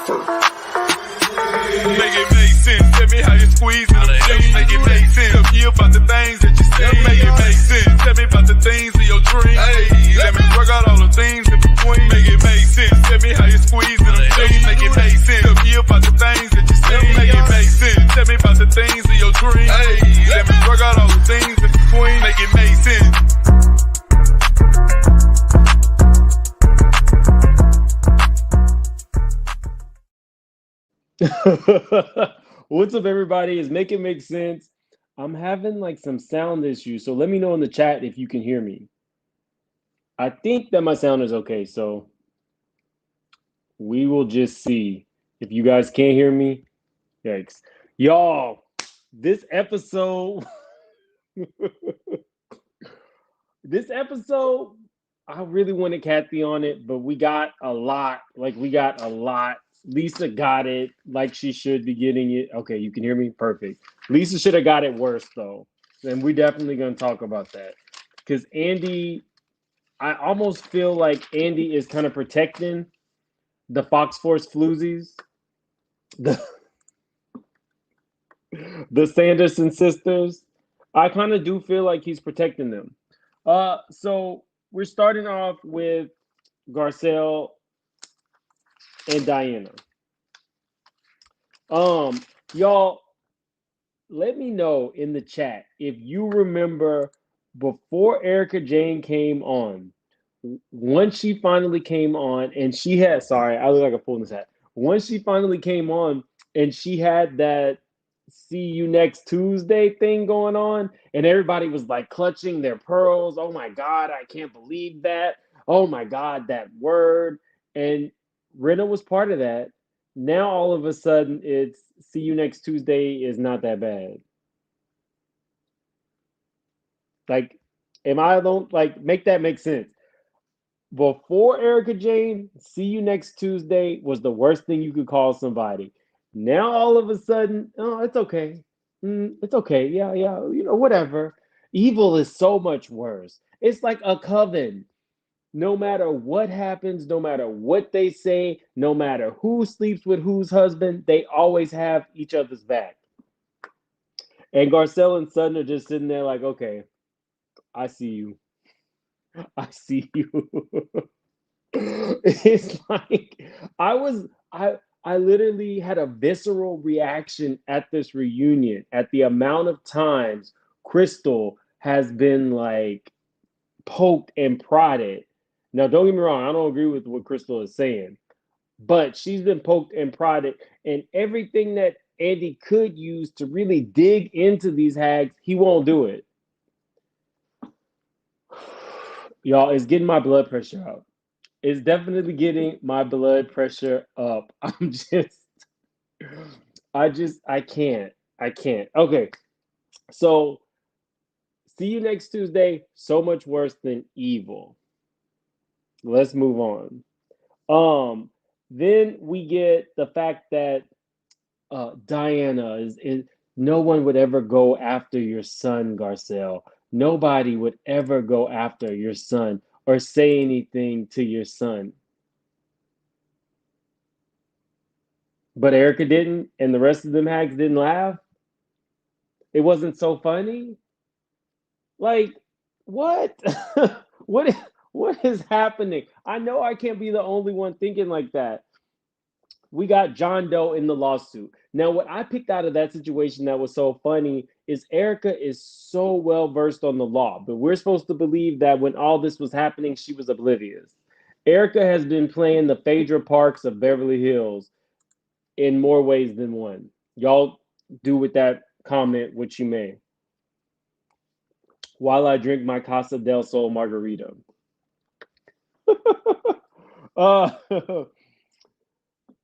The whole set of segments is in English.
Make it make sense. Tell me how you squeeze it. Make it make sense. Tell me about the things that you say. Make it make sense. Tell me about the things of your dreams. Hey, let me work out all the things in between. Make it make sense. Tell me how you squeeze it. Make it make sense. Tell me about the things that you say. Make it make sense. Tell me about the things of your dreams. Hey, let me work out all the things in between. Make it make sense. What's up, everybody? Is Make It Make Sense? I'm having like some sound issues, so let me know in the chat if you can hear me. I think that my sound is okay, so we will just see. If you guys can't hear me, yikes. Y'all, this episode, I really wanted Kathy on it, but we got a lot. Lisa got it like she should be getting it. Okay, you can hear me? Perfect. Lisa should have got it worse, though. And we're definitely going to talk about that. Because Andy, I almost feel like Andy is kind of protecting the Fox Force floozies, the Sanderson sisters. I kind of do feel like he's protecting them. So we're starting off with Garcelle and Diana. Y'all, let me know in the chat if you remember before Erica Jane came on, once she finally came on and she had, sorry, I look like a fool in this hat. Once she finally came on and she had that see you next Tuesday thing going on, and everybody was like clutching their pearls. Oh my God, I can't believe that. Oh my God, that word. And Rinna was part of that. Now all of a sudden it's see you next Tuesday is not that bad. Like, am I alone? Like, make that make sense. Before Erica Jane, see you next Tuesday was the worst thing you could call somebody. Now all of a sudden, oh, it's okay. It's okay. Yeah, whatever. Evil is so much worse. It's like a coven. No matter what happens, no matter what they say, no matter who sleeps with whose husband, they always have each other's back. And Garcelle and Sutton are just sitting there like, okay, I see you. I see you. It's like I literally had a visceral reaction at this reunion at the amount of times Crystal has been like poked and prodded. Now, don't get me wrong, I don't agree with what Crystal is saying, but she's been poked and prodded, and everything that Andy could use to really dig into these hags, he won't do it. Y'all, it's getting my blood pressure up. It's definitely getting my blood pressure up. I can't. Okay, so see you next Tuesday. So much worse than evil. Let's move on. Then we get the fact that Diana is no one would ever go after your son, Garcelle. Nobody would ever go after your son or say anything to your son. But Erica didn't, and the rest of them hags didn't laugh. It wasn't so funny. Like, what? What is happening? I know I can't be the only one thinking like that. We got John Doe in the lawsuit. Now, what I picked out of that situation that was so funny is Erica is so well versed on the law, but we're supposed to believe that when all this was happening, she was oblivious. Erica has been playing the Phaedra Parks of Beverly Hills in more ways than one. Y'all do with that comment what you may. While I drink my Casa del Sol margarita.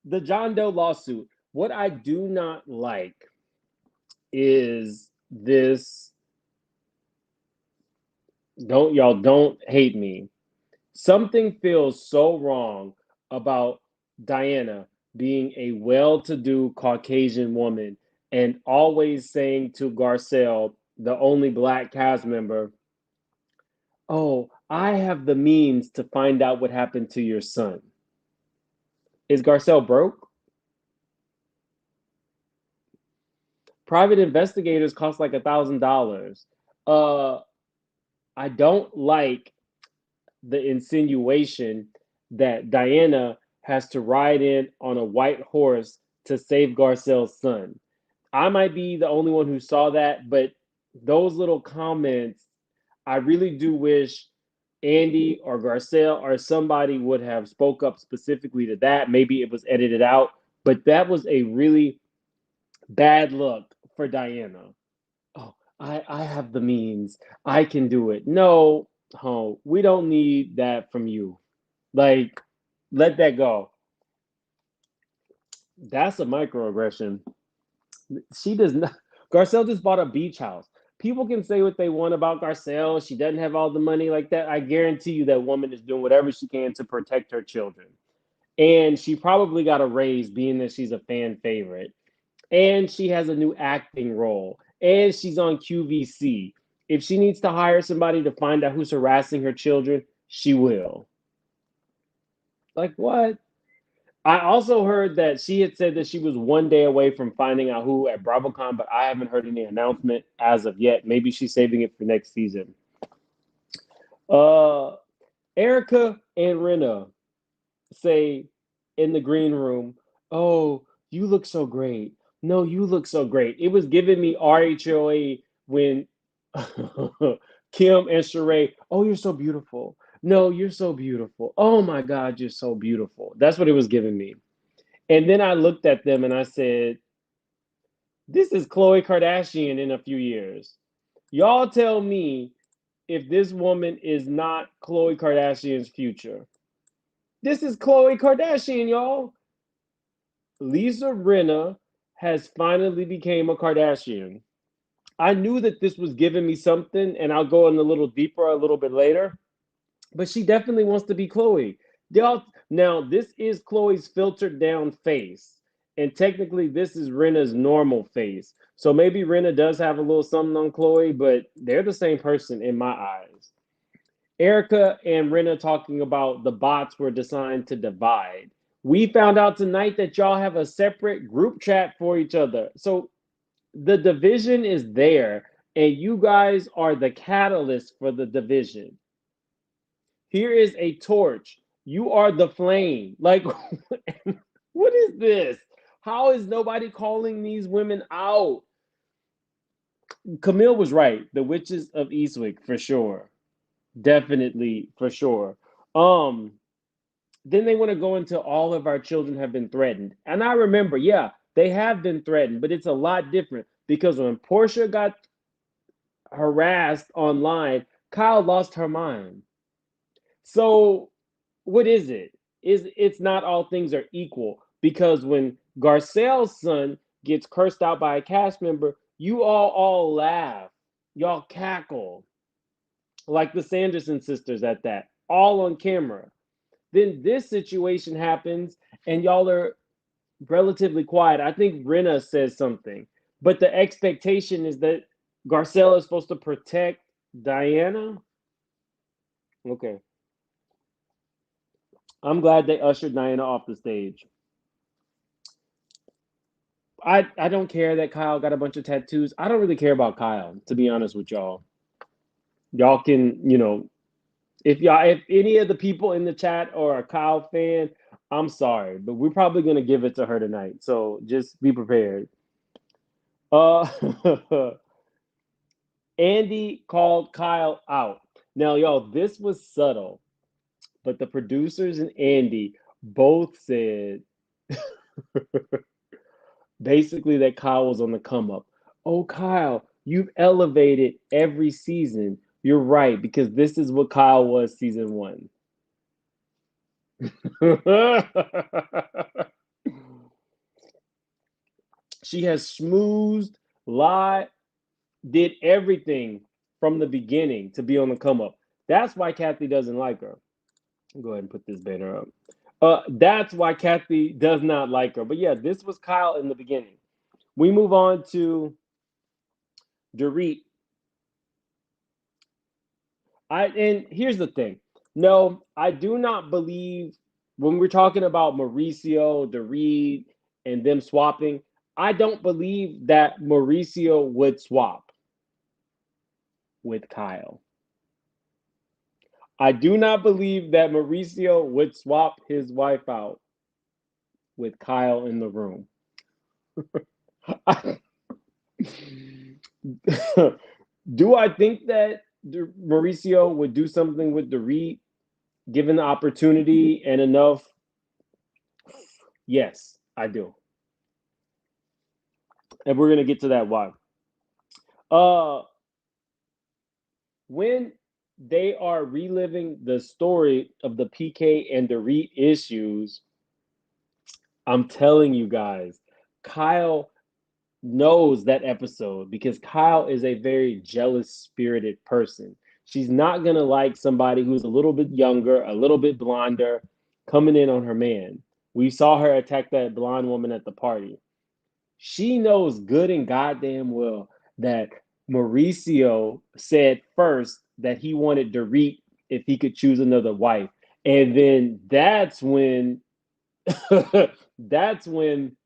The John Doe lawsuit. What I do not like is this. Don't hate me. Something feels so wrong about Diana being a well-to-do Caucasian woman and always saying to Garcelle, the only Black cast member, oh, I have the means to find out what happened to your son. Is Garcelle broke? Private investigators cost like $1,000. Uh, I don't like the insinuation that Diana has to ride in on a white horse to save Garcelle's son. I might be the only one who saw that, but those little comments, I really do wish Andy or Garcelle or somebody would have spoke up specifically to that. Maybe it was edited out, but that was a really bad look for Diana. Oh, I have the means. I can do it. No, oh, we don't need that from you. Like, let that go. That's a microaggression. She does not. Garcelle just bought a beach house. People can say what they want about Garcelle. She doesn't have all the money like that. I guarantee you that woman is doing whatever she can to protect her children. And she probably got a raise being that she's a fan favorite. And she has a new acting role. And she's on QVC. If she needs to hire somebody to find out who's harassing her children, she will. Like, what? I also heard that she had said that she was one day away from finding out who at BravoCon, but I haven't heard any announcement as of yet. Maybe she's saving it for next season. Uh, Erica and Rinna say in the green room, "Oh, you look so great. No, you look so great." It was giving me RHOA when Kim and Sheree, "Oh, you're so beautiful. No, you're so beautiful. Oh my God, you're so beautiful." That's what it was giving me. And then I looked at them and I said, "This is Khloe Kardashian in a few years. Y'all tell me if this woman is not Khloe Kardashian's future. This is Khloe Kardashian, y'all. Lisa Rinna has finally became a Kardashian. I knew that this was giving me something, and I'll go in a little deeper a little bit later. But she definitely wants to be Khloe. Now, this is Khloe's filtered down face. And technically, this is Rinna's normal face. So maybe Rinna does have a little something on Khloe, but they're the same person in my eyes. Erica and Rinna talking about the bots were designed to divide. We found out tonight that y'all have a separate group chat for each other. So the division is there, and you guys are the catalyst for the division. Here is a torch. You are the flame. Like, what is this? How is nobody calling these women out? Camille was right. The witches of Eastwick, for sure. Definitely, for sure. Um, then they want to go into all of our children have been threatened. And I remember, yeah, they have been threatened, but it's a lot different because when Portia got harassed online, Kyle lost her mind. So what is it? Is it's not all things are equal because when Garcelle's son gets cursed out by a cast member, you all laugh, y'all cackle like the Sanderson sisters at that, all on camera. Then this situation happens and y'all are relatively quiet. I think Rinna says something, but the expectation is that Garcelle is supposed to protect Diana. Okay. I'm glad they ushered Diana off the stage. I don't care that Kyle got a bunch of tattoos. I don't really care about Kyle, to be honest with y'all. Y'all can, if any of the people in the chat are a Kyle fan, I'm sorry, but we're probably gonna give it to her tonight. So just be prepared. Uh Andy called Kyle out. Now, y'all, this was subtle, but the producers and Andy both said basically that Kyle was on the come up. Oh, Kyle, you've elevated every season. You're right, because this is what Kyle was season one. She has schmoozed, lied, did everything from the beginning to be on the come up. That's why Kathy doesn't like her. Go ahead and put this banner up. That's why Kathy does not like her. But yeah, this was Kyle in the beginning. We move on to Dorit. And here's the thing. No, I do not believe when we're talking about Mauricio, Dorit, and them swapping. I don't believe that Mauricio would swap with Kyle. I do not believe that Mauricio would swap his wife out with Kyle in the room. Do I think that Mauricio would do something with Dorit given the opportunity and enough? Yes, I do. And we're going to get to that why. Uh, when they are reliving the story of the PK and Dorit issues, I'm telling you guys, Kyle knows that episode because Kyle is a very jealous spirited person. She's not going to like somebody who's a little bit younger, a little bit blonder, coming in on her man. We saw her attack that blonde woman at the party. She knows good and goddamn well that Mauricio said first that he wanted Dorit if he could choose another wife. And then that's when that's when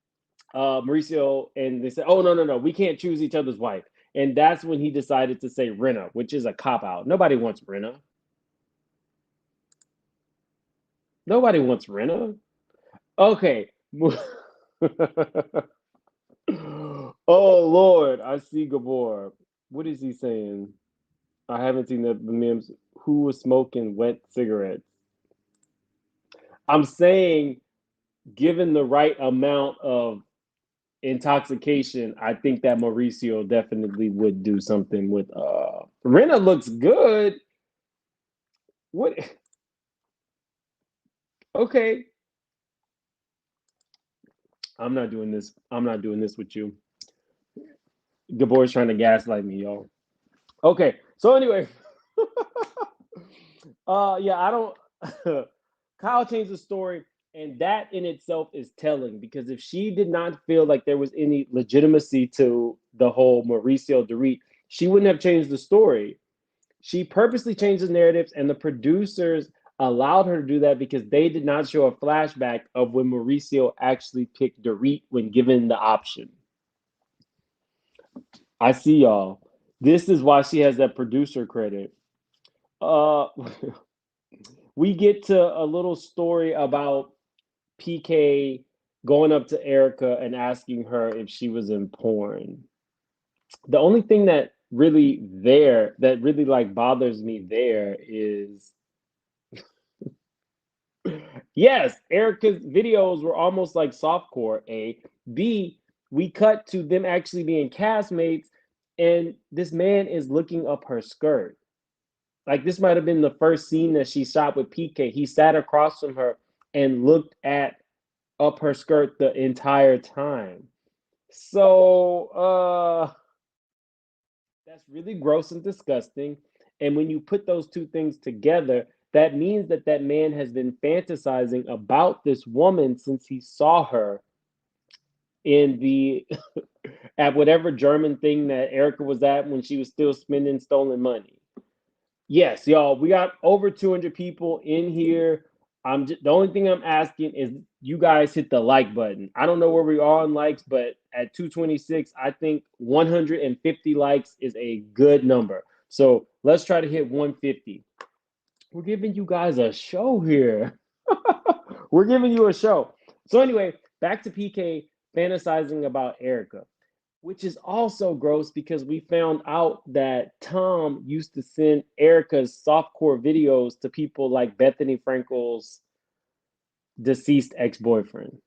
Mauricio and they said, "Oh no, we can't choose each other's wife." And that's when he decided to say Rinna, which is a cop out. Nobody wants Rinna. Nobody wants Rinna. Okay. Oh Lord, I see Gabor. What is he saying? I haven't seen the memes. Who was smoking wet cigarettes? I'm saying, given the right amount of intoxication, I think that Mauricio definitely would do something with Rinna looks good. What okay. I'm not doing this. I'm not doing this with you. Gabor's trying to gaslight me, y'all. Okay, so anyway. Yeah, I don't Kyle changed the story, and that in itself is telling because if she did not feel like there was any legitimacy to the whole Mauricio Dorit, she wouldn't have changed the story. She purposely changed the narratives, and the producers allowed her to do that because they did not show a flashback of when Mauricio actually picked Dorit when given the option. I see y'all. This is why she has that producer credit. Uh, we get to a little story about PK going up to Erica and asking her if she was in porn. The only thing that really like bothers me there is yes, Erica's videos were almost like softcore. A, B, we cut to them actually being castmates, and this man is looking up her skirt. Like this might have been the first scene that she shot with PK. He sat across from her and looked at up her skirt the entire time. So that's really gross and disgusting. And when you put those two things together, that means that that man has been fantasizing about this woman since he saw her in the at whatever German thing that Erica was at when she was still spending stolen money. Yes, y'all, we got over 200 people in here. The only thing I'm asking is you guys hit the like button. I don't know where we are on likes, but at 226, I think 150 likes is a good number. So let's try to hit 150. We're giving you guys a show here. We're giving you a show. So anyway, back to PK fantasizing about Erica, which is also gross because we found out that Tom used to send Erica's softcore videos to people like Bethany Frankel's deceased ex-boyfriend.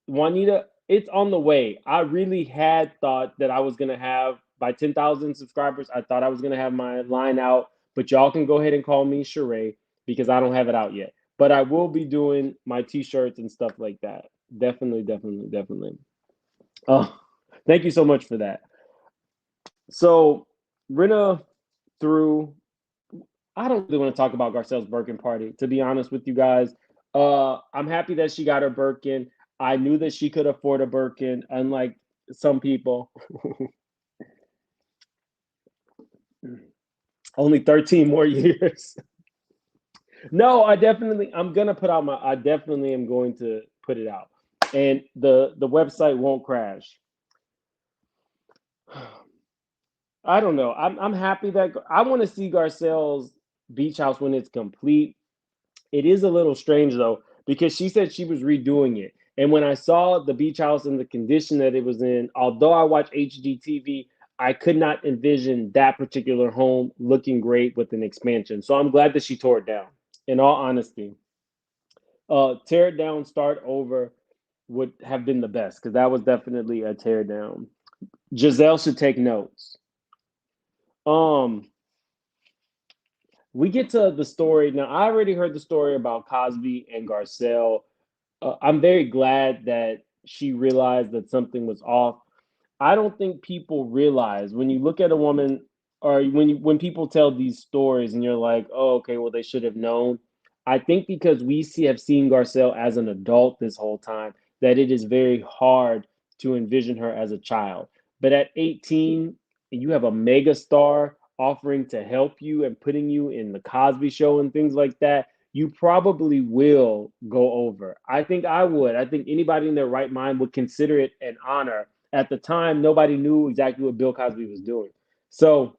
Juanita, it's on the way. I really had thought that I was gonna have by 10,000 subscribers. I thought I was gonna have my line out, but y'all can go ahead and call me Sheree because I don't have it out yet. But I will be doing my t-shirts and stuff like that. Definitely. Oh, thank you so much for that. So Rinna threw. I don't really want to talk about Garcelle's Birkin party, to be honest with you guys. I'm happy that she got her Birkin. I knew that she could afford a Birkin, unlike some people. Only 13 more years. No, I definitely am going to put it out, and the website won't crash. I don't know. I'm happy that I want to see Garcelle's beach house when it's complete. It is a little strange though, because she said she was redoing it. And when I saw the beach house in the condition that it was in, although I watch HGTV, I could not envision that particular home looking great with an expansion. So I'm glad that she tore it down. In all honesty, tear it down, start over would have been the best because that was definitely a tear down. Giselle should take notes. Um, we get to the story now. I already heard the story about Cosby and Garcelle. I'm very glad that she realized that something was off. I don't think people realize when you look at a woman or when people tell these stories and you're like, oh, okay, well they should have known. I think because have seen Garcelle as an adult this whole time that it is very hard to envision her as a child. But at 18, you have a mega star offering to help you and putting you in the Cosby show and things like that. You probably will go over. I think I would. I think anybody in their right mind would consider it an honor. At the time, nobody knew exactly what Bill Cosby was doing. So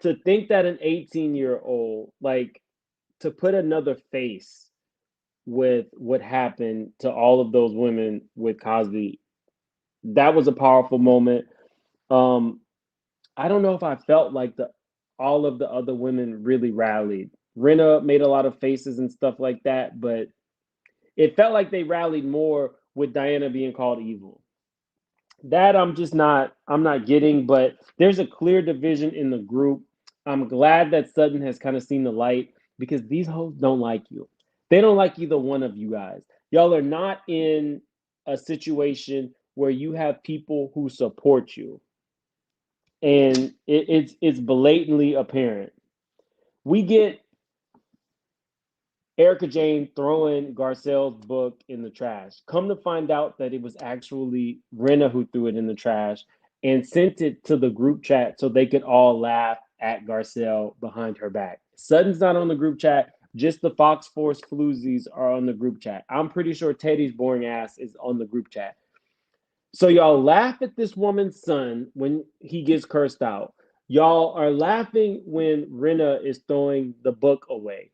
to think that an 18-year-old, like to put another face with what happened to all of those women with Cosby, that was a powerful moment. Um, I don't know if I felt like the all of the other women really rallied. Rinna made a lot of faces and stuff like that, but it felt like they rallied more with Diana being called evil. That I'm not getting, but there's a clear division in the group. I'm glad that Sutton has kind of seen the light because these hoes don't like you. They don't like either one of you guys. Y'all are not in a situation where you have people who support you. And it's blatantly apparent. We get Erica Jane throwing Garcelle's book in the trash. Come to find out that it was actually Rinna who threw it in the trash and sent it to the group chat so they could all laugh at Garcelle behind her back. Sutton's not on the group chat. Just the Fox Force floozies are on the group chat. I'm pretty sure Teddy's boring ass is on the group chat. So y'all laugh at this woman's son when he gets cursed out. Y'all are laughing when Rinna is throwing the book away.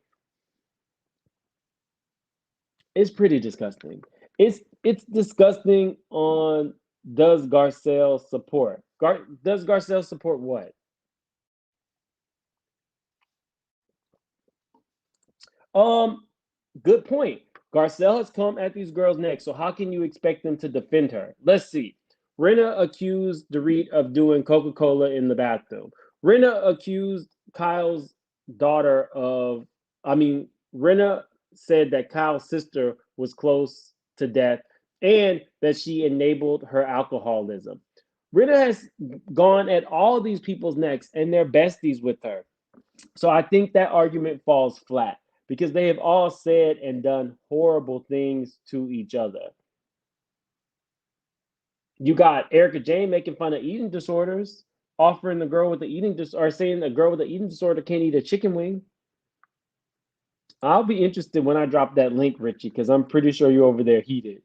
It's pretty disgusting. It's disgusting on does Garcelle support? Does Garcelle support what? Um, Good point. Garcelle has come at these girls next, so how can you expect them to defend her? Let's see. Rinna accused Dorit of doing Coca-Cola in the bathroom. Rinna accused Kyle's daughter of, I mean, Rinna said that Kyle's sister was close to death and that she enabled her alcoholism. Rinna has gone at all these people's necks and they're besties with her. So I think that argument falls flat because they have all said and done horrible things to each other. You got Erica Jane making fun of eating disorders, offering the girl with the eating disorder, or saying a girl with an eating disorder can't eat a chicken wing. I'll be interested when I drop that link, Richie, because I'm pretty sure you're over there heated.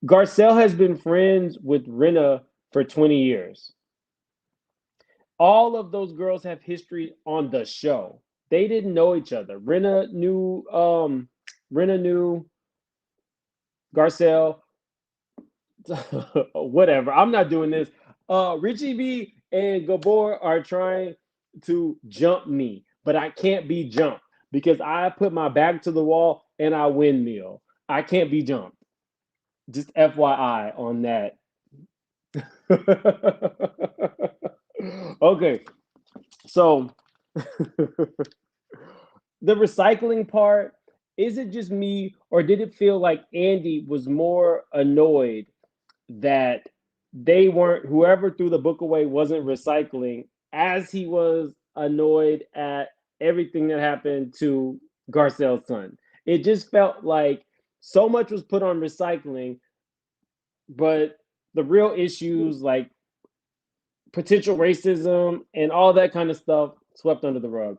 Garcelle has been friends with Rinna for 20 years. All of those girls have history on the show. They didn't know each other. Rinna knew Garcelle. Whatever. I'm not doing this. Richie B and Gabor are trying to jump me, but I can't be jumped because I put my back to the wall and I windmill. I can't be jumped. Just FYI on that. Okay, so the recycling part, is it just me or did it feel like Andy was more annoyed that they weren't, whoever threw the book away wasn't recycling, as he was annoyed at everything that happened to Garcelle's son? It just felt like so much was put on recycling, but the real issues like potential racism and all that kind of stuff swept under the rug.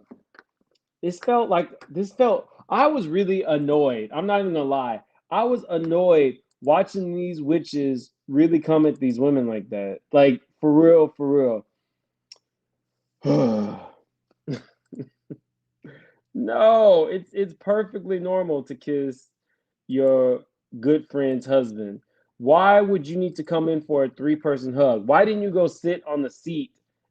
I was really annoyed. I'm not even gonna lie. I was annoyed watching these witches really come at these women like that. Like for real, for real. No, it's perfectly normal to kiss your good friend's husband. Why would you need to come in for a three-person hug? Why didn't you go sit on the seat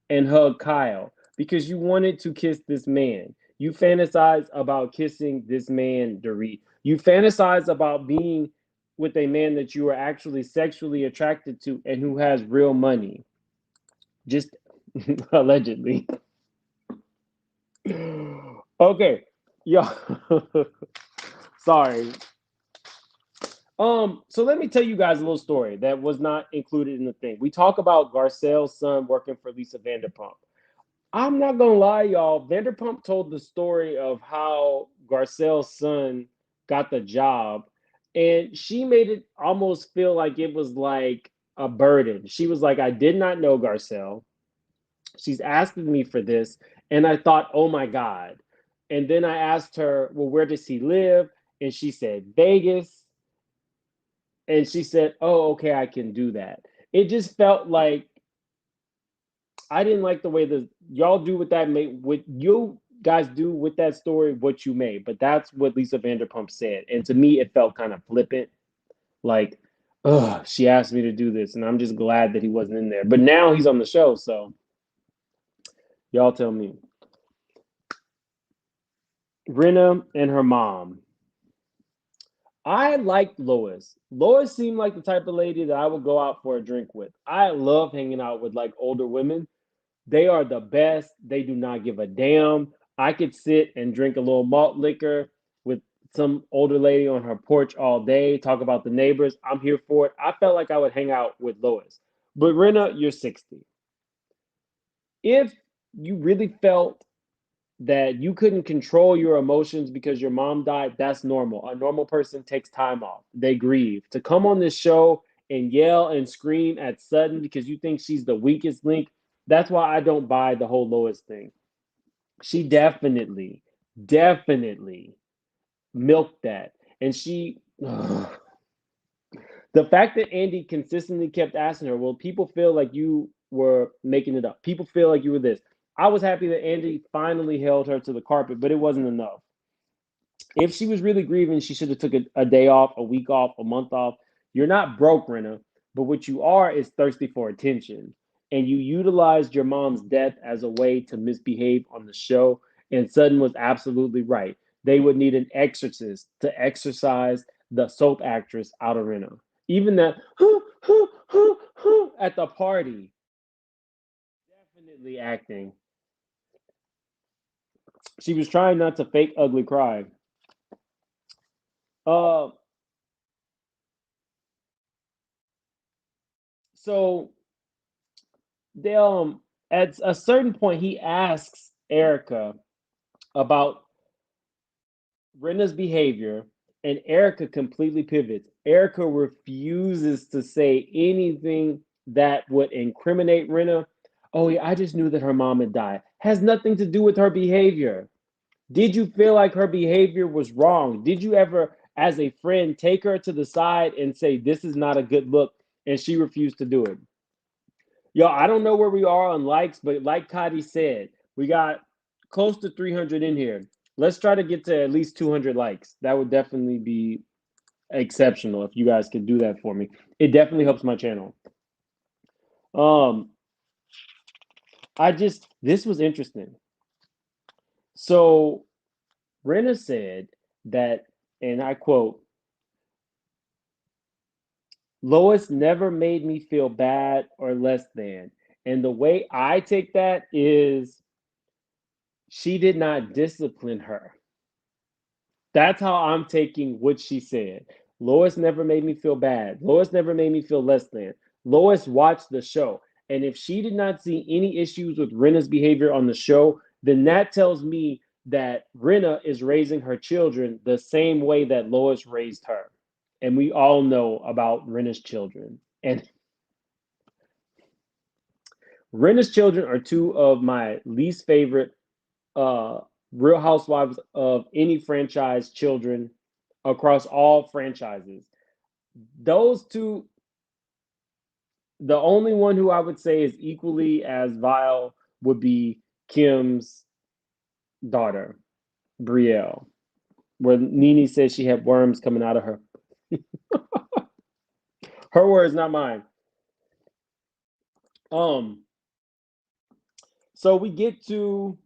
and hug Kyle? Because you wanted to kiss this man. You fantasize about kissing this man, Dorit. You fantasize about being with a man that you are actually sexually attracted to and who has real money. Just allegedly. Okay. Yeah. Sorry. So let me tell you guys a little story that was not included in the thing. We talk about Garcelle's son working for Lisa Vanderpump. I'm not gonna lie, y'all. Vanderpump told the story of how Garcelle's son got the job, and she made it almost feel like it was like a burden. She was like, I did not know Garcelle. She's asking me for this, and I thought, oh my God. And then I asked her, well, where does he live? And she said, Vegas. And she said, oh, okay, I can do that. It just felt like I didn't like the way the y'all do with that what you guys do with that story what you made, but that's what Lisa Vanderpump said. And to me it felt kind of flippant. Like, oh, she asked me to do this, and I'm just glad that he wasn't in there. But now he's on the show, so y'all tell me. Rinna and her mom. I liked Lois. Lois seemed like the type of lady that I would go out for a drink with. I love hanging out with like older women. They are the best. They do not give a damn. I could sit and drink a little malt liquor with some older lady on her porch all day, talk about the neighbors. I'm here for it. I felt like I would hang out with Lois. But Rinna, you're 60. If you really felt that you couldn't control your emotions because your mom died, that's normal. A normal person takes time off. They grieve. To come on this show and yell and scream at Sutton because you think she's the weakest link, that's why I don't buy the whole Lois thing. She definitely milked that. And she, the fact that Andy consistently kept asking her, well, people feel like you were making it up. People feel like you were this. I was happy that Andy finally held her to the carpet, but it wasn't enough. If she was really grieving, she should have took a day off, a week off, a month off. You're not broke, Rinna, but what you are is thirsty for attention. And you utilized your mom's death as a way to misbehave on the show. And Sutton was absolutely right. They would need an exorcist to exorcise the soap actress out of Rinna. Even that at the party, definitely acting. She was trying not to fake ugly cry. Uh, so they at a certain point he asks Erica about Rinna's behavior, and Erica completely pivots. Erica refuses to say anything that would incriminate Rinna. Oh yeah, I just knew that her mom had died. Has nothing to do with her behavior. Did you feel like her behavior was wrong? Did you ever, as a friend, take her to the side and say, this is not a good look? And she refused to do it. Yo, I don't know where we are on likes, but like Cody said, we got close to 300 in here. Let's try to get to at least 200 likes. That would definitely be exceptional if you guys could do that for me. It definitely helps my channel. Um, this was interesting. So Rinna said that, and I quote, Lois never made me feel bad or less than. And the way I take that is she did not discipline her. That's how I'm taking what she said. Lois never made me feel bad. Lois never made me feel less than. Lois watched the show. And if she did not see any issues with Rinna's behavior on the show, then that tells me that Rinna is raising her children the same way that Lois raised her. And we all know about Rinna's children. And Rinna's children are two of my least favorite uh, Real Housewives of any franchise children across all franchises. Those two, the only one who I would say is equally as vile would be Kim's daughter, Brielle, where Nene says she had worms coming out of her. Her words, not mine. So we get to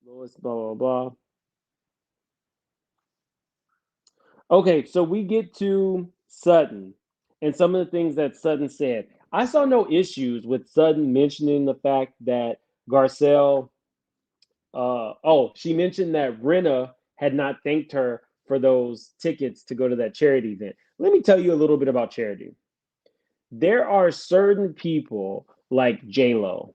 Lois, blah blah blah. Okay, so we get to Sutton and some of the things that Sutton said. I saw no issues with Sutton mentioning the fact that Garcelle, she mentioned that Rinna had not thanked her for those tickets to go to that charity event. Let me tell you a little bit about charity. There are certain people like J-Lo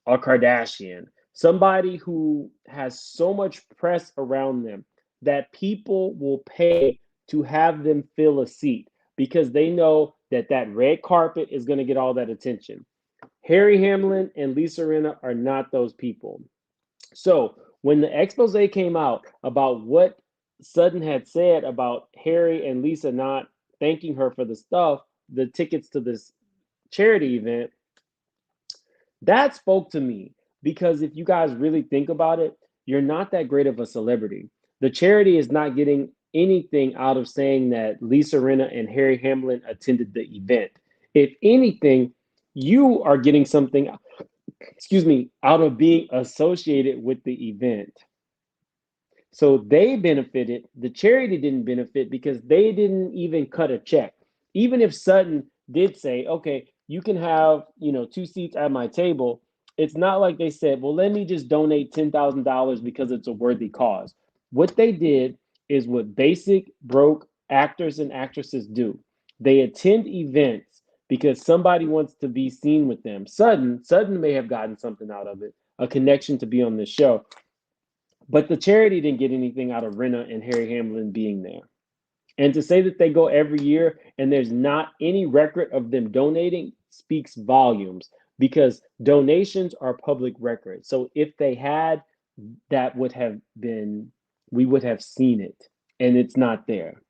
or Kardashian, somebody who has so much press around them that people will pay to have them fill a seat because they know that that red carpet is going to get all that attention. Harry Hamlin and Lisa Rinna are not those people. So when the expose came out about what Sutton had said about Harry and Lisa not thanking her for the stuff, the tickets to this charity event, that spoke to me because if you guys really think about it, you're not that great of a celebrity. The charity is not getting anything out of saying that Lisa Rinna and Harry Hamlin attended the event. If anything, you are getting something, out of being associated with the event. So they benefited. The charity didn't benefit because they didn't even cut a check. Even if Sutton did say, okay, you can have, 2 seats at my table, it's not like they said, well, let me just donate $10,000 because it's a worthy cause. What they did is what basic broke actors and actresses do. They attend events because somebody wants to be seen with them. Sutton may have gotten something out of it, a connection to be on this show. But the charity didn't get anything out of Rinna and Harry Hamlin being there. And to say that they go every year and there's not any record of them donating speaks volumes because donations are public record. So if they had, that would have been, we would have seen it, and it's not there.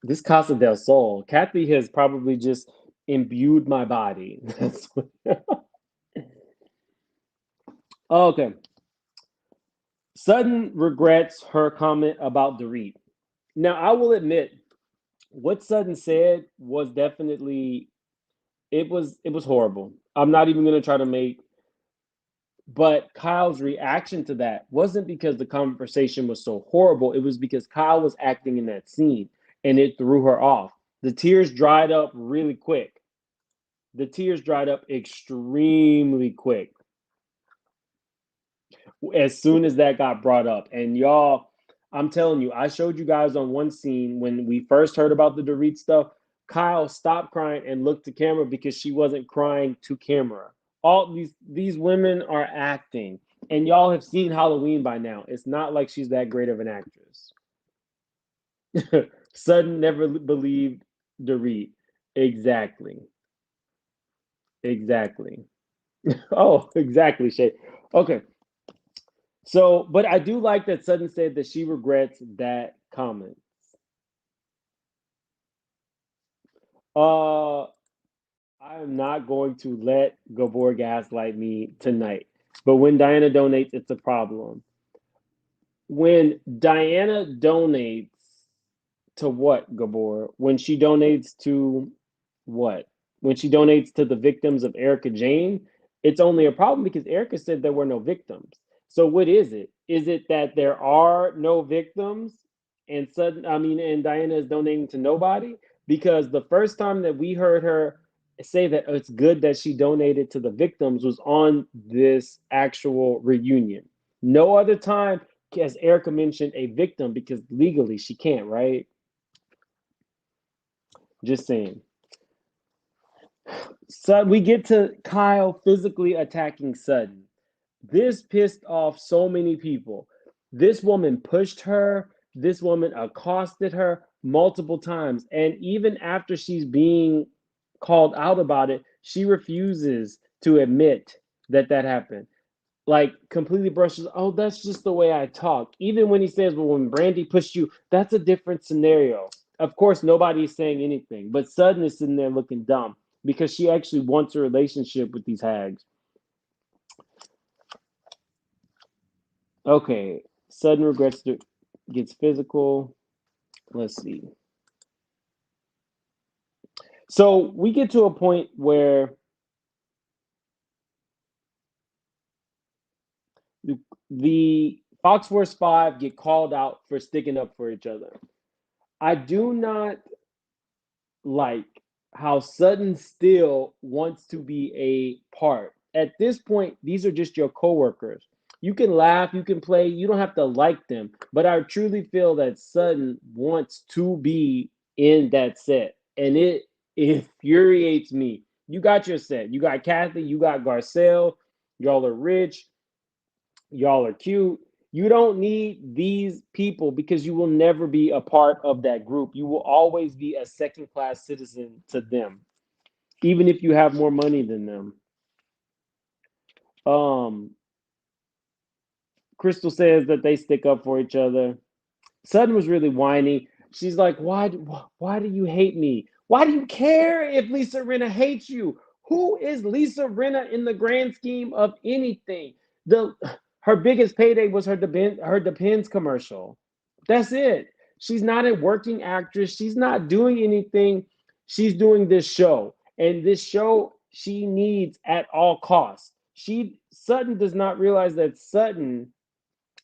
This Casa del Sol, Kathy has probably just imbued my body. That's what... Okay. Sutton regrets her comment about Dorit. Now, I will admit, what Sutton said was definitely it was horrible. I'm not even going to try to make, but Kyle's reaction to that wasn't because the conversation was so horrible. It was because Kyle was acting in that scene and it threw her off. The tears dried up really quick. The tears dried up extremely quick as soon as that got brought up. And y'all, I'm telling you, I showed you guys on one scene when we first heard about the Dorit stuff. Kyle stopped crying and looked to camera because she wasn't crying to camera. All these women are acting, and y'all have seen Halloween by now. It's not like she's that great of an actress. Sutton never believed Dorit. Exactly. Oh, exactly, Shay. Okay. So, but I do like that Sutton said that she regrets that comment. I am not going to let Gabor gaslight me tonight. But when Diana donates, it's a problem. When Diana donates to what, Gabor? When she donates to what? When she donates to the victims of Erica Jane, it's only a problem because Erica said there were no victims. So what is it? Is it that there are no victims and and Diana is donating to nobody? Because the first time that we heard her say that it's good that she donated to the victims was on this actual reunion. No other time has Erica mentioned a victim because legally she can't, right? Just saying. So we get to Kyle physically attacking Sutton. This pissed off so many people. This woman pushed her. This woman accosted her multiple times. And even after she's being called out about it, she refuses to admit that happened. like completely brushes, oh, that's just the way I talk. Even when he says, well, when Brandy pushed you, that's a different scenario. Of course, nobody's saying anything, but Sudden is sitting there looking dumb because she actually wants a relationship with these hags. Okay, Sudden regrets to gets physical. Let's see. So we get to a point where the Fox Force 5 get called out for sticking up for each other. I do not like how Sutton still wants to be a part. At this point, these are just your coworkers. You can laugh, you can play, you don't have to like them. But I truly feel that Sutton wants to be in that set. And it infuriates me. You got your set. You got Kathy, you got Garcelle. Y'all are rich. Y'all are cute. You don't need these people because you will never be a part of that group. You will always be a second class citizen to them, even if you have more money than them. Um, Crystal says that they stick up for each other. Sudden was really whiny. She's like, why do you hate me? Why do you care if Lisa Rinna hates you? Who is Lisa Rinna in the grand scheme of anything? The Her biggest payday was her Depends commercial. That's it. She's not a working actress. She's not doing anything. She's doing this show. And this show she needs at all costs. Sutton does not realize that Sutton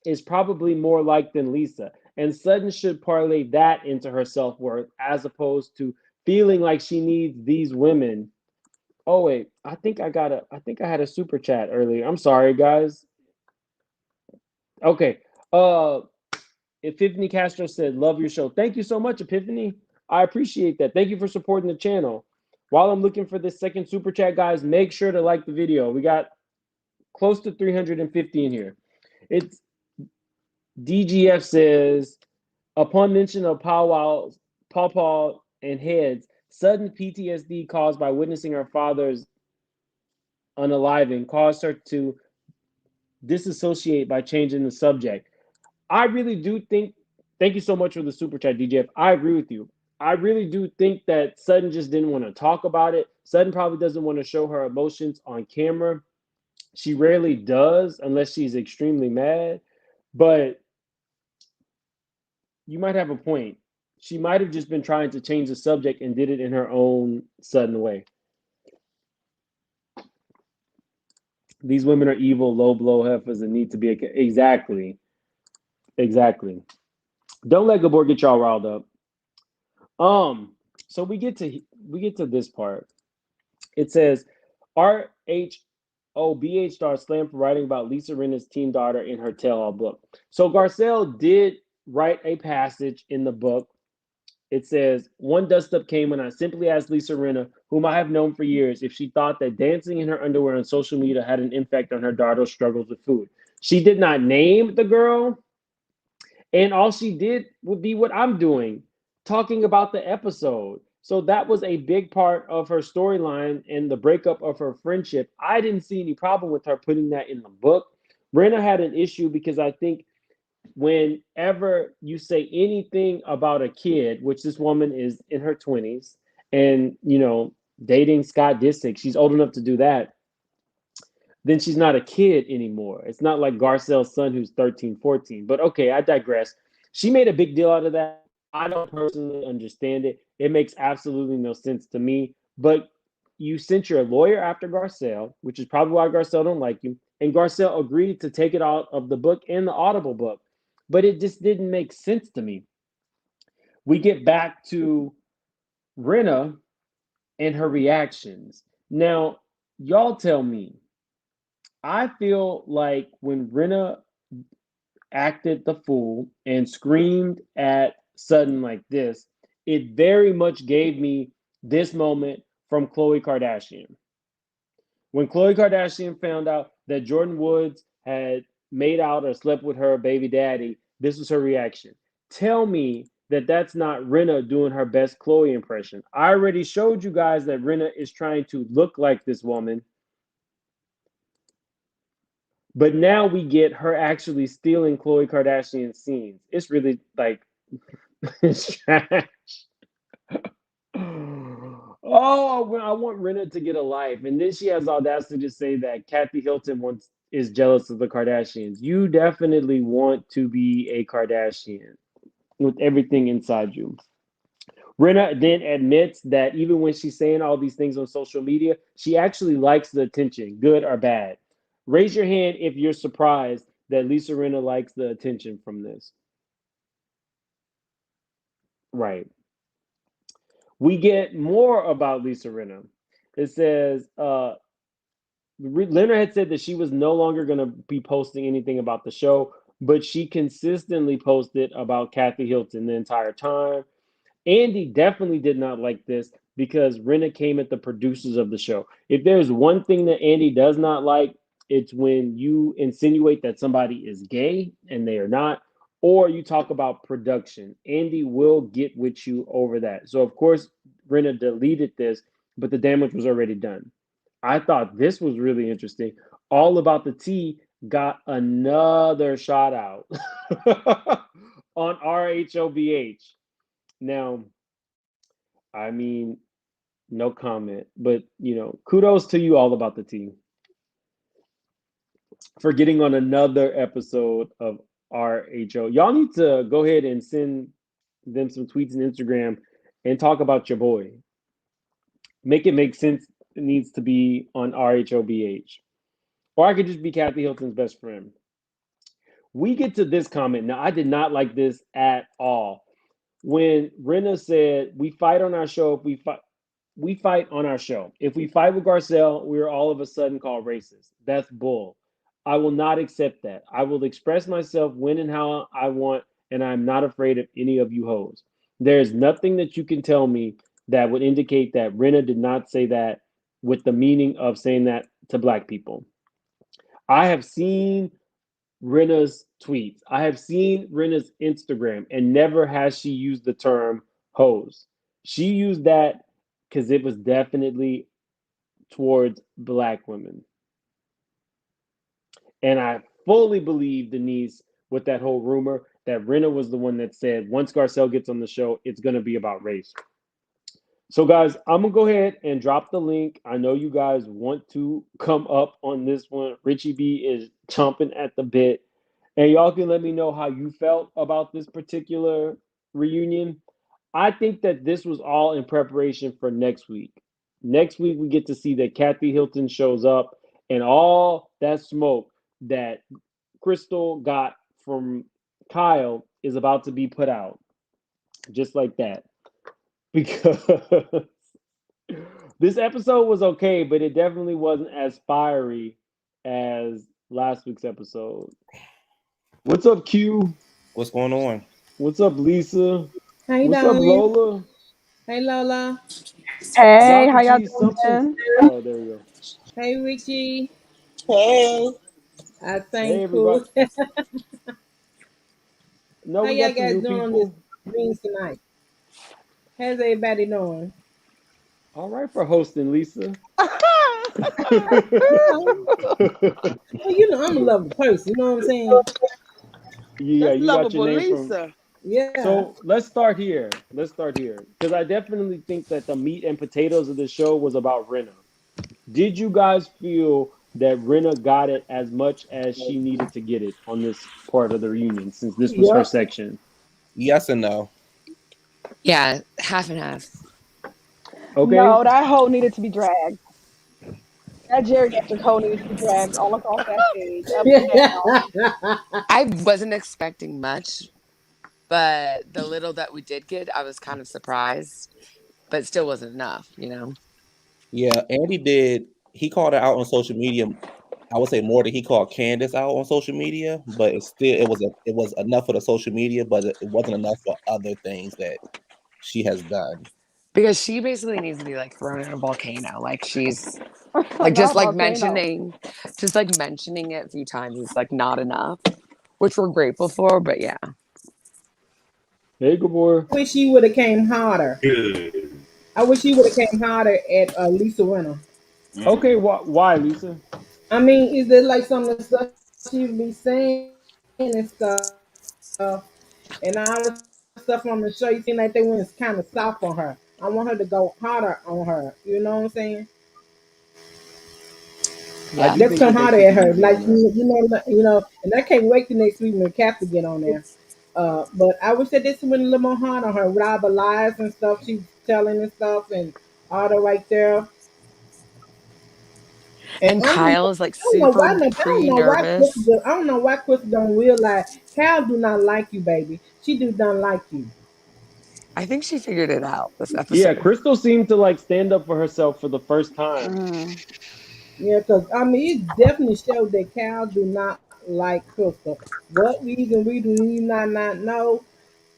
is probably more like than Lisa. And Sutton should parlay that into her self worth as opposed to feeling like she needs these women. Oh wait, I think I had a super chat earlier. I'm sorry, guys. Okay. Uh Epiphany Castro said, love your show. Thank you so much, Epiphany. I appreciate that. Thank you for supporting the channel. While I'm looking for this second super chat, guys, make sure to like the video. We got close to 350 in here. It's DGF says, upon mention of powwows, pawpaw, and heads, sudden PTSD caused by witnessing her father's unaliving caused her to disassociate by changing the subject. I really do think, thank you so much for the super chat, DJF. I agree with you. I really do think that Sutton just didn't want to talk about it. Sutton probably doesn't want to show her emotions on camera. She rarely does unless she's extremely mad. But you might have a point. She might have just been trying to change the subject and did it in her own sudden way. These women are evil, low blow heifers and need to be exactly. Exactly. Don't let Gabor get y'all riled up. So we get to this part. It says RHOBH star slammed for writing about Lisa Rinna's teen daughter in her tell-all book. So Garcelle did write a passage in the book. It says, one dust-up came when I simply asked Lisa Rinna, whom I have known for years, if she thought that dancing in her underwear on social media had an impact on her daughter's struggles with food. She did not name the girl, and all she did would be what I'm doing, talking about the episode. So that was a big part of her storyline and the breakup of her friendship. I didn't see any problem with her putting that in the book. Rinna had an issue because I think whenever you say anything about a kid, which this woman is in her 20s, and dating Scott Disick, she's old enough to do that, then she's not a kid anymore. It's not like Garcelle's son who's 13, 14. But okay, I digress. She made a big deal out of that. I don't personally understand it. It makes absolutely no sense to me. But you sent your lawyer after Garcelle, which is probably why Garcelle don't like you. And Garcelle agreed to take it out of the book and the Audible book. But it just didn't make sense to me. We get back to Rinna and her reactions. Now, y'all tell me, I feel like when Rinna acted the fool and screamed at Sutton like this, it very much gave me this moment from Khloe Kardashian. When Khloe Kardashian found out that Jordan Woods had made out or slept with her baby daddy, this was her reaction. Tell me that that's not Rinna doing her best Khloe impression. I already showed you guys that Rinna is trying to look like this woman. But now we get her actually stealing Khloe Kardashian's scenes. It's really like it's trash. Oh, I want Rinna to get a life, and then she has audacity to say that Kathy Hilton is jealous of the Kardashians. You definitely want to be a Kardashian with everything inside you. Rinna then admits that even when she's saying all these things on social media, she actually likes the attention, good or bad. Raise your hand if you're surprised that Lisa Rinna likes the attention from this. Right. We get more about Lisa Rinna. It says Leonard had said that she was no longer going to be posting anything about the show, but she consistently posted about Kathy Hilton the entire time. Andy definitely did not like this because Rinna came at the producers of the show. If there's one thing that Andy does not like, it's when you insinuate that somebody is gay and they are not, or you talk about production. Andy will get with you over that. So, of course, Rinna deleted this, but the damage was already done. I thought this was really interesting. All About the Tea got another shout out on RHOBH. Now, I mean, no comment, but kudos to you, All About the Tea, for getting on another episode of RHO. Y'all need to go ahead and send them some tweets and Instagram and talk about your boy. Make it make sense. It needs to be on RHOBH. Or I could just be Kathy Hilton's best friend. We get to this comment. Now, I did not like this at all. When Rinna said, we fight on our show if we fight on our show. If we fight with Garcelle, we are all of a sudden called racist. That's bull. I will not accept that. I will express myself when and how I want, and I'm not afraid of any of you hoes. There is nothing that you can tell me that would indicate that Rinna did not say that with the meaning of saying that to black people. I have seen Rinna's tweets. I have seen Rinna's Instagram, and never has she used the term hoes. She used that because it was definitely towards black women. And I fully believe, Denise, with that whole rumor, that Rinna was the one that said, once Garcelle gets on the show, it's going to be about race. So, guys, I'm going to go ahead and drop the link. I know you guys want to come up on this one. Richie B is chomping at the bit. And y'all can let me know how you felt about this particular reunion. I think that this was all in preparation for next week. Next week, we get to see that Kathy Hilton shows up and all that smoke that Crystal got from Kyle is about to be put out. Just like that. Because this episode was okay, but it definitely wasn't as fiery as last week's episode. What's up, Q? What's going on? What's up, Lisa? Hey, What's up, darling. Lola? Hey, Lola. Hey, Dr. how y'all G, something. doing? Oh, there we go. Hey, Richie. Hey. I Hey, think everybody. cool. No, How we y'all got some guys new doing on this people. greens tonight? How's everybody doing? All right for hosting, Lisa. I'm a lovely person. You know what I'm saying? Yeah, That's you got your lovable name from. Lisa. Yeah. So let's start here. Because I definitely think that the meat and potatoes of the show was about Rinna. Did you guys feel that Rinna got it as much as she needed to get it on this part of the reunion, since this was her Yep. section? Yes and no. Yeah, half and half. Okay. No, that hoe needed to be dragged. That geriatric hoe needed to be dragged all across that stage, up and down. I wasn't expecting much, but the little that we did get, I was kind of surprised, but it still wasn't enough, you know? Yeah, Andy did. He called her out on social media. I would say more than he called Candace out on social media, but it was enough for the social media, but it wasn't enough for other things that she has done. Because she basically needs to be like thrown in a volcano. Like she's like Not just a like volcano. mentioning it a few times is like not enough, which we're grateful for, but yeah. Hey, good boy. I wish she would have came harder. I wish she would have came harder at Lisa Rinna. Okay, why, Lisa? I mean, is there like some of the stuff she be saying and stuff, and all the stuff on the show, you seem like they went kind of soft on her. I want her to go harder on her. You know what I'm saying? I Yeah. do Let's think come that they harder could at do her, easier like on her. and I can't wait the next week when Kathy get on there. But I wish that this went a little more hard on her with all the lies and stuff she's telling and stuff and all the right there. And And Kyle is like I don't know super why. I don't know why pre-nervous. I don't know why Crystal don't realize Cal do not like you, baby. She do not like you. I think she figured it out this Yeah, episode. Crystal seemed to like stand up for herself for the first time. Mm. Yeah, because I mean, it definitely showed that Cal do not like Crystal. What reason we do not know?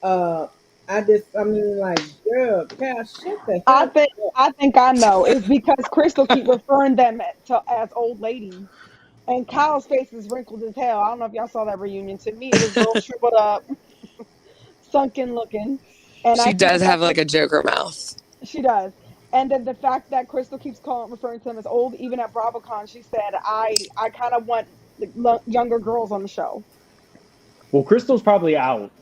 Uh, I mean, like, girl, Cal, shut the I hell think up. I think I know. It's because Crystal keep referring them as old ladies. And Kyle's face is wrinkled as hell. I don't know if y'all saw that reunion. To me, it was real shriveled up, sunken looking. And I She think the does have fact that like a Joker mouth. she does. And then the fact that Crystal keeps referring to them as old, even at BravoCon, she said, I kind of want younger girls on the show. Well, Crystal's probably out.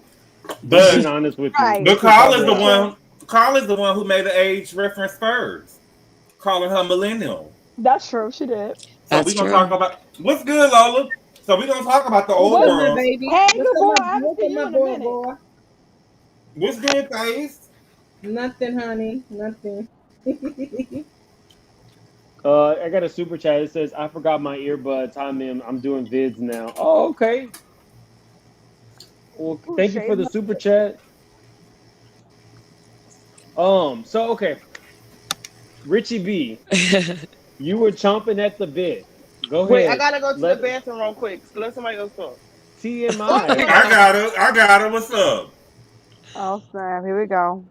Just being But honest with you, Right. Crystal's Carl is probably the That's out. true. one. Carl is the one who made the age reference first, calling her millennial. That's true. She did. So That's we're gonna talk true. about what's good, Lola. So we're gonna talk about the old What's What? up, my ones. baby? Hey, good boy. I haven't What's seen up, you my in a boy, minute. boy? What's good, Face? Nothing, honey. Nothing. I got a super chat. It says, "I forgot my earbuds. Hi, ma'am. I'm doing vids now." Oh, okay. Well, Ooh, thank you for shade. the super chat. So okay, Richie B, you were chomping at the bit. Go Wait, I ahead. gotta go to the Let bathroom real quick. Let somebody else talk. Oh TMI. my I god. got her. I got her. What's up? Oh, snap. Here we go.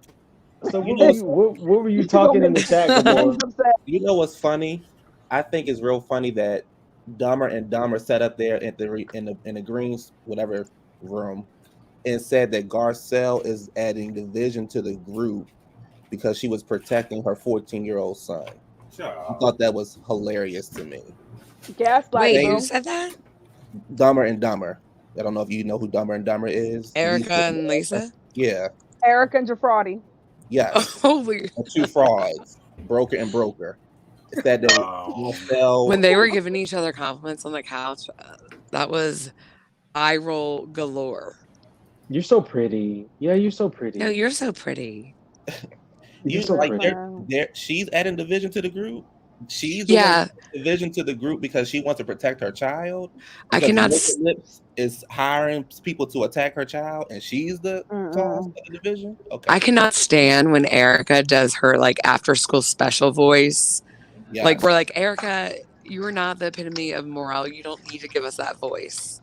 So You what know were what's you what were you You gonna talking in make the me chat, James Gabor? upset. you know what's funny? I think it's real funny that Dumber and Dumber sat up there at in the greens whatever room and said that Garcelle is adding division to the group because she was protecting her 14-year-old son. I Child. thought that was hilarious to me. Gaslighting, Wait, They who bro. said that? Dumber and Dumber. I don't know if you know who Dumber and Dumber is. Lisa, Erica and Lisa? yeah, Eric and Jafrati. yes, Holy. the two frauds, broker and broker. It said that Wow. Garcelle. When they were giving each other compliments on the couch, that was eye roll galore. You're so pretty. Yeah, you're so No, pretty. you're so pretty. You're You so like pretty. Listen. she's adding division to the group. She's the one Yeah, adding division to the group because she wants to protect her child. I Because cannot. Liquid Lips is hiring people to attack her child, and she's the cause Mm-mm. of the division. I Okay, cannot stand when Erica does her like after school special voice. Like yes, we're like, Erica, you are not the epitome of morale. You don't need to give us that voice.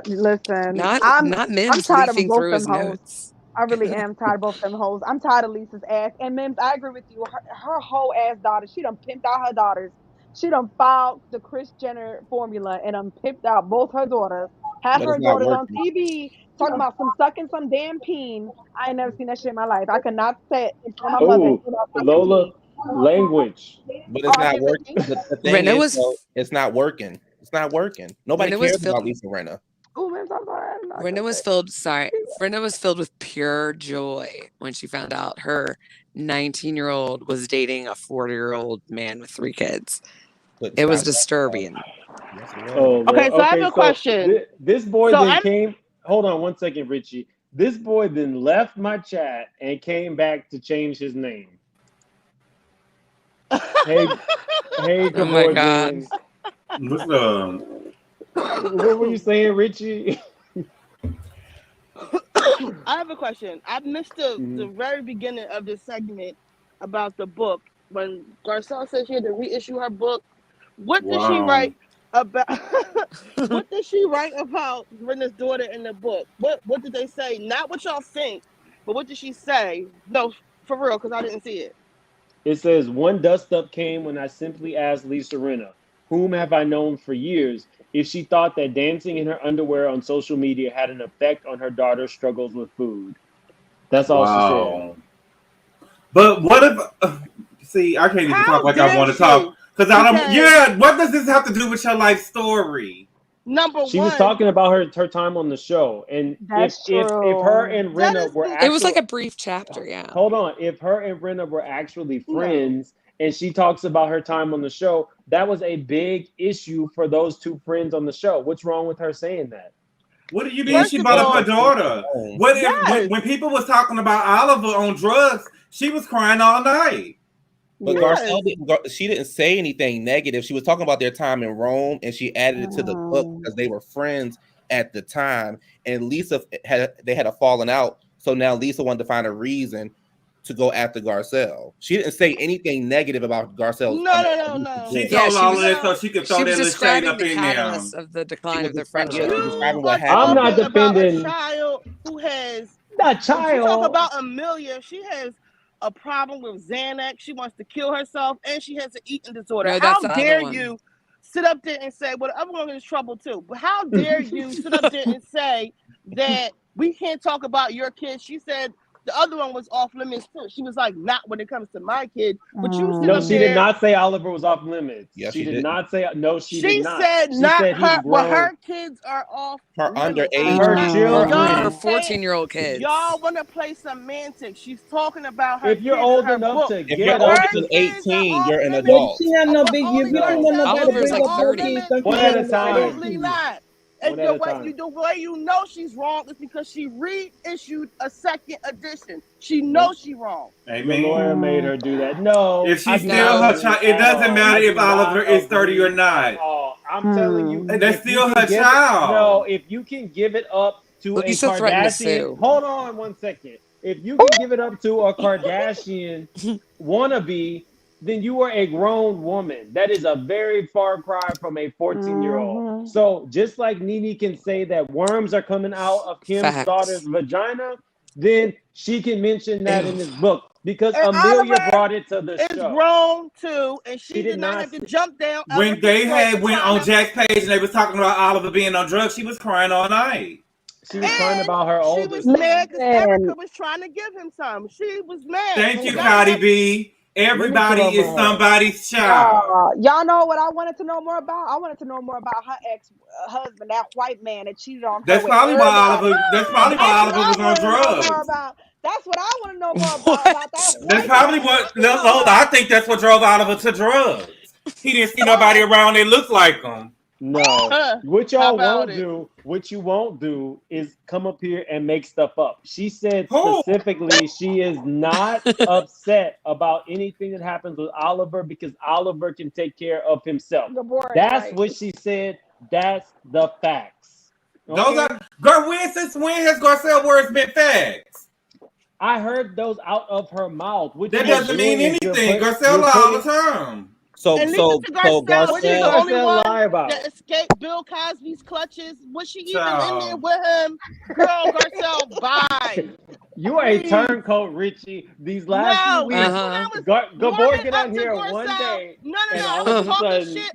Listen. Not not I'm Mims tired of leafing both through them his hoes. notes. I really am tired of both them hoes. I'm tired of Lisa's ass. And Mims, I agree with you. Her whole ass daughter, she done pimped out her daughters. She done filed the Kris Jenner formula and done pimped out both her daughters. Had but her it's not daughters on working. TV talking about some sucking some damn peen. I ain't never seen that shit in my life. I could not sit in front of my mother and Oh, hear about sucking Lola, peen. language. But it's not Arguing with working. me. The thing Renna is, was though, it's not working. It's not working. Nobody Renna was cares filled about Lisa Renna. Oh, Mims, I'm sorry. I'm not Renna gonna was say filled sorry. Renna was filled with pure joy when she found out her 19-year-old was dating a 40-year-old man with 3 kids. Couldn't It was stop. disturbing. Yes, it was. Oh Okay, Lord. so I have Okay, a so question. this boy So then I'm came. Hold on one second, Richie. This boy then left my chat and came back to change his name. Hey, hey, Oh my god. Gaborjan. What's What were you saying, Richie? I have a question. I missed the Mhm. very beginning of this segment about the book when Garcelle said she had to reissue her book. What did she wow. write about? What did she write about Rinna's daughter in the book? What did they say? Not what y'all think, but what did she say? No, for real, because I didn't see it. It says, one dust up came when I simply asked Lisa Rinna, whom have I known for years, if she thought that dancing in her underwear on social media had an effect on her daughter's struggles with food. That's all she said. Wow. But what if? See, I can't even talk How like I dare want to talk. she? Because I don't. Yeah, what does this have to do with your life story? Number She one, was talking about her time on the show, and That's if her true. and That Rinna is were the- It was like actually a brief chapter, yeah. hold on, if her and Rinna were actually No. friends, and she talks about her time on the show, that was a big issue for those two friends on the show. What's wrong with her saying that? What do you mean? First She of brought up all- her daughter. What if Yes. when people was talking about Oliver on drugs, she was crying all night. But Yes. she didn't say anything negative. She was talking about their time in Rome, and she added it to the book because they were friends at the time. And Lisa had a falling out, so now Lisa wanted to find a reason to go after Garcelle. She didn't say anything negative about Garcelle's. No. She Yeah, told she all was- of this so she could throw She that was little shade describing up the in there. catalyst of the decline of their describing friendship. what happened. I'm not talking about defending- a child who has. That When you talk child. about Amelia, she has a problem with Xanax. She wants to kill herself, and she has an eating disorder. No, How that's the other dare one. you sit up there and say, "Well, the other one is trouble too"? But how dare you sit up there and say that we can't talk about your kids? She said the other one was off limits too. She was like, "Not when it comes to my kid." But you sit No, up she there. did not say Oliver was off limits. Yeah, she she did did. not say. No, she She did not. said She not said he's her. Well, grown. her kids are off. Her limits. underage Her kids. children. Her Y'all 14-year-old kids. Y'all want to play semantics. She's talking about her If you're kids in old her enough book. to If get you're it older up, than kids are 18, you're an off But adult. she have no But big. only If you don't want because nobody Oliver's bring like up your 30. kids, don't One you at a want time. nobody absolutely to- not. One And at a time. the way you know she's wrong is because she reissued a second edition. She knows she's wrong. the lawyer Amen. made her do that. No, If I she's do still not her agree child, it at doesn't all. matter I if do not Oliver is 30 or agree not. at all. I'm telling you, That's if you still can her give it- child. No, if you can give it up to Lisa a threatened to Kardashian, sue. hold on one second. If you can give it up to a Kardashian wannabe, then you are a grown woman. That is a very far cry from a 14-year-old. So just like Nene can say that worms are coming out of Kim's Facts. daughter's vagina, then she can mention that in this book because And Amelia Oliver brought it to the It's show. grown too, and she She did did not not have to say- jump down. When they had went on Jack. Jack's page and they was talking about Oliver being on drugs, she was crying all night. She was crying about her She older was son. mad because Listen. Erica was trying to give him some. She was mad. Thank you, Y'all Cardi know- B. Everybody Let me is put on my- somebody's child. Y'all know what I wanted to know more about? I wanted to know more about her ex-husband, that white man that cheated on her. That's with probably why everybody. Oliver. That's probably why Oliver was on drugs. That's what I want to know more about. What? About that That's white probably man. what. Lola, I think that's what drove Oliver to drugs. He didn't see nobody around that looked like him. No. Huh. What How y'all about won't it? do, what you won't do is come up here and make stuff up. She said Who? specifically she is not upset about anything that happens with Oliver because Oliver can take care of himself. The board, That's right. what she said. That's the facts. Those Okay? are girl. Since when has Garcelle words been facts? I heard those out of her mouth. What That you're doesn't mean doing is you're anything. put- Garcelle you're lie all the putting- time. So And so Lisa to so Garcelle, she's the Garcelle. only Garcelle one lie about? that escaped Bill Cosby's clutches. Was she even in Child. there with him? Girl, Garcelle, bye. You are a Please. turncoat, Richie. These last No, few weeks, that's when I was Gabor warming get up on to here Garcelle. one day. No, and I all was of a talking sudden- shit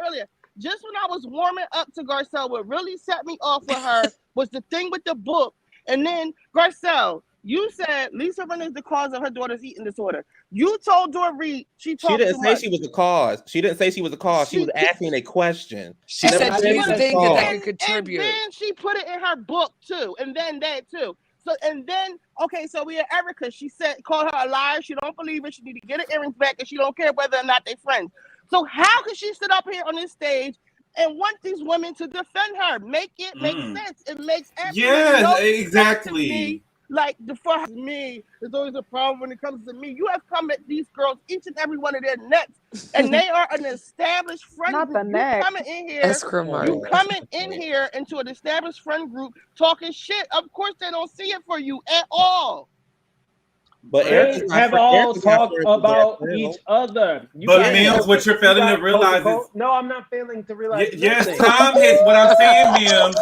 earlier. Just when I was warming up to Garcelle, what really set me off with her was the thing with the book. And then, Garcelle, you said Lisa Rinna is the cause of her daughter's eating disorder. You told Dorit she She talked didn't too say much. she was the cause. She didn't say she was the cause. She was asking a question. She never said, said "Do you she was think the that cause. could contribute?" And then she put it in her book too, and then that too. So and then so we had Erica. She said, called her a liar. She don't believe it. She need to get her earrings back, and she don't care whether or not they friends. So how could she sit up here on this stage and want these women to defend her? Make it make sense. It makes absolutely Yes, no sense to exactly. me. Like for me, there's always a problem when it comes to me. You have come at these girls, each and every one of their necks, and they are an established friend Not group. the You neck. coming in here. Escrow mark. You coming in here into an established friend group talking shit. Of course, they don't see it for you at all. But They Erica's not have fr- all Erica's not talked friends with about Garcelle. each other. You But guys Mills, have- what you're you failing to got realize Coca-Cola- is- No, I'm not failing to realize. Yes, nothing. time has. What I'm saying, Mims.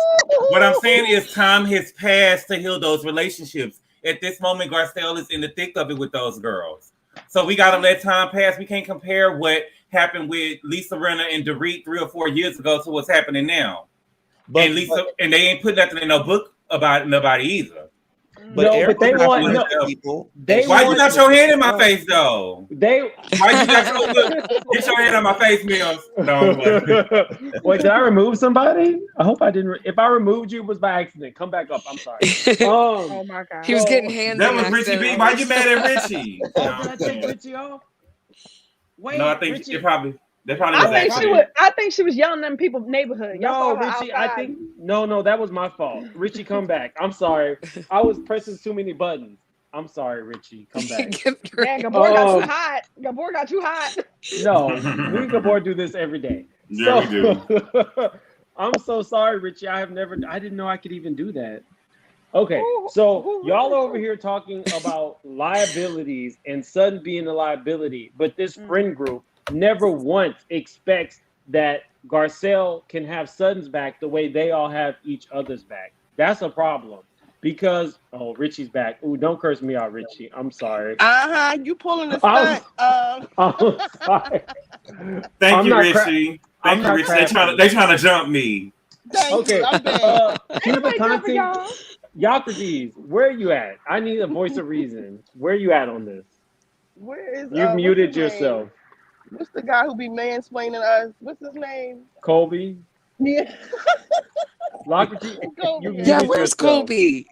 What I'm saying is time has passed to heal those relationships. At this moment, Garcelle is in the thick of it with those girls. So we got to let time pass. We can't compare what happened with Lisa Rinna and Dorit 3 or 4 years ago to what's happening now. But, And Lisa, and they ain't put nothing in no book about nobody either. But No, Eric but they was not want friends no. with people. They Why you want got your hand in my no, face though? they. Why you got so look? Get your hand on my face, Mills. No, Wait, did I remove somebody? I hope I didn't. If I removed you, it was by accident. Come back up. I'm sorry. Oh my god. He was getting So, hands that in was Richie B. accidentally. Why you mad at Richie? oh, No, did I I'm take playing. Richie off? Wait, No, I think Richie. it probably was I think she accident. was. I think she was yelling in people's neighborhood. Y'all No, saw her Richie. I outside. think no, that was my fault. Richie, come back. I'm sorry. I was pressing too many buttons. I'm sorry, Richie. Come back. Damn, Gabor got you Um, hot. Gabor got you hot. no, me and Gabor do this every day. Yeah, we do. I'm so sorry, Richie. I didn't know I could even do that. Okay, Who- so who- y'all over here talking about liabilities and Sutton being a liability, but this friend group never once expects that Garcelle can have Sutton's back the way they all have each other's back. That's a problem because Richie's back. Ooh, don't curse me out, Richie. I'm sorry. You pulling the I'm, stunt. I'm sorry. Thank I'm you, not Richie. Thank you, Richie. They trying to jump me. Okay. I'm bad. Cue the Anybody jumping, content. y'all? Yocrates, where are you at? I need a voice of reason. Where are you at on this? Where is You've what's muted his name? yourself. What's the guy who be mansplaining us? What's his name? Colby. Yeah. Locrates, Colby. you Yeah, muted where's yourself. Colby?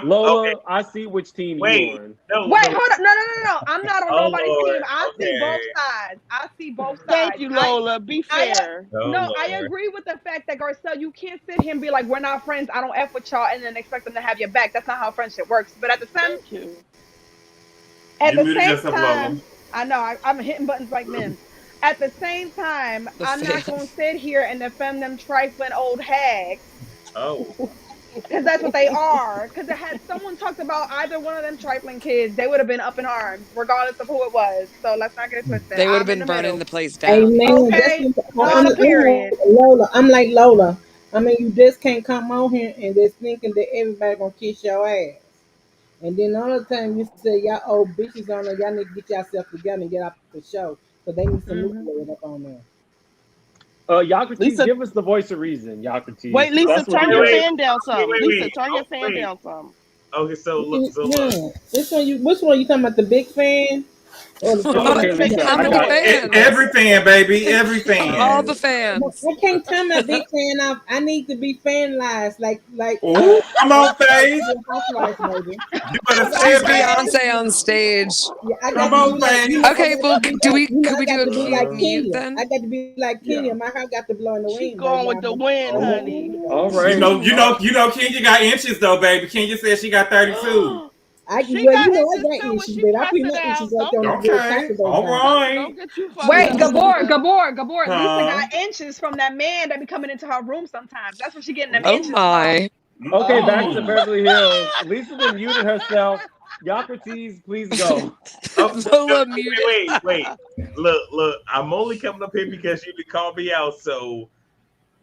Lola, okay. I see which team Wait, you're on. no, Wait, no. hold up. No. I'm not on Oh, nobody's Lord. team. I see Okay. both sides. I see both sides. Thank you, Lola. Be fair. Oh, No, Lord. I agree with the fact that Garcelle, you can't sit here and be like, we're not friends. I don't F with y'all and then expect them to have your back. That's not how friendship works. But at the same Thank you. You muted yourself, time, Lola. I know I'm hitting buttons like men. At the same time, The I'm not fan. going to sit here and defend them trifling old hags Oh. because that's what they are. Because had someone talked about either one of them trifling kids, they would have been up in arms, regardless of who it was. So let's not get it twisted. They would have I'm in been the burning middle. the place down. Amen. Okay, I'm not a period. like Lola. I'm like Lola. I mean, you just can't come on here and just thinking that everybody gonna kiss your ass. And then another time you say y'all old bitches on there, y'all need to get yourself together and get off the show. So they need some new Mhm. blood up on there. Yocrates, Lisa- give us the voice of reason, Yocrates. Wait, Lisa, That's what turn we your got. fan down some. Wait. Lisa, turn your fan Wait. down some. Okay, so look. Yeah. Which one you talking about? The big fan? Or the The one Okay, that's making Lisa, How the I many got noise. it. fans? Every fan, baby. Every All fan. the fans. I can't turn my big fan off. I need to be fan lives like Ooh, come on, Faith. Housewives, baby. You better say She's it, baby. Beyonce on stage. Yeah, I got Come to on, be like, Faith. I Okay, got well, to be do like, we? Could I we do got a to be like mute Kenya. then? I got to be like Kenya. My heart got to blow in the She wind. going right with the now. wind, honey. All right. You know, Kenya got inches though, baby. Kenya said she got 32. She Well, got I inches got too when issues, she baby. I press put it my issues out. right there on the red Okay, carpet all those times. right. Don't get you fucked Wait, up. Gabor. Lisa Huh? got inches from that man that be coming into her room sometimes. That's where she getting them Oh inches my! Okay, back to Mm. Beverly Hills. Lisa then muted herself. Yocrates, please go. Lola muted. Wait. Look. I'm only coming up here because you to call me out. So,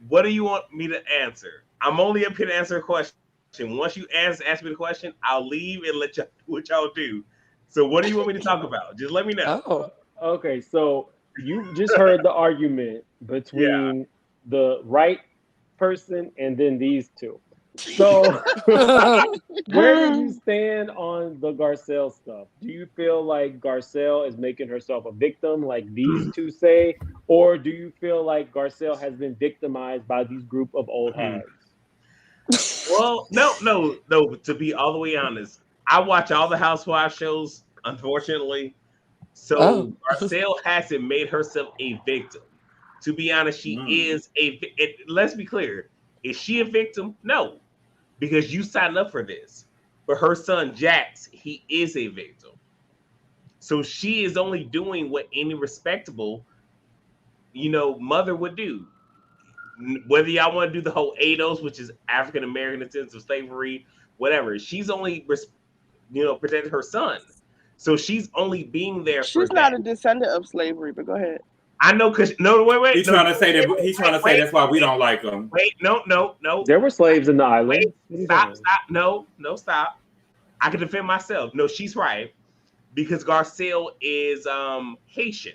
what do you want me to answer? I'm only up here to answer a question. Once you ask me the question, I'll leave and let y'all do what y'all do. So, what do you want me to talk about? Just let me know. Oh, Okay, so you just heard the argument between the right person and then these two. So, where do you stand on the Garcelle stuff? Do you feel like Garcelle is making herself a victim, like these two say, or do you feel like Garcelle has been victimized by these group of old hags? Well, no. To be all the way honest, I watch all the Housewives shows, unfortunately. So Oh. Garcelle hasn't made herself a victim. To be honest, she is let's be clear. Is she a victim? No, because you signed up for this. But her son Jax, he is a victim. So she is only doing what any respectable, mother would do. Whether y'all want to do the whole ADOS, which is African American descendants of slavery, whatever, she's only protecting her son. So she's only being there for She's that. not a descendant of slavery, but go ahead. I know, cause wait. He's trying to say that. He's trying to say that's why we don't like him. Wait, no. There were slaves in the island. Stop. No, stop. I can defend myself. No, she's right. Because Garcelle is Haitian.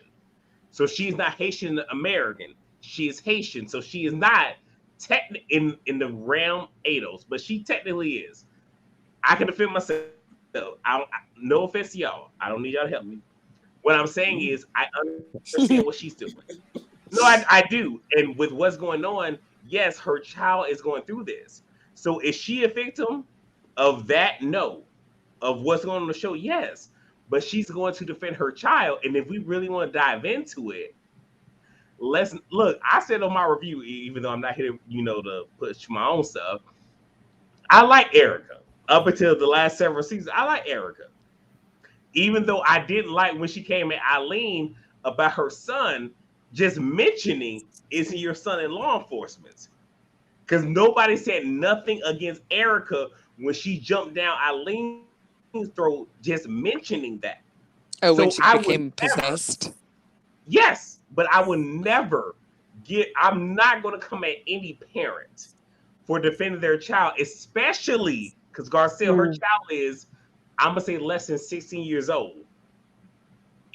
So she's not Haitian American. She is Haitian. So she is not in the realm ADOS, but she technically is. I can defend myself. No offense to y'all. I don't need y'all to help me. What I'm saying is, I understand what she's doing. No, I do. And with what's going on, yes, her child is going through this. So is she a victim of that? No. Of what's going on the show? Yes. But she's going to defend her child. And if we really want to dive into it, let's look. I said on my review, even though I'm not here, to push my own stuff, I like Erica. Up until the last several seasons, I like Erica. Even though I didn't like when she came at Eileen about her son, just mentioning, isn't your son in law enforcement? Because nobody said nothing against Erica when she jumped down Eileen's throat, just mentioning that. Oh, when she became possessed? Yes, but I would never I'm not going to come at any parent for defending their child, especially because Garcelle, her child is, I'm going to say, less than 16 years old.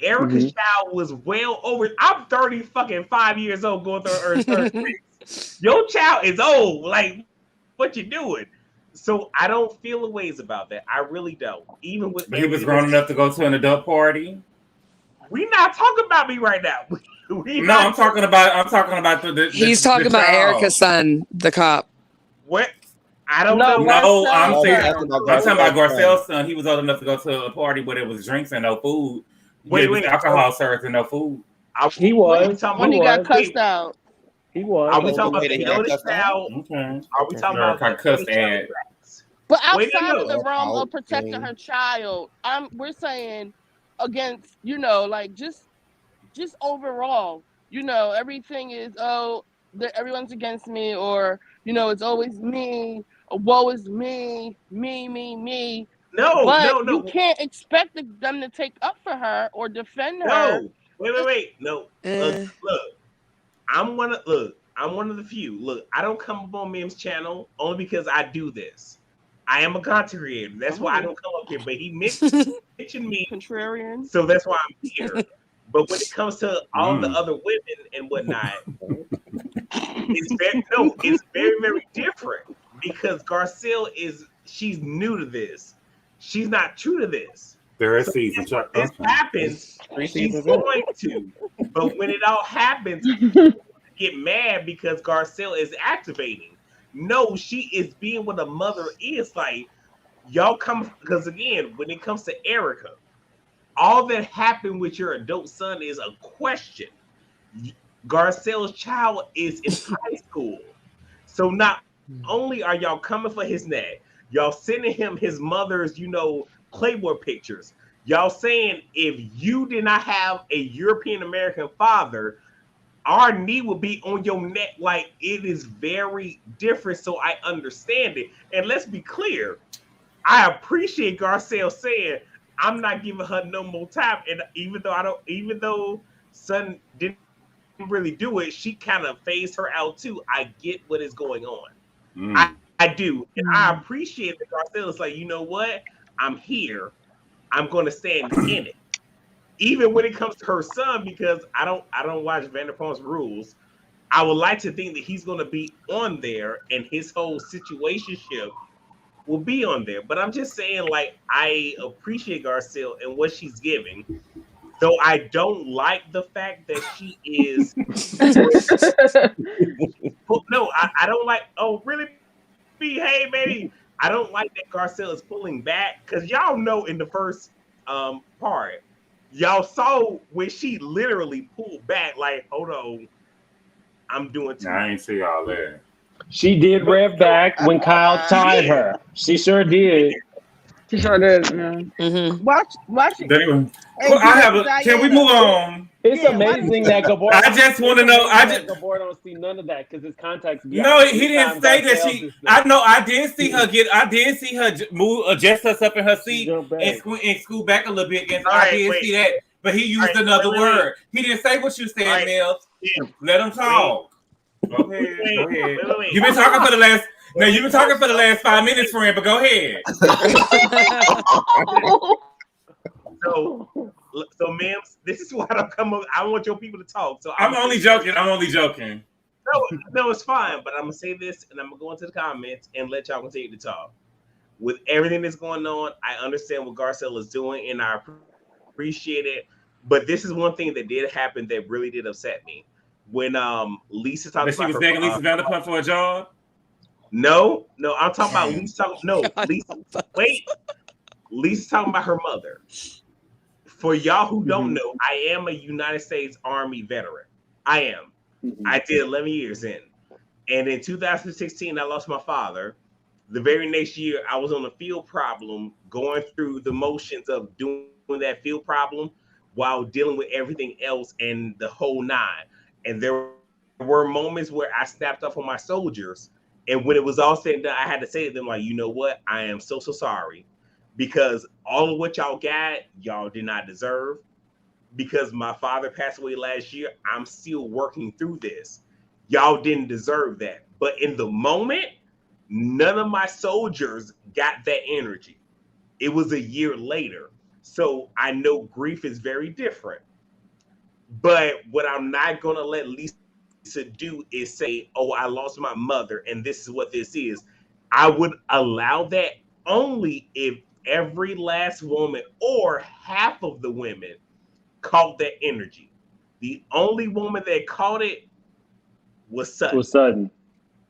Erica's child was well over. I'm 5 years old going through her 36. Your child is old. Like, what you doing? So I don't feel the ways about that. I really don't. Even with he was grown enough to go to an adult party. We're not talking about me right now. I'm talking about the He's talking about Erica's son, the cop. What? I don't know. No, I'm talking about Garcelle's son. He was old enough to go to a party where there was drinks and no food. Wait, alcohol served and no food. He was. When he got cussed out. He was. Are we talking about the child? Okay. Are we talking about cussed at? But outside of the realm of protecting her child, we're saying against, just overall, everything is, everyone's against me, or, it's always me, or woe is me. No. You can't expect them to take up for her or defend her. No. Wait. No. Look. I'm one of the few. Look, I don't come up on Mim's channel only because I do this. I am a content creator. That's why I don't come up here. But he mentioned me, contrarian. So that's why I'm here. But when it comes to all the other women and whatnot, it's very, very different because Garcelle she's new to this. She's not true to this. Third season. This happens. She's going to. But when it all happens, get mad because Garcelle is activating. No, she is being what a mother is. Like, y'all come, because again, when it comes to Erica, all that happened with your adult son is a question. Garcelle's child is in high school. So not only are y'all coming for his neck, y'all sending him his mother's, Playboy pictures. Y'all saying if you did not have a European American father, our knee would be on your neck. Like, it is very different. So I understand it. And let's be clear. I appreciate Garcelle saying, I'm not giving her no more time. And even though son didn't really do it, she kind of phased her out too. I get what is going on. I do. And I appreciate that Garcelle is like, you know what? I'm here. I'm going to stand in it. Even when it comes to her son, because I don't watch Vanderpump's Rules, I would like to think that he's going to be on there and his whole situationship will be on there. But I'm just saying, like, I appreciate Garcelle and what she's giving, though I don't like the fact that she is. No, I don't like. Oh, really? Hey, baby. I don't like that Garcelle is pulling back because y'all know in the first part. Y'all saw when she literally pulled back, like, hold on, I'm doing too much. I ain't see all that. She did rev back when Kyle tied her. She sure did. She sure did. Yeah. Watch it. Anyway, can we move on? It's amazing that Gabor. I just want to know. Gabor don't see none of that because his contacts. No, he didn't say that she. I know. I did see her get. I did see her move, adjust herself in her seat, and scoot back a little bit. And I did see that, but he used another word. He didn't say what you said, Mills. Let him talk. Go ahead. You've been talking for the last. Now you've been talking for the last 5 minutes, friend. But go ahead. So, Mims, this is why I don't come up. I want your people to talk. So I'm only joking. No, it's fine. But I'm gonna say this, and I'm gonna go into the comments and let y'all continue to talk. with everything that's going on, I understand what Garcelle is doing, and I appreciate it. But this is one thing that did happen that really did upset me. When Lisa talked That she about was her begging Lisa Vanderpump for a job. No, I'm talking about Damn. Lisa. No, God Lisa. help us. Wait, Lisa's talking about her mother. For y'all who don't Mhm. know, I am a United States Army veteran. I am. Mhm. I did 11 years in. And in 2016, I lost my father. The very next year, I was on a field problem, going through the motions of doing that field problem while dealing with everything else and the whole nine. And there were moments where I snapped off on my soldiers. And when it was all said and done, I had to say to them, like, you know what? I am so sorry. Because all of what y'all got, y'all did not deserve. Because my father passed away last year, I'm still working through this. Y'all didn't deserve that. But in the moment, none of my soldiers got that energy. It was a year later. So I know grief is very different. But what I'm not going to let Lisa do is say, oh, I lost my mother and this is what this is. I would allow that only if every last woman or half of the women caught that energy. The only woman that caught it was Sutton. Was sudden.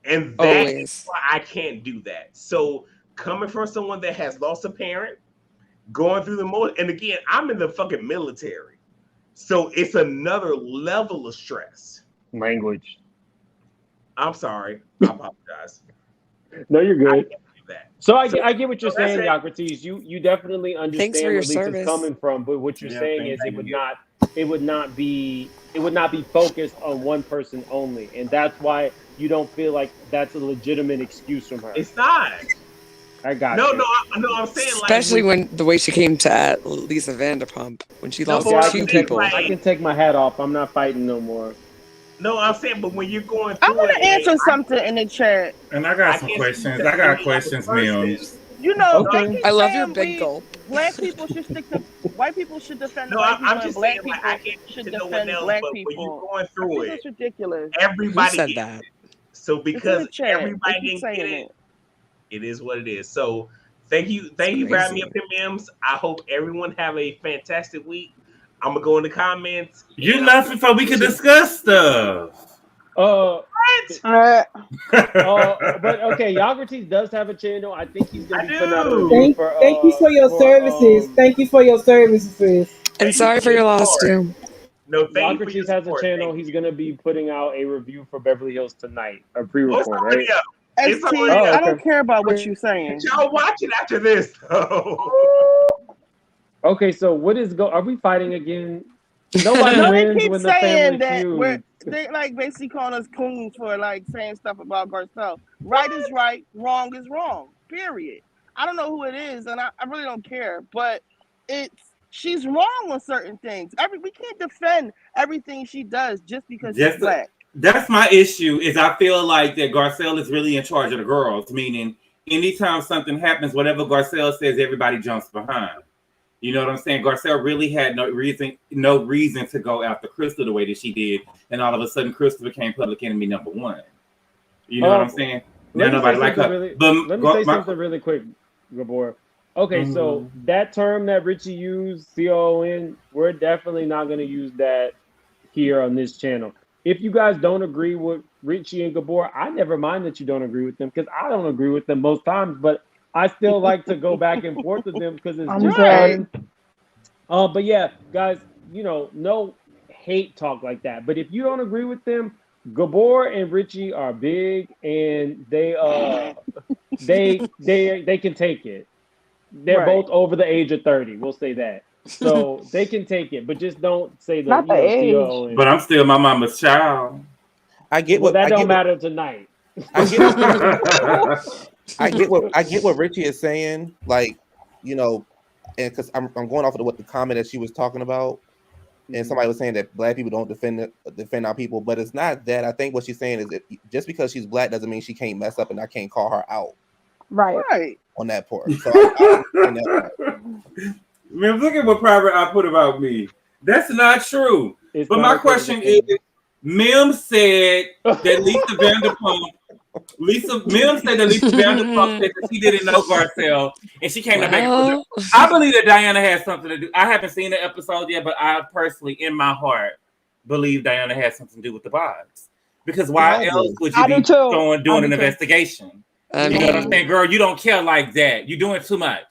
And that is Always. why I can't do that. So coming from someone that has lost a parent, going through the most, and again, I'm in the fucking military. So it's another level of stress. Language. I'm sorry. I apologize. No, you're I good. can't do that. So I get what you're so that's saying, it. Socrates. You definitely Thanks for understand your where Lisa's service. coming from, but what you're Yeah, saying thank is it you. would not be focused on one person only, and that's why you don't feel like that's a legitimate excuse from her. It's not. I got No, you. I'm saying like Especially when the way she came to Lisa Vanderpump when she no, lost but Okay, what I I'm two can saying take people. like I can take my hat off. I'm not fighting no more. no, I'm saying, but when you're going I through want it, to like answer something in the chat. And I I got some can't speak questions. to I got any other questions, person. Mims. You know, they Okay. keep I love your saying big gulp. black people should stick to white people should defend the No, white people I'm and just saying black like I people can't speak should to no one defend else, black but when you're people. going I through think it, that's ridiculous. Who everybody said gets that? it. So It's in because the chat. They everybody keep didn't get saying it, it. it is what it is. So thank you It's for having me up crazy. here, Mims. I hope everyone have a fantastic week. I'm gonna go in the comments You and left before we could discuss stuff. what? But okay, Socrates does have a channel. I think he's gonna I be putting out a do. review Thank you for your services. Thank you for your services. And Thank you sorry for for your your loss support. too. No, thank you for your Socrates has a support. channel. Thank He's you. gonna be putting out a review for Beverly Hills tonight, a Oh, it's pre-record, already right? up. It's ST, already Oh, up. I okay. don't care about what you're But saying. y'all watch it after this, though. Okay, so what is go? Are we fighting again? Nobody No, they wins keep when the saying family that feuds. they like basically calling us coons for like saying stuff about Garcelle. Right is right, wrong is wrong. Period. I don't know who it is, and I really don't care. But she's wrong on certain things. We can't defend everything she does just because she's black. That's my issue. Is I feel like that Garcelle is really in charge of the girls. Meaning, anytime something happens, whatever Garcelle says, everybody jumps behind. You know what I'm saying? Garcelle really had no reason to go after Crystal the way that she did, and all of a sudden, Crystal became public enemy number one. You know what I'm saying? Now nobody like her. Let me say something really quick, Gabor. Okay, so that term that Richie used, CON, we're definitely not going to use that here on this channel. If you guys don't agree with Richie and Gabor, I never mind that you don't agree with them because I don't agree with them most times, but I still like to go back and forth with them because it's just fun. But yeah, guys, no hate talk like that. But if you don't agree with them, Gabor and Richie are big and they can take it. They're both over the age of 30. We'll say that. So they can take it, but just don't say Not the age. CO. But I'm still my mama's child. I get what that don't matter tonight. I get what Richie is saying. Like, and because I'm going off of what the comment that she was talking about, and somebody was saying that black people don't defend our people, but it's not that. I think what she's saying is that just because she's black doesn't mean she can't mess up, and I can't call her out. Right. On that part. So I that part. Man, look at what Private I put about me. That's not true. But my question is, Mim said that Lisa Vanderpump Lisa Mims said that Lisa Vanderpump said that she didn't know Garcelle, and she came to make. Well, I believe that Diana has something to do. I haven't seen the episode yet, but I personally, in my heart, believe Diana has something to do with the vibes. Because why else would you I do be too. doing an too. investigation? I You know what I'm mean, saying, girl? You don't care like that. You're doing too much.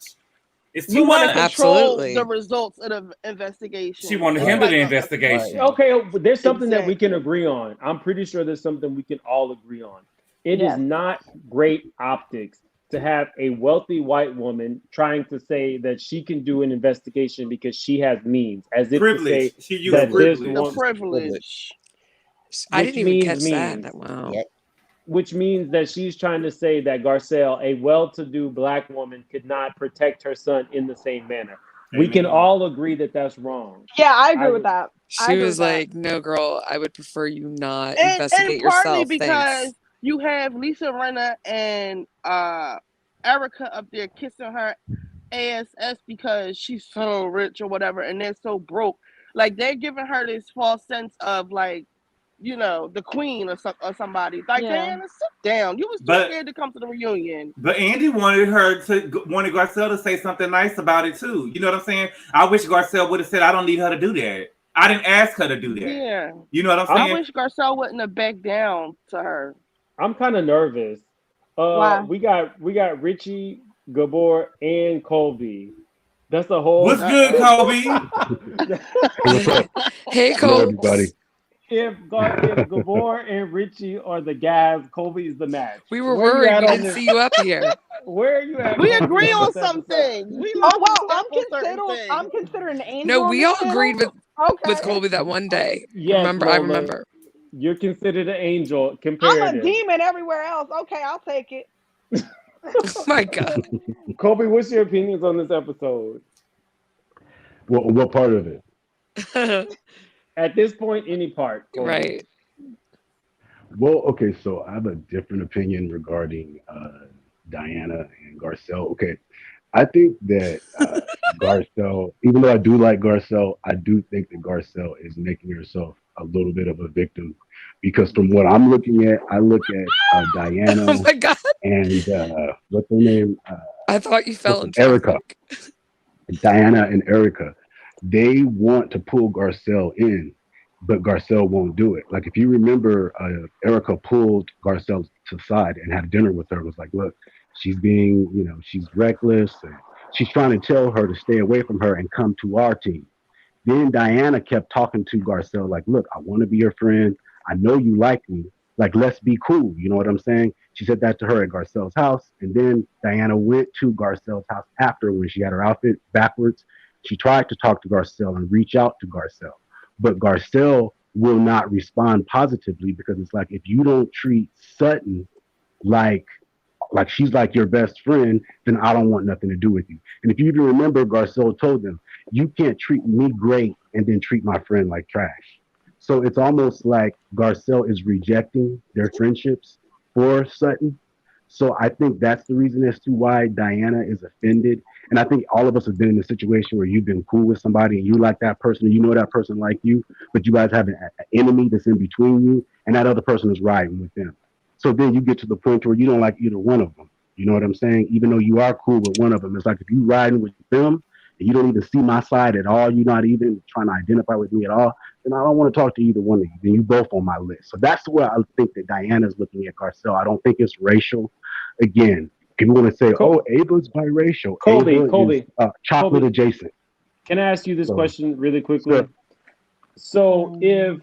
It's too You want to much. control Absolutely. the results of the investigation. She wanted to It's hinder like the a- investigation. Okay, but there's something that we can Exactly. agree on. I'm pretty sure there's something we can all agree on. It is Yes. not great optics to have a wealthy white woman trying to say that she can do an investigation because she has means, as if to say Privilege. She used that this privilege. The one, privilege. I which didn't even means catch that. means, Wow. Yep. which means that she's trying to say that Garcelle, a well-to-do black woman, could not protect her son in the same manner. We can Amen. all agree that that's wrong. Yeah, I agree I with that. I She agree was with that. like, "No, girl, I would prefer you not And investigate partly yourself. because Thanks." you have Lisa Rinna and Erica up there kissing her ass because she's so rich or whatever, and they're so broke. Like they're giving her this false sense of like, the queen or somebody. Like Yeah. Diana, sit down. You was too But scared to come to the reunion. But Andy wanted Garcelle to say something nice about it too. You know what I'm saying? I wish Garcelle would have said, "I don't need her to do that. I didn't ask her to do that." Yeah. You know what I'm I saying? wish Garcelle wouldn't have backed down to her. I'm kind of nervous. Why? We got Richie, Gabor, and Colby. That's a whole. What's good, Kobe? What's up? Hey, Hello, Cole. everybody. if Gabor and Richie are the guys, Colby is the match. We were Where you worried. at We on didn't this? see you up here. Where are you at? We Colby, agree on this some episode? things. We Oh love well, to I'm step on certain considering things. I'm considering Angel. No, on we this all panel. agreed with Okay. Colby that one day. Yes, Remember? I Lola. remember. You're considered an angel I'm a comparative. demon everywhere else. Okay, I'll take it. Oh my God. Colby, what's your opinions on this episode? What part of it? At this point, any part, Colby. Right. Well, okay, so I have a different opinion regarding Diana and Garcelle. Okay, I think that Garcelle, even though I do like Garcelle, I do think that Garcelle is making herself a little bit of a victim because from what I'm looking at, I look at Diana Oh my God. and what's her name? I thought you fell in Erica. traffic. Diana and Erica. They want to pull Garcelle in, but Garcelle won't do it. Like if you remember, Erica pulled Garcelle to the side and had dinner with her. Was like, look, she's being, she's reckless, and she's trying to tell her to stay away from her and come to our team. Then Diana kept talking to Garcelle like, look, I want to be your friend. I know you like me. Like, let's be cool. You know what I'm saying? She said that to her at Garcelle's house. And then Diana went to Garcelle's house after when she had her outfit backwards. She tried to talk to Garcelle and reach out to Garcelle. But Garcelle will not respond positively because it's like, if you don't treat Sutton like she's like your best friend, then I don't want nothing to do with you. And if you even remember, Garcelle told them, you can't treat me great and then treat my friend like trash. So it's almost like Garcelle is rejecting their friendships for Sutton. So I think that's the reason as to why Diana is offended. And I think all of us have been in a situation where you've been cool with somebody and you like that person and you know that person like you, but you guys have an enemy that's in between you and that other person is riding with them. So then you get to the point where you don't like either one of them. You know what I'm saying? Even though you are cool with one of them, it's like if you riding with them and you don't even see my side at all, you're not even trying to identify with me at all, then I don't want to talk to either one of you. Then you both on my list. So that's where I think that Diana's looking at Garcelle. I don't think it's racial. Again, people want to say, "Oh, Ava's biracial." Colby, Ava is chocolate Colby. adjacent. Can I ask you this So, question really quickly? sure. So if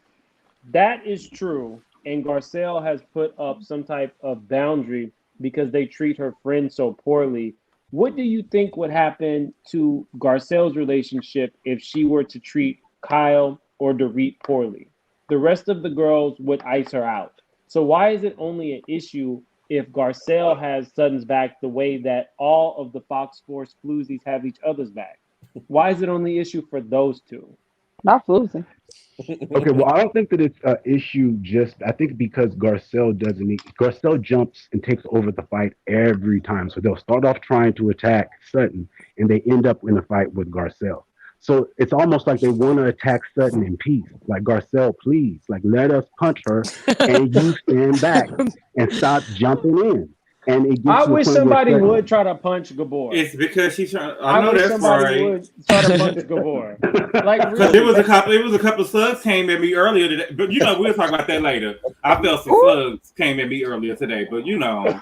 that is true and Garcelle has put up some type of boundary because they treat her friend so poorly, what do you think would happen to Garcelle's relationship if she were to treat Kyle or Dorit poorly? The rest of the girls would ice her out. So why is it only an issue if Garcelle has Sutton's back the way that all of the Fox Force floozies have each other's back? Why is it only issue for those two? Not floozy. Okay, well, I don't think that it's an issue I think because Garcelle jumps and takes over the fight every time. So they'll start off trying to attack Sutton and they end up in a fight with Garcelle. So it's almost like they want to attack Sutton in peace. Like, Garcelle, please, like, let us punch her, and you stand back and stop jumping in. And it gets I to the wish point where somebody Sutton, would try to punch Gabor. It's because she's trying. I I know wish that's somebody right. would try to punch Gabor. Like, Because really. it was a couple of slugs came at me earlier today. But you know, we'll talk about that later. I felt some slugs came at me earlier today, but you know.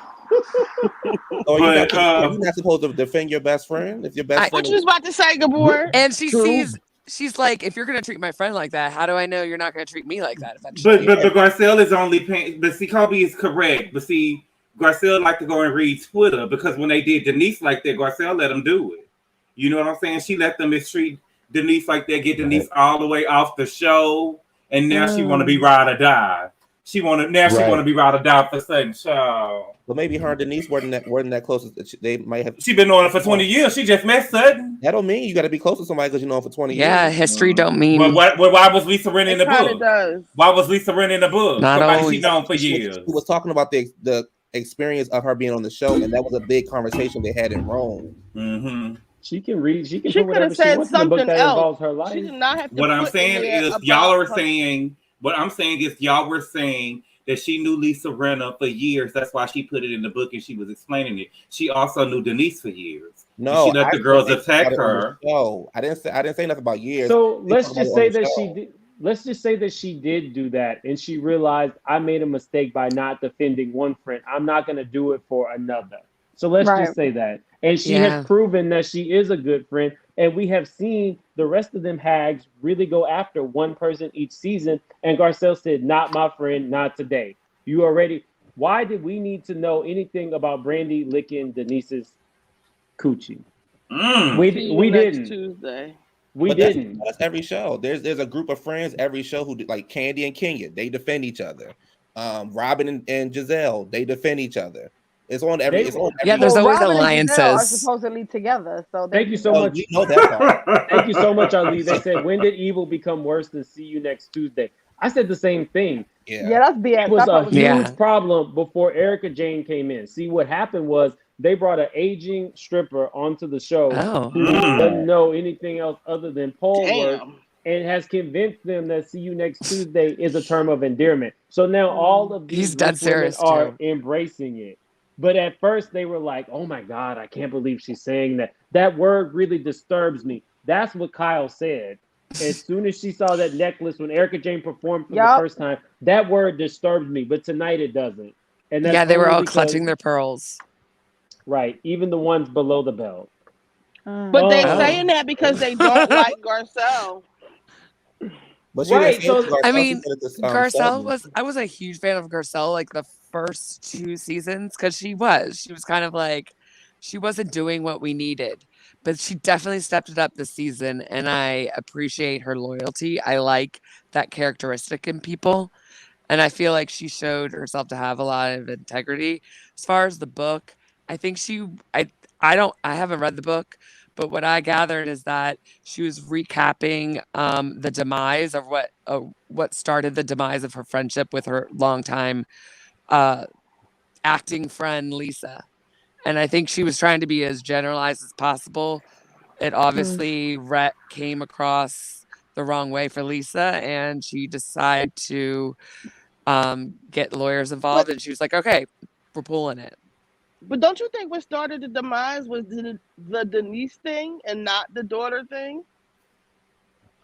Or But you're not supposed to defend your best friend if your best What friend you was about to say, Gabor? And she True. sees, she's like, if you're gonna treat my friend like that, how do I know you're not gonna treat me like that eventually? but Garcelle is only paying. But see, Kobe is correct. But see, Garcelle like to go and read Twitter because when they did Denise like that, Garcelle let them do it. You know what I'm saying? She let them mistreat Denise like that, get Denise all the way off the show, and now she want to be ride or die. She want to be ride or die for Sutton show. Well, maybe her and Denise weren't that close. They might have. She been knowing her for 20 years. She just met Sutton. That don't mean you got to be close to somebody because you know her for 20 years. Yeah, history don't mean. Well, why was Lisa Rinna in the book? Does. Why was Lisa Rinna in the book? Not Somebody always. she known for years. She was talking about the experience of her being on the show, and that was a big conversation they had in Rome. Mm-hmm. She can read. She can She put whatever could have she said wants in the book something that else. involves her life. She did not have to. What I'm put saying in there is, about y'all are her- saying. What I'm saying is, y'all were saying that she knew Lisa Rinna for years. That's why she put it in the book and she was explaining it. She also knew Denise for years. No, and she let the girls attack her. No, I didn't say nothing about years. So let's just say that show. she did. Let's just say that she did do that, and she realized I made a mistake by not defending one friend. I'm not going to do it for another. So let's Right. just say that, and she Yeah. has proven that she is a good friend, and we have seen the rest of them hags really go after one person each season. And Garcelle said, "Not my friend, not today." You already. Why did we need to know anything about Brandy licking Denise's coochie? See you We next didn't. Tuesday. We But didn't. That's every show. There's a group of friends every show who like Candy and Kenya. They defend each other. Robin and Giselle. They defend each other. It's on every. It's on every Yeah, there's always Robin and Giselle are alliances. supposedly together. So Thank you so Oh, much. we know that part. Thank you so much, Ali. They said, when did evil become worse than see you next Tuesday? I said the same thing. Yeah. Yeah, that's BS. It was That part a was huge Yeah. problem before Erica Jane came in. See, what happened was they brought an aging stripper onto the show Oh. who doesn't know anything else other than pole work Damn. and has convinced them that see you next Tuesday is a term of endearment. So now all of these He's dead rich women serious, are too. embracing it. But at first they were like, oh my God, I can't believe she's saying that. That word really disturbs me. That's what Kyle said. As soon as she saw that necklace when Erica Jane performed for the Yup. first time, that word disturbs me. But tonight it doesn't. And that's Yeah, they were only all because- clutching their pearls. Right, even the ones below the belt. But they're Oh. saying that because they don't like Garcelle. But she Right, didn't say so- it to Garcelle, I she mean, said it to, Garcelle Sutton. I was a huge fan of Garcelle like the first 2 seasons because she was kind of like, she wasn't doing what we needed, but she definitely stepped it up this season, and I appreciate her loyalty. I like that characteristic in people, and I feel like she showed herself to have a lot of integrity. As far as the book, I think I haven't read the book, but what I gathered is that she was recapping the demise of what started the demise of her friendship with her longtime acting friend Lisa, and I think she was trying to be as generalized as possible. It obviously came across the wrong way for Lisa, and she decided to get lawyers involved, and she was like, "Okay, we're pulling it." But don't you think what started the demise was the Denise thing and not the daughter thing?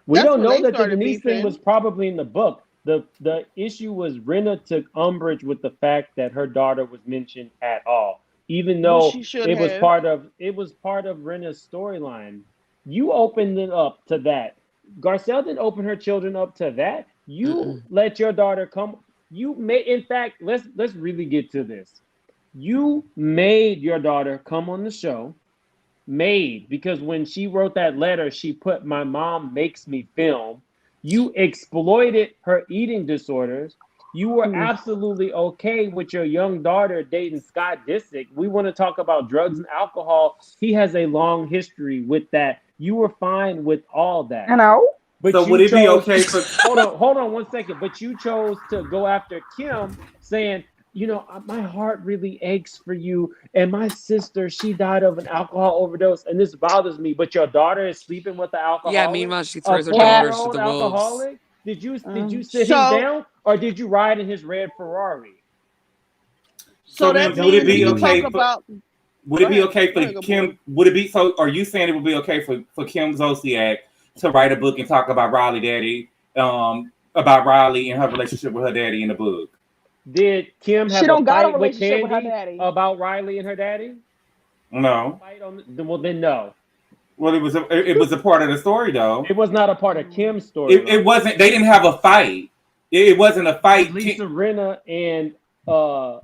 We That's don't when know they that the started Denise thing beefing. was probably in the book. The issue was Rinna took umbrage with the fact that her daughter was mentioned at all, even though she should it was have. part of Rinna's storyline. You opened it up to that. Garcelle didn't open her children up to that. You let your daughter come. You made, in fact, let's really get to this. You made your daughter come on the show. Made, because when she wrote that letter, she put, "My mom makes me film." You exploited her eating disorders. You were absolutely okay with your young daughter dating Scott Disick. We want to talk about drugs and alcohol. He has a long history with that. You were fine with all that. I know. But So you would it be chose- okay for? hold on 1 second. But you chose to go after Kim, saying, my heart really aches for you. And my sister, she died of an alcohol overdose, and this bothers me. But your daughter is sleeping with the Yeah, alcoholic, meanwhile, she a throws her daughters to 40-year-old the wolves. alcoholic. Did you sit him So down, or did you ride in his red Ferrari? So that then, would it means be we talk okay for? about. Would Go it be ahead. okay Go for ahead, good boy. Kim? Would it be so? Are you saying it would be okay for Kim Zolciak to write a book and talk about Riley daddy, about Riley and her relationship with her daddy in the book? Did Kim She have a don't got a fight with relationship with her Candy daddy. about Riley and her daddy? No. Fight well, then no. Well, it was a part of the story though. It was not a part of Kim's It storyline. wasn't. They didn't have a fight. It wasn't a With fight. Lisa Rinna and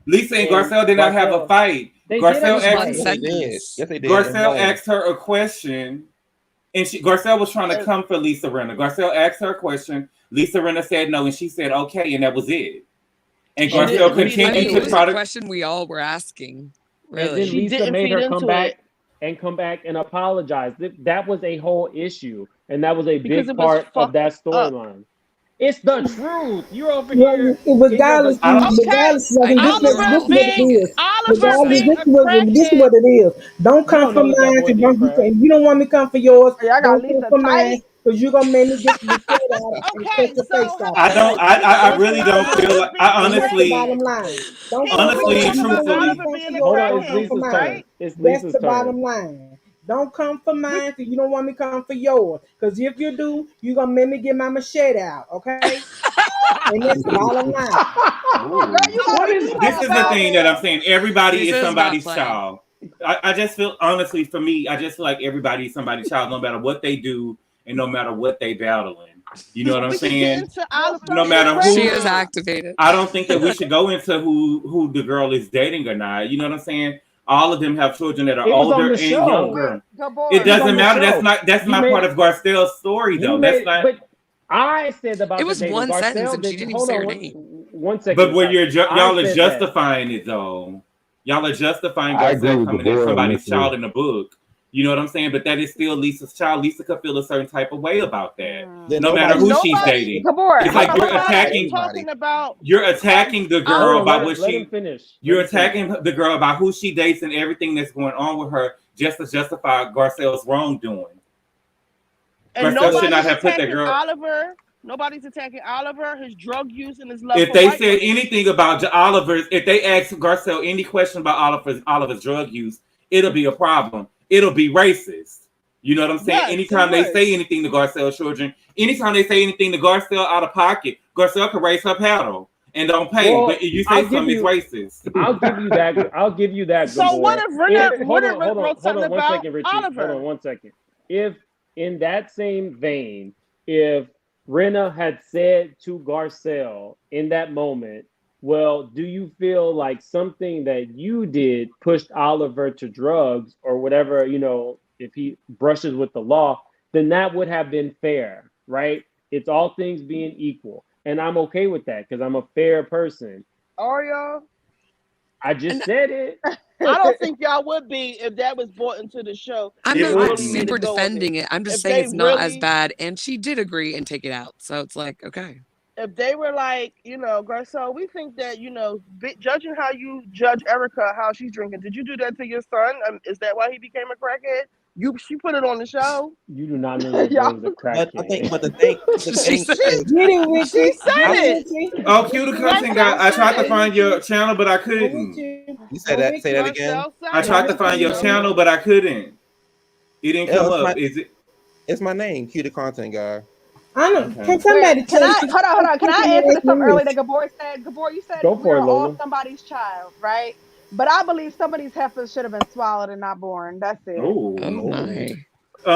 Lisa and Garcelle did not have a Garcelle. fight. They did have Garcelle a It was asked. one Yes, they did. sentence. Yes, they did. Garcelle And asked her a question, and Garcelle was trying to come for Lisa Rinna. Garcelle asked her a question. Lisa Rinna said no, and she said okay, and that was it. And She Garcelle didn't feed I continued mean, into it to was try a to. question we all were asking. And then Really. She Lisa didn't made feed her come into it back and apologize. That was a whole issue, and that was a because big it was part of fucked that up. storyline. It's the truth. You're over Well, here in your regardless, I don't. Okay, regardless, I this know what we're Oliver this all what it being thinking is. it. Oliver Regardless, being this a this crackhead. what it is. Don't you come don't know for that mine. boy If did crack. you don't want me to come for yours, Y'all got don't come Lisa for mine tight. because you're gonna make me get the shit out and cut Okay, your so face how off. I about don't. Okay, this? We can I talk that's really what I'm about don't saying, feel Oliver like. being I a and that's the honestly, bottom crackhead. line. Don't Keita, come we for can honestly and talk mine about because you truthfully, Oliver come for being a yours. Hold on, Don't it's come crackhead, for Lisa's mine. turn. right? It's That's Lisa's the turn. bottom line. Don't come for We mine because you don't want me to come for yours. Because if you do, you're gonna make me get my machete out. Okay, and that's the bottom line. Girl, ooh. What you is this better is the bow thing that I'm down. saying. Everybody is Lisa is not somebody's playing. child. I just feel honestly for me, I just feel like everybody is somebody's child, no matter what they do and no matter what they battling. You know what I'm we could get saying? into Well, Oliver No some being be a matter She who. is crackhead. activated. I don't think that we should go into who the girl is dating or not. You know what I'm saying? All of them have children that are It was on older the and show. wait, younger. It It was Gabor. on doesn't the matter. show. That's You not part made of Garcelle's story you though. That's made not. but I said It about the was dating. one sentence Garcelle and she did. didn't even Hold say on her one, name. 1 second, But where Natasha. I y'all are said that. justifying it though. Y'all are justifying I agree Garcelle with coming at Gabor on somebody's this one. child in the book. You know what I'm saying? But that is still Lisa's child. Lisa could feel a certain type of way about that, Then no matter nobody who should she's fight. Nobody, dating. Gabor, It's hold like on, hold you're on. nobody is attacking. Anybody. talking about You're attacking the Hold girl on. by Let him, what let him she. finish. Let You're him finish. attacking the girl about who she dates and everything that's going on with her just to justify Garcelle's wrongdoing. and Garcelle should not nobody's have put that attacking girl. Oliver. Nobody's attacking Oliver, his drug use, and his love If for they white said women. anything about Oliver's, if they ask Garcelle any question about Oliver's drug use, it'll be a problem. It'll be racist. You know what I'm saying? Yes, it Anytime they would. say anything to Garcelle's children, anytime they say anything to Garcelle out of pocket, Garcelle can raise her paddle and don't pay. But Well, if you say I'll give something, it's you. racist. I'll give you that. I'll give you that, So what Gabor. if Rinna Hold on, wrote hold something on, one about second, Richie. Hold on, Oliver? 1 second. If in that same vein, if Rinna had said to Garcelle in that moment, well, do you feel like something that you did pushed Oliver to drugs or whatever, if he brushes with the law, then that would have been fair, right? It's all things being equal. And I'm okay with that because I'm a fair person. Are y'all? I just And said it. I don't think y'all would be if that was brought into the show. I'm If It they not would really be. did super it go on it. defending it. I'm just If saying they it's not as really, bad. And she did agree and take it out. So it's like, okay. if they were like, Garcelle, we think that, judging how you judge Erica, how she's drinking, did you do that to your son? Is that why he became a crackhead? She put it on the show. You do not know that Y'all, boy is a But I think, crackhead. the She thing said, is, Get it, She Richie. said I, Get it, it. Richie. Oh, cue the content guy. Garcelle I said tried to it. find your channel, but I I'm with couldn't. you. you said I'm that. with Say that you. again. Garcelle I said I'm it. tried to with find your you. channel, but I couldn't. It didn't come Else, up. Is it it's my name. Cue the content guy. I know. okay? Can wait, somebody tell? hold on. Can I answer to Ask me something early this. that Gabor said? Gabor, you said Go we for it, are all Lola. somebody's child, right? But I believe some of these heifers should have been swallowed and not born. That's it. Oh. oh Oh, my. But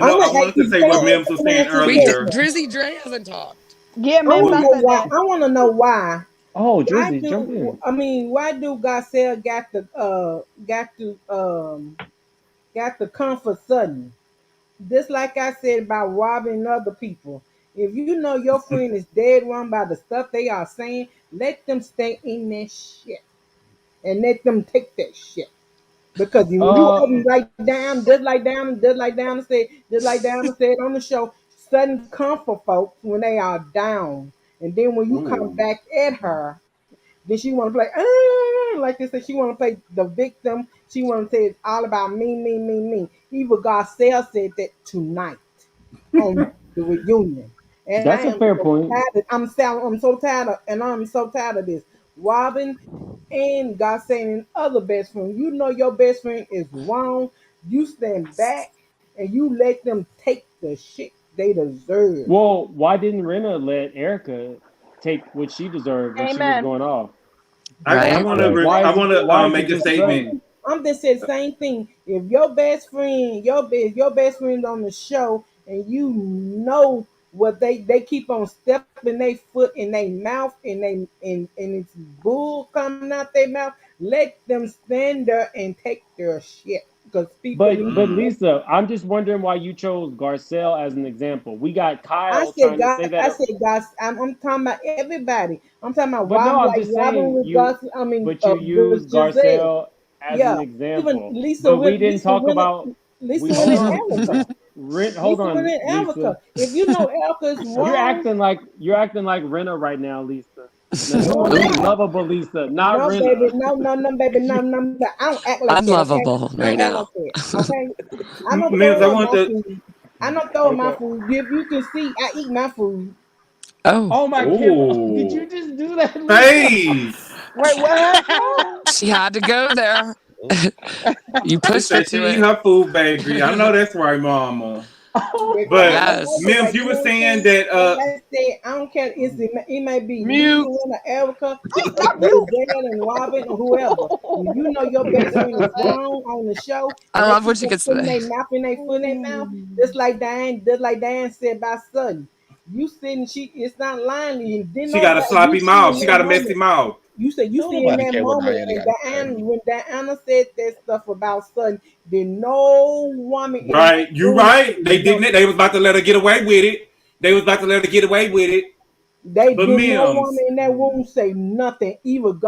I'm no, I gonna wanted to say can what I Mims was can I saying ask you a Wait, earlier. question? Drizzy Dre hasn't talked. Yeah, I Mims, want What? to I know said why. that. I want to know why. Oh, Why Drizzy, jump do in. I mean? Why do Garcelle got to come for sudden? Just like I said about robbing other people. If you know your friend is dead wrong by the stuff they are saying, let them stay in that shit and let them take that shit. Because when you Uh, open like just like Diamond said on the show, sudden comfort folks when they are down. And then when you come Ooh. back at her, Then she want to play, like they said, she want to play the victim. She want to say it's all about me, me, me, me. Even Garcelle said that tonight on the reunion. And I That's a am fair so point. tired. I'm so tired of, and I'm so tired of this. Robin and Garcelle and other best friend. You know your best friend is wrong. You stand back and you let them take the shit they deserve. Well, why didn't Rinna let Erica take what she deserved when she was Amen. going off? I Right. want Right. to Why is it make a just statement. Sutton? I'm just saying the same thing. If your best friend, your best friend on the show, and you know what they keep on stepping their foot in their mouth and it's bull coming out their mouth, let them stand there and take their shit because people need But to. Lisa, I'm just wondering why you chose Garcelle as an example. We got I Kyle said trying to God. say that, I said God. I'm talking about everybody. I'm talking about but no, Robin, I'm like just Robin saying with you, God. I mean, but you with use Giselle. Garcelle as Yeah, an even example. Lisa But we went. didn't talk about. Lisa We went hold in on, Erica. hold Lisa went on, in Lisa. Erica. If you know Erica is wrong, You're acting like Renna right now, Lisa. Now you no, want I'm to be not. lovable, Lisa, not No, baby, Renna. no, baby, no. I don't act like I'm that, okay? lovable I right don't act now. like that, okay? I don't Mims, I throw up want my to. food. I don't throw up my Okay. food. If you can see, I eat my food. Oh, Oh my camera! Did you Oh, just do that, Lisa? face. Wait, what happened? she had to go there. You She pushed her said to she eat it. her food, baby. I know that's right, Mama. Oh Because my But I don't God! know, Yes. but Mims, like you you were know what I'm saying saying? that Like I said, I don't care. It may be Lisa, Mute. Winner, Erica, Not you. Giselle, and Robin, or whoever. If you know your best friend is wrong on the show, I and they love when keep she on gets putting to. their mouth in their foot in their mouth, just like Diane said about Sudden. You sitting, she it's not lying to you. Didn't she got a nobody you sloppy see mouth. in She that got a messy moment. mouth. You said you Don't see in nobody that care what moment, Diana and got to say. When Diana said that stuff about Sudden, then no woman in that Right, you room right. said They didn't. nothing. They was about to let her get away with it. They was about to let her get away with it. They But did no woman Mims, in that room say nothing. Even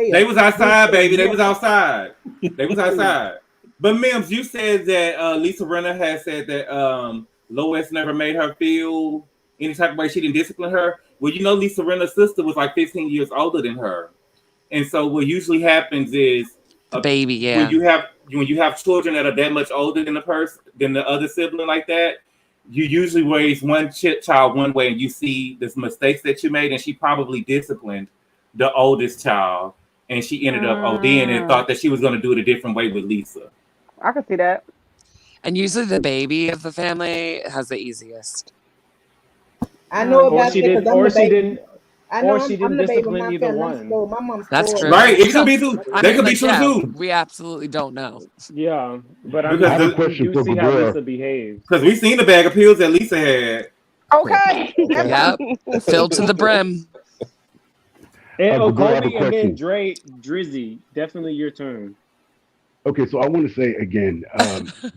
they Garcelle was didn't outside, say baby. They was nothing. outside. They was outside. But Mims, you said that Lisa Renner had said that Lois never made her feel any type of way. She didn't discipline her. Well, you know, Lisa Renner's sister was like 15 years older than her, and so what usually happens is The baby, when yeah. you have children that are that much older than the other sibling like that, you usually raise one child one way, and you see the mistakes that you made, and she probably disciplined the oldest child, and she ended up ODing and Mm, thought that she was going to do it a different way with Lisa. I can see that. And usually the baby of the family has the easiest. I know Mm-hmm. about that because I'm the baby. I know Or she I'm didn't the baby of discipline my either family. I'm one. spoiled. My mom That's spoiled me. true. Right? We It could don't. be true. I That mean, could be like, true yeah, too. we absolutely don't know. Yeah, but I I Because mean, have a you question do for see how Gabor. Lisa behaves. we seen the bag of pills that Lisa had. Okay. Okay. Yep, filled to the brim. And Gabor, I have a Colby and then question. Drizzy. Definitely your turn. Okay, so I want to say again,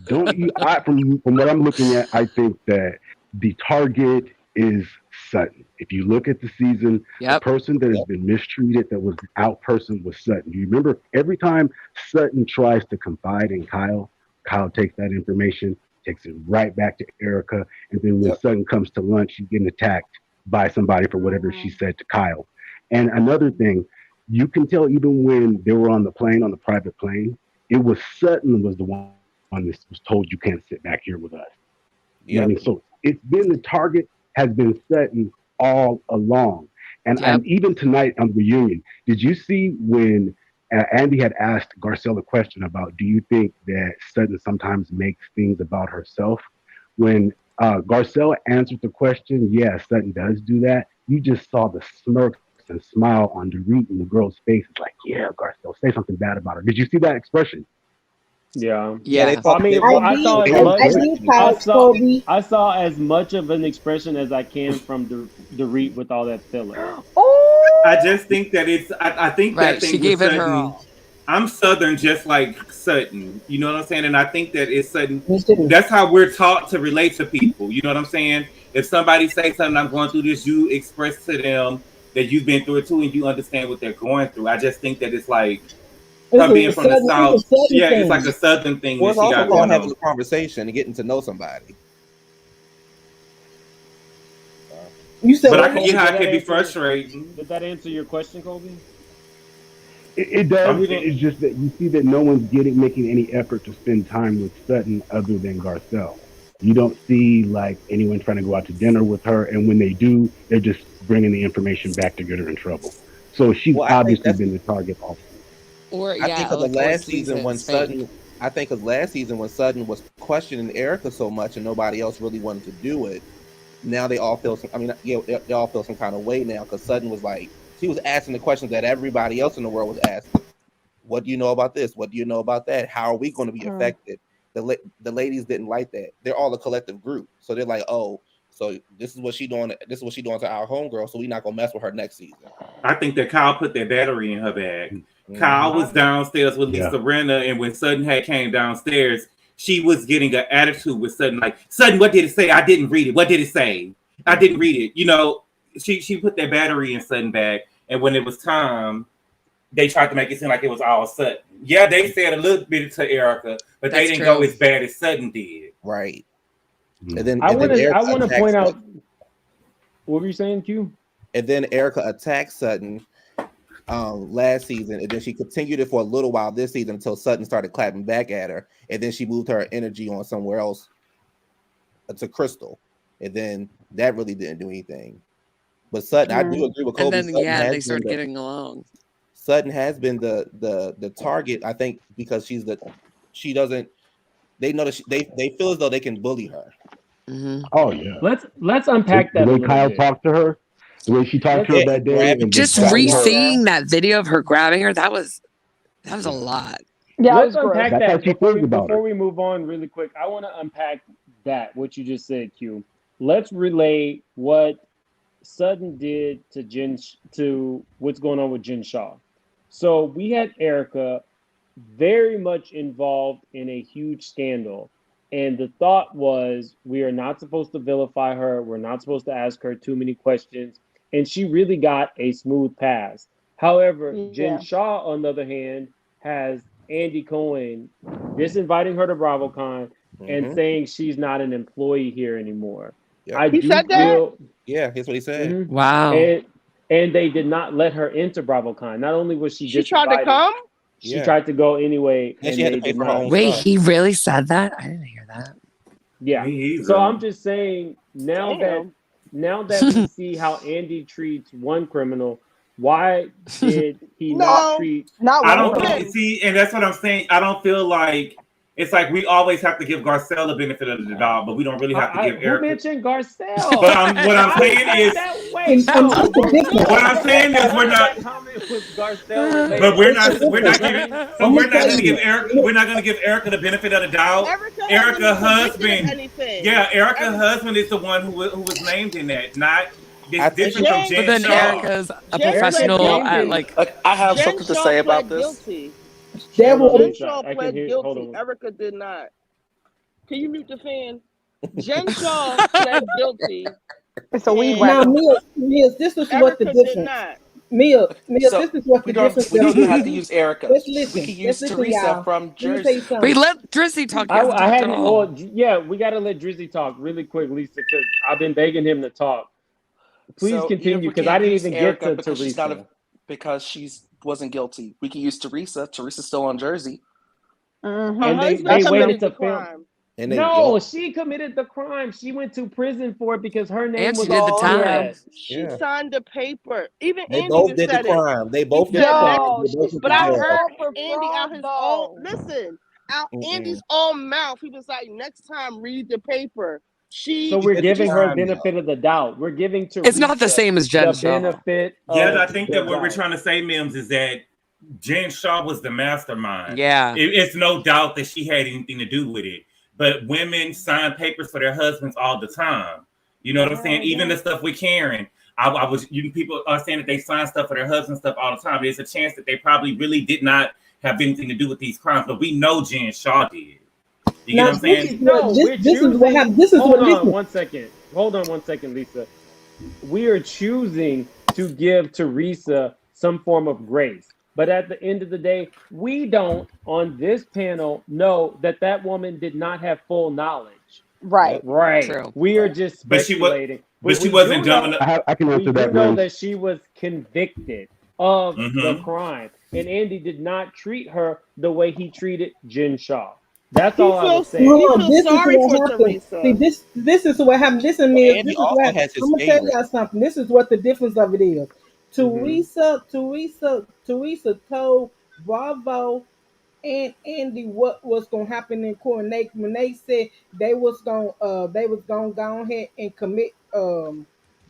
don't you? From what I'm looking at, I think that the target is Sutton. If you look at the season, the Yep, person that has Yep. been mistreated, that was the out person, was Sutton. You remember every time Sutton tries to confide in Kyle, Kyle takes that information, takes it right back to Erica, and then when Yep. Sutton comes to lunch, she's getting attacked by somebody for whatever she Mhm. said to Kyle. And another thing, you can tell even when they were on the plane, on the private plane, it was Sutton was the one that was told you can't sit back here with us. You know what I mean? Yep. So it's been the target has been Sutton all along. And yep. even tonight on the reunion, did you see when Andy had asked Garcelle a question about do you think that Sutton sometimes makes things about herself? When Garcelle answered the question, yeah, Sutton does do that. You just saw the smirks and smile on Dorit and the girl's face. It's like, yeah, Garcelle, say something bad about her. Did you see that expression? Yeah. Yeah, they Yeah. I talk. mean, They well, I did. they were I encouraging did each I call other. saw, Kobe. I saw as much of an expression as I can from the read with all that filler. I Oh. just think that I think that Right. She thing with gave it her Sutton. all. I'm Southern just like Sutton. You know what I'm saying? And I think that it's Sutton. Me too. That's how we're taught to relate to people. You know what I'm saying? If somebody says something, I'm going through this, you express to them that you've been through it too and you understand what they're going through. I just think that it's like her being from the It's a South. sudden Yeah, it's like thing. a Southern thing Well, that it's she also got called going Yeah. having on. a conversation and getting to know somebody. Uh, You said But I what can now? get Colby, how it can be frustrating. did that answer your question, Colby? It does. Some people, It's just that you see that no one's making any effort to spend time with Sutton other than Garcelle. You don't see like anyone trying to go out to dinner with her, and when they do, they're just bringing the information back to get her in trouble. So she's Well, obviously been the target also. Or I think yeah, because the like or last sleaze it season in when Spain. Sutton, I think because last season when Sutton was questioning Erica so much and nobody else really wanted to do it, now they all feel some. I mean, yeah, they all feel some kind of way now because Sutton was like, she was asking the questions that everybody else in the world was asking. What do you know about this? What do you know about that? How are we going to be affected? The ladies didn't like that. They're all a collective group, so they're like, oh, so this is what she doing. This is what she doing to our homegirl. So we're not gonna mess with her next season. I think that Kyle put that battery in her bag. Mm-hmm. Kyle was downstairs with Yeah. Lisa Rinna, and when Sutton had came downstairs, she was getting an attitude with Sutton, like, Sutton, what did it say? I didn't read it. What did it say? I didn't read it. You know, she put that battery in Sutton bag, and when it was time, they tried to make it seem like it was all Sutton. Yeah, they said a little bit to Erica, but they didn't go as bad as Sutton did. Right. And then I want Erica to point out. Sutton. What were you saying, Q? And then Erica attacked Sutton last season, and then she continued it for a little while this season until Sutton started clapping back at her, and then she moved her energy on somewhere else to Crystal, and then that really didn't do anything. But Sutton, I do agree with Kobe. And then they started getting along. Sutton has been the target, I think, because she doesn't. They know that they feel as though they can bully her. Mm-hmm. Oh yeah. Let's unpack that. The a way little Kyle bit. talked to her, the way she talked to her that day, and Just re-seeing that video of her grabbing her, that was a lot. Yeah, let's unpack That's how that she feels about before her. we move on really quick. I want to unpack that what you just said, Q. Let's relay what Sutton did to what's going on with Jen Shah. So we had Erica very much involved in a huge scandal. And the thought was, we are not supposed to vilify her. We're not supposed to ask her too many questions. And she really got a smooth pass. However, Jen Shah, on the other hand, has Andy Cohen disinviting her to BravoCon and saying she's not an employee here anymore. Yep. He said that? Yeah, that's what he said. Wow. And they did not let her into BravoCon. Not only was she tried to come, she tried to go anyway, and she had they to pay did for her not. own Wait, stuff. he really said that? I didn't hear that. Yeah. So I'm just saying now that we see how Andy treats one criminal, why did he not treat? I don't think. See, and that's what I'm saying. I don't feel like it's like we always have to give Garcelle the benefit of the doubt, but we don't really have to give Erica. Who mentioned Garcelle? But what I'm saying is, what I'm saying is we're not. But we're not going to give Erica. We're not going to give Erica the benefit of the doubt. Erica's husband. Yeah, Erica's husband is the one who was named in that. Not. It's different from Jen But then Shah. Erica's a professional at like. I have something to say about this. Jen Shaw pled guilty. Erica did not. Can you mute the fan? Jen Shaw pled guilty. So we now, Mia, this is what the difference. Mia, so this is what the difference. We don't have to use Erica. Listen, we can use Teresa from Jersey. Wait, let Drizzy talk. We got to let Drizzy talk really quick, Lisa, because I've been begging him to talk. Please continue, because I didn't even get to Teresa. Because she wasn't guilty. We can use Teresa. Teresa's still on Jersey. And they waited to film. No, she committed the crime. She went to prison for it because her name was did the time. She signed the paper. Even they Andy both did said the crime. They both did the crime. But I heard Andy out his own. Listen, out Andy's own mouth. He was like, "Next time, read the paper." So we're giving her the benefit of the doubt. We're giving Teresa. It's not the same as Jen Shah. Benefit. Yeah, I think that what we're trying to say, Mims, is that Jen Shah was the mastermind. Yeah, it's no doubt that she had anything to do with it. But women sign papers for their husbands all the time. You know what I'm saying? Even the stuff with Karen, people are saying that they sign stuff for their husbands stuff all the time. There's a chance that they probably really did not have anything to do with these crimes, but we know Jen Shah did. You get what I'm saying? This is what happened. This is what. Hold on 1 second, Lisa. We are choosing to give Teresa some form of grace. But at the end of the day, we don't, on this panel, know that woman did not have full knowledge. Right. True. We are just speculating. But she wasn't dumb enough. I can answer that. We know that she was convicted. of the Mm-hmm. crime. And Andy did not treat her the way he treated Jen Shaw. That's He all I was feels saying. he Hold on, feels this is sorry what for happened. See, Teresa. this is what happened. Listen, But is Andy this is what also happened. has his I'm gonna tell favorite. y'all something. This is what the difference of it is. Hmm. Teresa told Bravo and Andy what was gonna happen in court. And when they said they was gonna go ahead and commit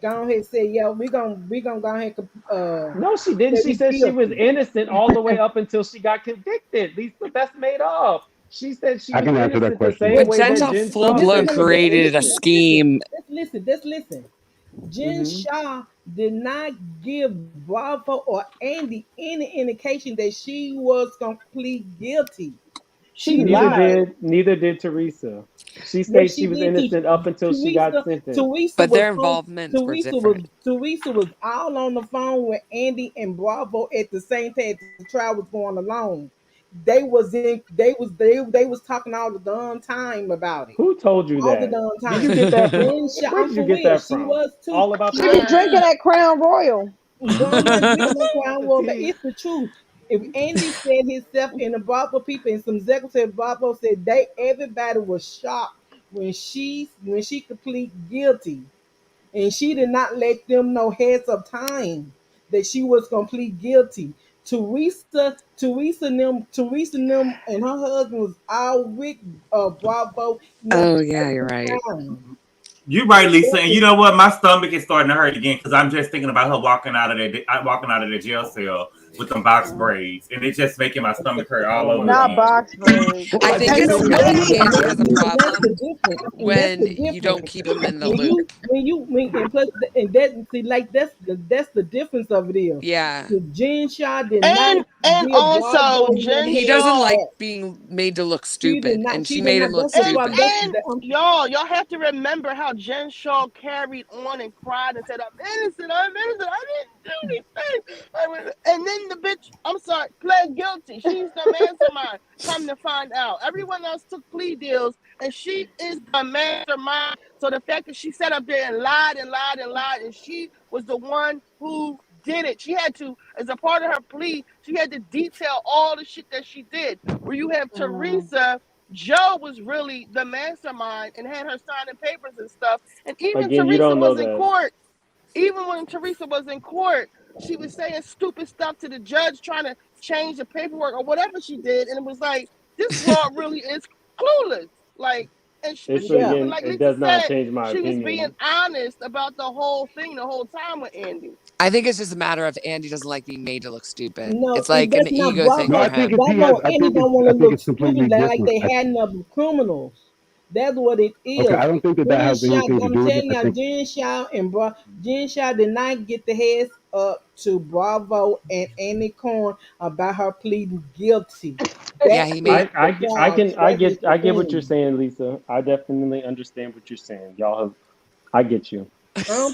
go ahead and say, yeah, we gonna go ahead and No, she didn't. say She we said she was guilty. innocent all the way up until she got convicted. Lisa, that's made up. She said she I was can answer that innocent the question same But though. way Jen that Shaw Jen full Shaw blown said she was created a innocent. scheme. Listen. Jen Hmm. Shaw did not give Bravo or Andy any indication that she was gonna plead guilty. She She Neither lied. lied. did neither did Teresa. She Yes, said she she was did too. innocent up until she got Teresa, sentenced. Teresa But was their on. involvements were different. Teresa was all on the phone with Andy and Bravo at the same time the trial was going along. They was talking all the darn time about it. Who told you All the that? darn Did time. you get that from? Then Where I'm did you for get real. that She from? was too. All about the She was drinking tea. that Crown Royal. Girl, I'm not drinking no Crown Royal, but Tea. it's the truth. If Andy said himself and the Bravo people and some executive Bravo said everybody was shocked when she could plead guilty, and she did not let them know heads of time that she was gonna plead guilty. Teresa and them and her husband was all with Bravo and them Oh yeah, you're every right. time. You right, Lisa. And you know what? My stomach is starting to hurt again because I'm just thinking about her walking out of the jail cell with them box braids, and it's just making my stomach hurt all Oh over my Not God. again. box braids. Well, I I think think it's they I got. think Andy has a And that's the problem difference. And that's when the you don't difference. keep him in the When loop. and plus and that see like that's the difference of it is. Yeah. The Jen Shaw did not And give also Bravo no Jen He heads doesn't Shaw. like up. being made to look She did stupid, not. and She she did made not. him look That's why. stupid. And y'all have to remember how Jen Shaw carried on and cried and said, I'm innocent, I didn't do anything. And then the bitch, I'm sorry, pled guilty. She's the mastermind. Come to find out. Everyone else took plea deals, and she is the mastermind. So the fact that she sat up there and lied and lied and lied, and she was the one who did it. She had to, as a part of her plea, she had to detail all the shit that she did. Where you have Mm. Teresa, Joe was really the mastermind and had her signing papers and stuff. And even Again, you Teresa don't know was in that. court. Even when Teresa was in court, she was saying stupid stuff to the judge, trying to change the paperwork or whatever she did. And it was like, this girl really is clueless. Like, but It's she, yeah. but again. like It Lisa does not said, change my she was being opinion. honest about the whole thing the whole time with Andy. I think it's just a matter of Andy doesn't like being made to look stupid. No, It's like an that's not ego thing No, for I Bravo. think him. it's he has. Bravo and Andy don't want I to think look it's completely stupid like different. they had no criminals. That's what it Okay, is. I don't think that Jen has Shaw, anything to I'm do with it. telling I y'all, think Jen Shaw did not get the heads up to Bravo and Andy Corn about her pleading guilty. Yeah, That he is made the problem. That is the I get what you're thing. saying, Lisa. I definitely understand what you're saying. Y'all have. I get you. I don't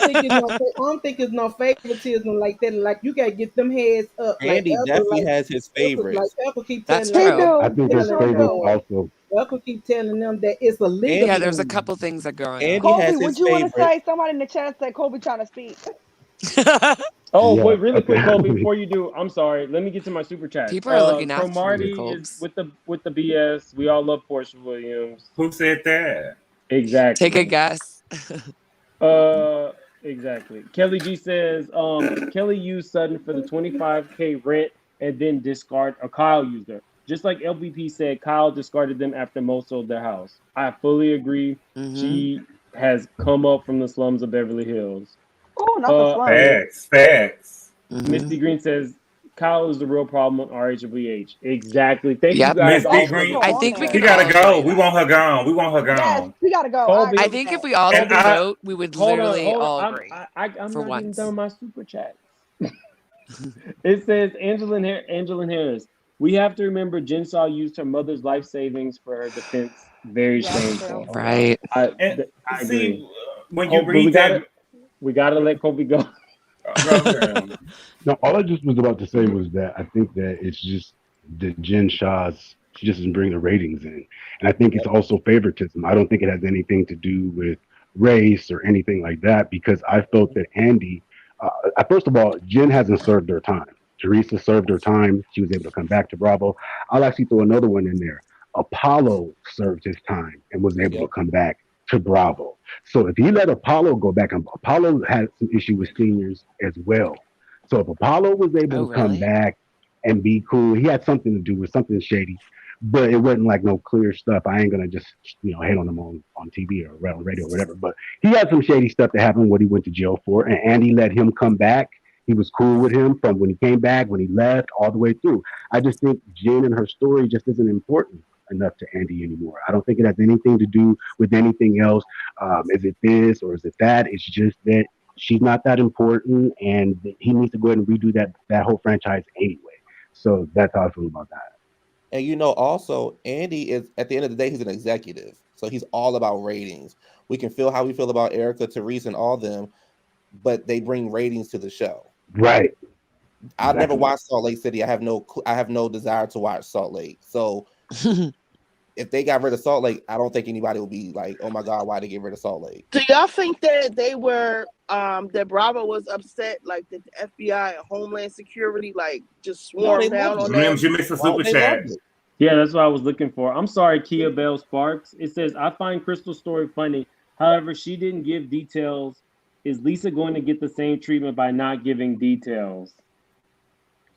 think it's no favoritism like that. Like you gotta get them heads up. Andy definitely has his favorites. Elka keep That's telling He true. I do. think He his sure favorites do. also. Elka keep telling them that it's a legal Yeah, Andy there's a thing. couple things that are going Andy on. Colby, has would his you want to favorites. say somebody in the chat said Colby trying to speak? Oh, Yeah. wait, really quick, Kobe. Okay. Before you do, I'm sorry. Let me get to my super chats. People are looking after you, Cromarty is Colbs. with the BS. We all love Portia Williams. Who said that? Take a Exactly. guess. Uh, exactly. Kelly G says, Kelly used Sutton for the 25K rent and then discard, or Kyle used her. Just like LVP said, Kyle discarded them after most sold their house. I fully agree. Hmm. She has come up from the slums of Beverly Hills. Oh, not the Uh, slums. Facts. Hmm. Misty Green says, Kyle is the real problem on RHWH. Exactly. Thank you Yep. guys Miss D all That's for Green, still I on think we she can there. gotta all go. agree We that. want her gone. We want her Yes, gone. we gotta go. I Colby. I agree with think if that. we all And could I vote, we would literally Hold all on. agree I'm for not even done once. with my super chat. It says Angela Harris. We have to remember Jen Shaw used her mother's life savings for her defense. Very Yeah, that's true. shameful. Right. and I agree. see when you But read that. we gotta let Kobe go. Okay. No, all I just was about to say was that I think that it's just the Jen Shah's. She just doesn't bring the ratings in, and I think it's also favoritism. I don't think it has anything to do with race or anything like that because I felt that Andy. First of all, Jen hasn't served her time. Teresa served her time. She was able to come back to Bravo. I'll actually throw another one in there. Apollo served his time and was able to Yep. come back to Bravo. So if he let Apollo go back, and Apollo had some issue with seniors as well. So if Apollo was able Oh, to come really? back and be cool, he had something to do with something shady, but it wasn't like no clear stuff. I ain't gonna just hate on him on TV or on radio or whatever. But he had some shady stuff that happened what he went to jail for, and Andy let him come back. He was cool with him from when he came back, when he left, all the way through. I just think Jen and her story just isn't important enough to Andy anymore. I don't think it has anything to do with anything else. Is it this or is it that? It's just that she's not that important, and he needs to go ahead and redo that whole franchise anyway. So that's how I feel about that. And also Andy is at the end of the day, he's an executive. So he's all about ratings. We can feel how we feel about Erica, Teresa, and all them, but they bring ratings to the show. Right. I've never watched Salt Lake City. I have no desire to watch Salt Lake. So if they got rid of Salt Lake, I don't think anybody will be like, oh my God, why they get rid of Salt Lake? Do y'all think that they were that Bravo was upset, like that the FBI and Homeland Security like just swarmed down on them? You missed a super chat. Yeah, that's what I was looking for. I'm sorry, Kia Bell Sparks. It says, I find Crystal's story funny. However, she didn't give details. Is Lisa going to get the same treatment by not giving details?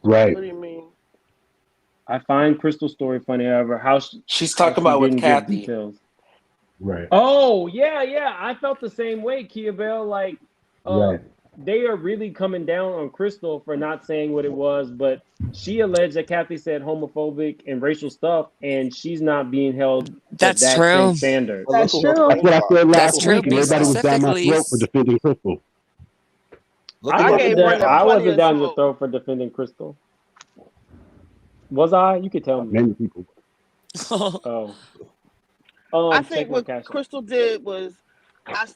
Right. What do you mean? I find Crystal's story funny. However, she's talking about with Kathy. Details. Right. Oh, yeah. I felt the same way, Kia Bell. Like, right. They are really coming down on Crystal for not saying what it was, but she alleged that Kathy said homophobic and racial stuff, and she's not being held to that same standard. That's true. That's what I said last That's true. week, and everybody was down my throat for defending Crystal. I wasn't down your throat for defending Crystal. Was I? You could tell me. Many people. I think what Crystal did was, it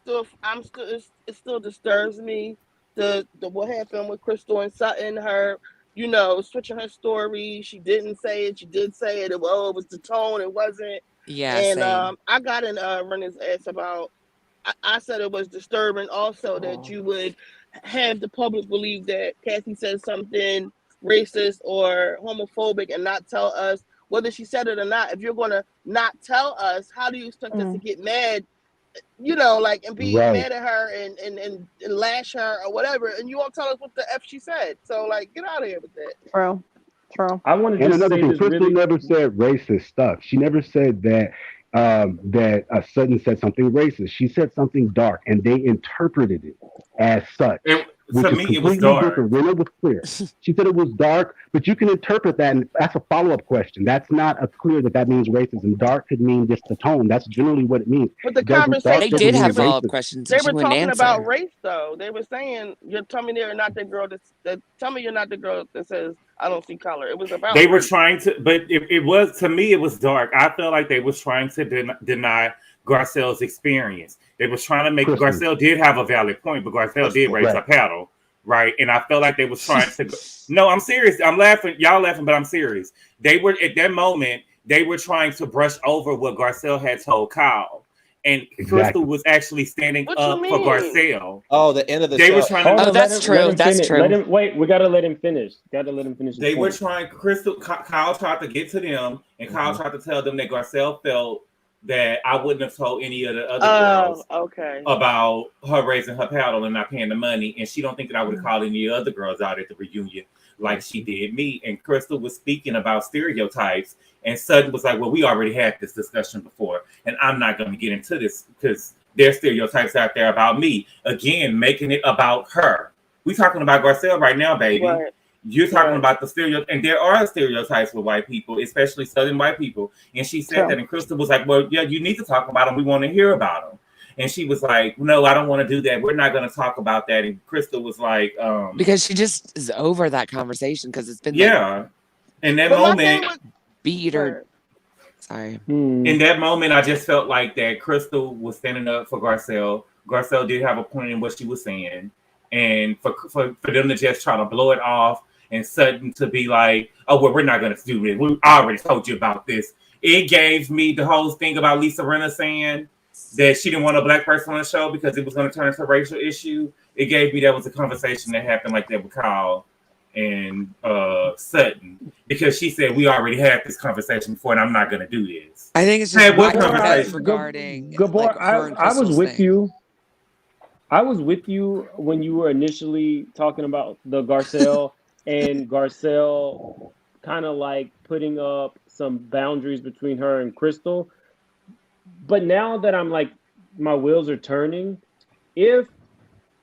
still disturbs me. The what happened with Crystal and Sutton, her, switching her story. She didn't say it. She did say it. It was the tone. It wasn't. Yeah. And same. I got in Rinna's ass about. I said it was disturbing also that you would have the public believe that Kathy said something racist or homophobic and not tell us whether she said it or not. If you're going to not tell us, how do you expect us to get mad, and be mad at her and lash her or whatever, and you won't tell us what the F she said. So, get out of here with that. True. I wanted to another say thing, this Crystal never said racist stuff. She never said that Sutton said something racist. She said something dark, and they interpreted it as such. Which to is me, completely it was dark. different. Rinna was clear. She said it was dark, but you can interpret that, and that's a follow-up question. That's not a clear that means racism. Dark could mean just the tone. That's generally what it means. But the conversation, they did have follow-up questions. They were talking about race, though. They were saying, tell me you're not the girl tell me you're not the girl that says I don't see color. It was about. They were trying to, but it was, to me, it was dark. I felt like they was trying to deny Garcelle's experience. They was trying to make Garcelle did have a valid point, but Garcelle did raise her paddle, right? And I felt like they was trying to. No, I'm serious. I'm laughing. Y'all laughing, but I'm serious. They were at that moment. They were trying to brush over what Garcelle had told Kyle, and Crystal was actually standing up for Garcelle. Oh, the end of the they show. were trying to. That's true. That's true. Let him wait. We gotta let him finish. They were trying. Kyle tried to get to them, and Kyle tried to tell them that Garcelle felt that I wouldn't have told any of the other girls about her raising her paddle and not paying the money, and she don't think that I would have called any other girls out at the reunion like she did me. And Crystal was speaking about stereotypes, and Sutton was like, well, we already had this discussion before, and I'm not going to get into this because there's stereotypes out there about me. Again, making it about her. We talking about Garcelle right now, baby. Right. You're talking about the stereotypes, and there are stereotypes with white people, especially Southern white people. And she said that, and Crystal was like, well, yeah, you need to talk about them. We want to hear about them. And she was like, no, I don't want to do that. We're not going to talk about that. And Crystal was like, because she just is over that conversation because it's been in that moment, beat or sorry. In that moment, I just felt like that Crystal was standing up for Garcelle. Garcelle did have a point in what she was saying, and for them to just try to blow it off. And Sutton to be like, oh, well, we're not going to do this. We already told you about this. It gave me the whole thing about Lisa Rinna saying that she didn't want a black person on the show because it was going to turn into a racial issue. It gave me that was a conversation that happened like that with Kyle and Sutton because she said we already had this conversation before, and I'm not going to do this. I think it's Hey, just what my defense conversation? regarding Gabor, like her and I was Crystal's with thing. you. I was with you when you were initially talking about the Garcelle and Garcelle kind of like putting up some boundaries between her and Crystal. But now that I'm like, my wheels are turning, if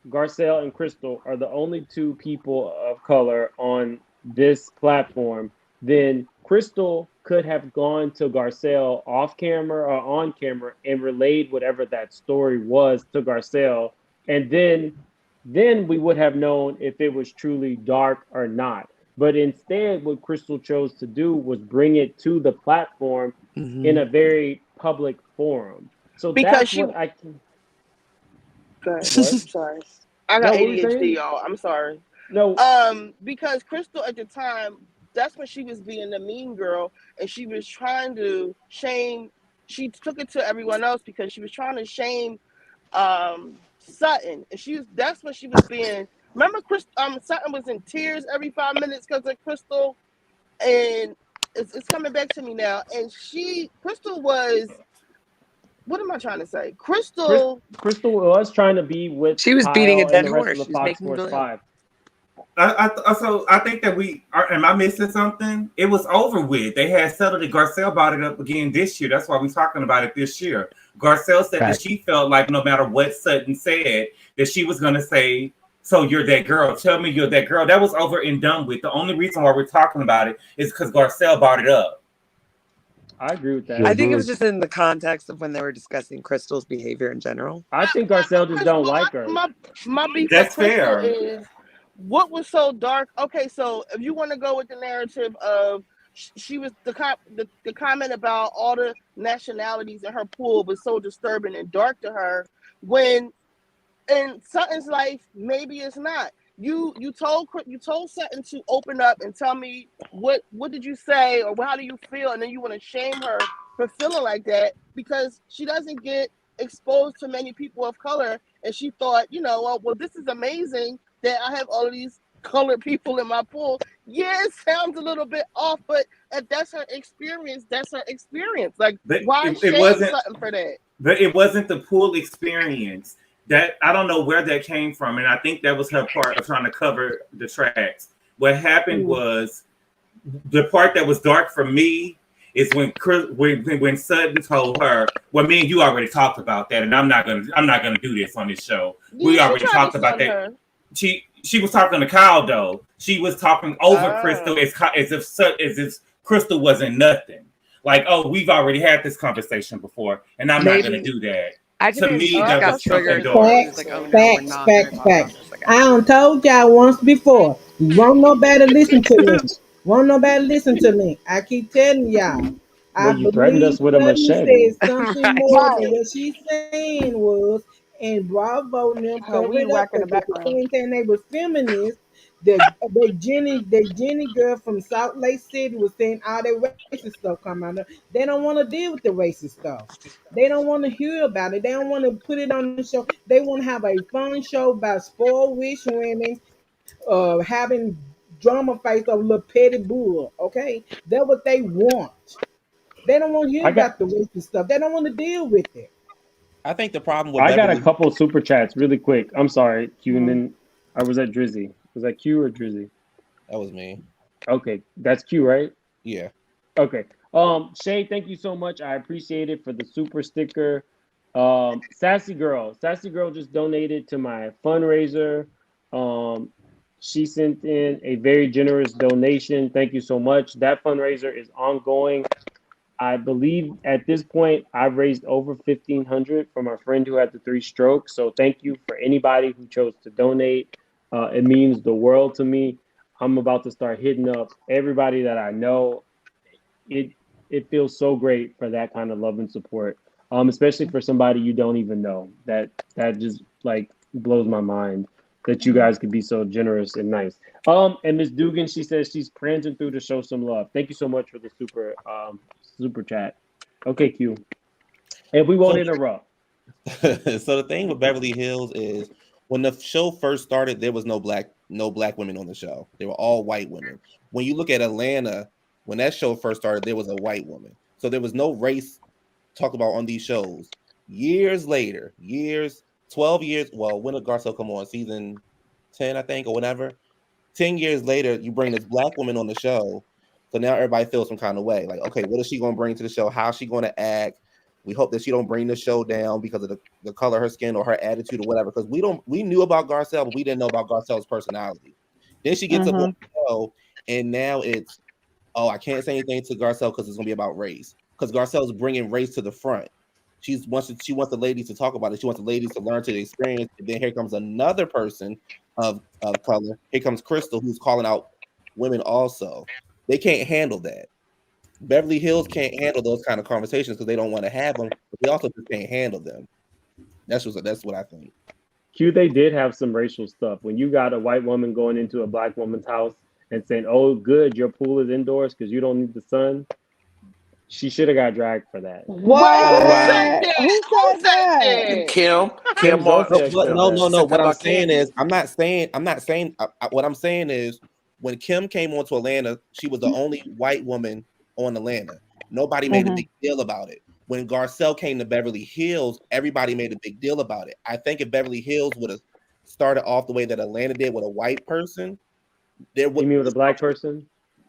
Garcelle and Crystal are the only two people of color on this platform, then Crystal could have gone to Garcelle off camera or on camera and relayed whatever that story was to Garcelle, and then we would have known if it was truly dark or not. But instead, what Crystal chose to do was bring it to the platform in a very public forum. So Because that's she. what I can. Go ahead. What? I'm sorry. I got No, what were you ADHD, saying? y'all. I'm sorry. No, Because Crystal at the time, that's when she was being the mean girl, and she was trying to shame. She took it to everyone else because she was trying to shame Sutton, and that's when she was being. Remember, Sutton was in tears every 5 minutes because of Crystal, and it's coming back to me now. And Crystal was. What am I trying to say? Crystal. Crystal was trying to be with She was beating a Kyle and dead the rest of horse. the She was Fox making Force blue. 5. So I think that am I missing something? It was over with. They had settled it. Garcelle brought it up again this year. That's why we're talking about it this year. Garcelle said that she felt like no matter what Sutton said, that she was going to say, so you're that girl. Tell me you're that girl. That was over and done with. The only reason why we're talking about it is because Garcelle brought it up. I agree with that. I think it was just in the context of when they were discussing Crystal's behavior in general. I think Garcelle just don't like her. My beef That's with Crystal fair. is what was so dark. Okay, so if you want to go with the narrative of she was the comment about all the nationalities in her pool was so disturbing and dark to her, when in Sutton's life maybe it's not. You told Sutton to open up and tell me what did you say or how do you feel, and then you want to shame her for feeling like that because she doesn't get exposed to many people of color, and she thought, well, this is amazing that I have all of these colored people in my pool. Yeah, it sounds a little bit off, but if that's her experience, that's her experience. Like, why shame Sutton for that? But it wasn't the pool experience. That I don't know where that came from, and I think that was her part of trying to cover the tracks. What happened was the part that was dark for me is when Sutton told her, "Well, me and you already talked about that, and I'm not gonna do this on this show. We already talked about that." Her. She was talking to Kyle though. She was talking over Crystal as if Crystal wasn't nothing. Like, oh, we've already had this conversation before, and I'm not gonna do that. To me, that was triggered. Facts. I done told y'all once before. Won't nobody listen to me. Won't nobody listen to me. I keep telling y'all. I Well, you threatened believe us with a Sutton machete. said something more than what she's saying was, and Bravo and them Her covered weed it up whack in the because the background. same thing they were feminists. The Jenny girl from Salt Lake City was saying all that racist stuff come out of. They don't want to deal with the racist stuff. They don't want to hear about it. They don't want to put it on the show. They want to have a fun show about spoiled rich women, having drama fights of little petty bull. Okay, that's what they want. They don't want to hear I got about the racist stuff. They don't want to deal with it. I think the problem with I got a Beverly. couple super chats really quick. I'm sorry, Q, and then I was at Drizzy. Was that Q or Drizzy? That was me. Okay, that's Q, right? Yeah. Okay. Shay, thank you so much. I appreciate it for the super sticker. Sassy Girl just donated to my fundraiser. She sent in a very generous donation. Thank you so much. That fundraiser is ongoing. I believe at this point I've raised over $1,500 from our friend who had the 3 strokes. So thank you for anybody who chose to donate. It means the world to me. I'm about to start hitting up everybody that I know. It feels so great for that kind of love and support, especially for somebody you don't even know. That just like blows my mind that you guys could be so generous and nice. And Miss Dugan, she says she's prancing through to show some love. Thank you so much for the super chat. Okay, Q. And we won't interrupt. So the thing with Beverly Hills is when the show first started, there was no black women on the show. They were all white women. When you look at Atlanta, when that show first started, there was a white woman. So there was no race talked about on these shows. Years later, 12 years, well, when did Garcelle come on? Season 10, I think, or whatever. 10 years later, you bring this black woman on the show. So now everybody feels some kind of way. Like, okay, what is she going to bring to the show? How is she going to act? We hope that she don't bring the show down because of the color of her skin or her attitude or whatever. Because we knew about Garcelle, but we didn't know about Garcelle's personality. Then she gets up on the show, and now it's, oh, I can't say anything to Garcelle because it's going to be about race. Because Garcelle's bringing race to the front. She wants the ladies to talk about it. She wants the ladies to learn to the experience. And then here comes another person of color. Here comes Crystal, who's calling out women also. They can't handle that. Beverly Hills can't handle those kind of conversations because they don't want to have them, but they also just can't handle them. That's what I think. Q, they did have some racial stuff. When you got a white woman going into a black woman's house and saying, "Oh, good, your pool is indoors because you don't need the sun," she should have got dragged for that. What? Who said that? Kim Zolciak said No. said What that I'm about saying Candy. is, what I'm saying is, when Kim came on to Atlanta, she was the only white woman on Atlanta. Nobody made a big deal about it. When Garcelle came to Beverly Hills, everybody made a big deal about it. I think if Beverly Hills would have started off the way that Atlanta did with a white person, there would. You mean with a black person?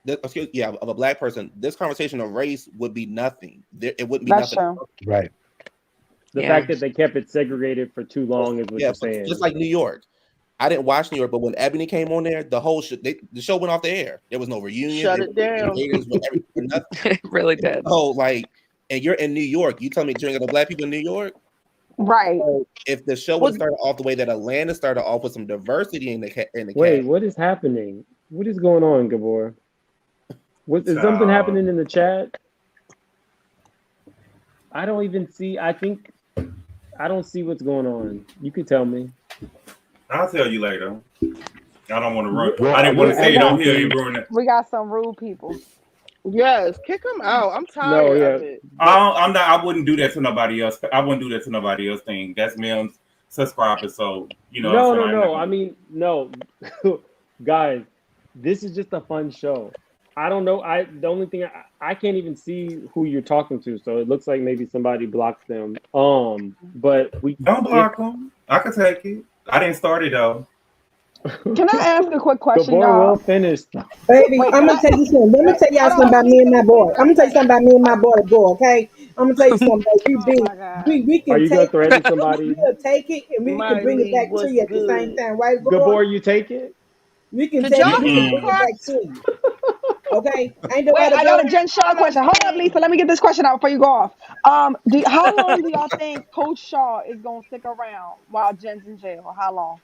Of a black person, this conversation of race would be nothing. It wouldn't be That's nothing. true. Right. The fact that they kept it segregated for too long is what you're saying. Just like New York. I didn't watch New York, but when Ebony came on there, the whole the show went off the air. There was no reunion. Shut it down. It really did. Oh, like, and you're in New York. You tell me you ain't got no black people in New York? Right. So if the show would started off the way that Atlanta started off with some diversity in the Wait, cast. what is happening? What is going on, Gabor? Is something happening in the chat? I don't even see. I don't see what's going on. You could tell me. I'll tell you later. I don't want to ruin. I didn't want to say it on here and ruin it. We got some rude people. Yes, kick them out. I'm tired of it. I'm not. I wouldn't do that to nobody else. I wouldn't do that to nobody else. Thing. That's Mim's subscriber. So you know. No. I mean, no, guys. This is just a fun show. I don't know. The only thing I can't even see who you're talking to, so it looks like maybe somebody blocked them. But we don't block them. I can take it. I didn't start it though. Can I ask a quick question, The boy y'all? will finish. Baby, I'm gonna tell you something. Let me tell y'all something about me and my boy. I'm gonna tell you something about me and my boy, okay? I'm gonna tell you something. We can Are you gonna take threaten somebody? We'll take it and we can bring it back to you at the same time, right? Gabor, you take it? We can Did take y'all it. We hear can bring it back to you. Okay? Ain't Wait, I got a Jen Shaw question. Hold up, Lisa. Let me get this question out before you go off. How long do y'all think Coach Shah is gonna stick around while Jen's in jail? How long?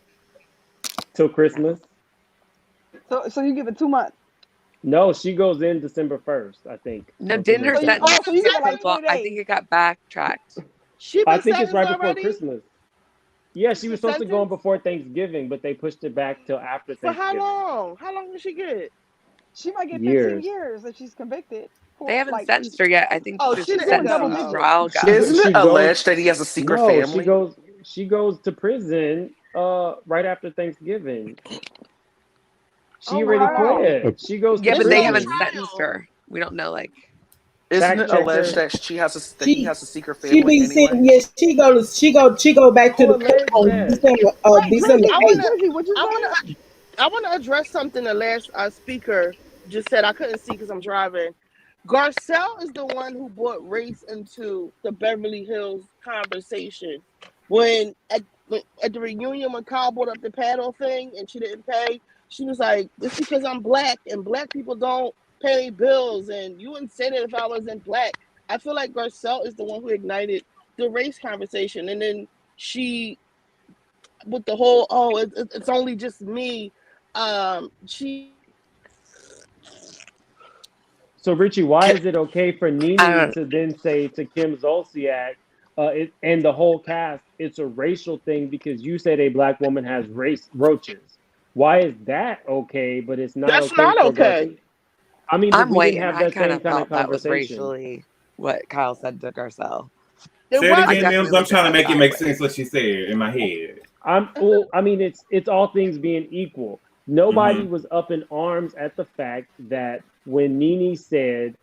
Till Christmas? So you give it 2 months? No, she goes in December 1st, I think. No, didn't her sentence? So you give it like 20 days. I think it got backtracked. I think it's right before already? Christmas. Yeah, she was supposed to go in before Thanksgiving, but they pushed it back till after For how Thanksgiving. long? How long did she get? She might get 15 Years. years if she's convicted. They haven't sentenced her yet. I think Oh, she's she didn't sentenced go. some trial guy. Isn't it alleged that he has a secret family? She goes to prison right after Thanksgiving. She already quit. She goes. Yeah, to but they prison. haven't sentenced her. We don't know, like. Isn't it alleged that he has a secret family anyway? Yes, she go back to the court on December 8th. I want to address something the last speaker just said. I couldn't see because I'm driving. Garcelle is the one who brought race into the Beverly Hills conversation. When at the reunion, when Kyle brought up the paddle thing and she didn't pay, she was like, "It's because I'm black and black people don't pay bills, and you wouldn't say that if I wasn't black." I feel like Garcelle is the one who ignited the race conversation, and then she, with the whole it's only just me. So Richie, why is it okay for Nene to then say to Kim Zolciak and the whole cast, it's a racial thing because you said a black woman has roaches? Why is that okay, but it's not? That's okay not okay. I mean, I'm we white, didn't have and I that same kind of kind of felt that was conversation. racially what Kyle said to Garcelle. There Say it was I again, definitely Mims. I'm looked at trying to that make it make sideways. sense what she said in my head. I mean, it's all things being equal. Nobody Hmm. was up in arms at the fact that when Nene said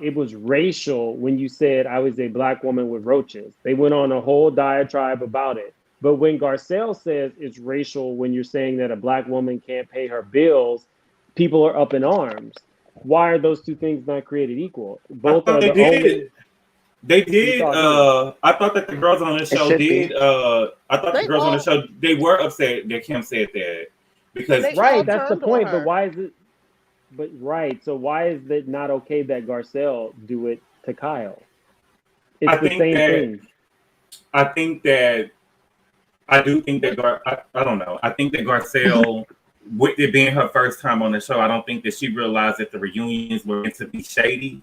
it was racial when you said I was a black woman with roaches, they went on a whole diatribe about it. But when Garcelle says it's racial when you're saying that a black woman can't pay her bills, people are up in arms. Why are those two things not created equal? I Both thought are they the only. did. They You did. thought who? I thought that the girls on the It show should did. be. I thought the they girls on the all show they were upset that Kim said that and because they all Right, that's the turned on point. But her. why is it? But right, so why is it not okay that Garcelle do it to Kyle? I It's the think same that thing. I think that I do think that I don't know. I think that Garcelle, with it being her first time on the show, I don't think that she realized that the reunions were meant to be shady.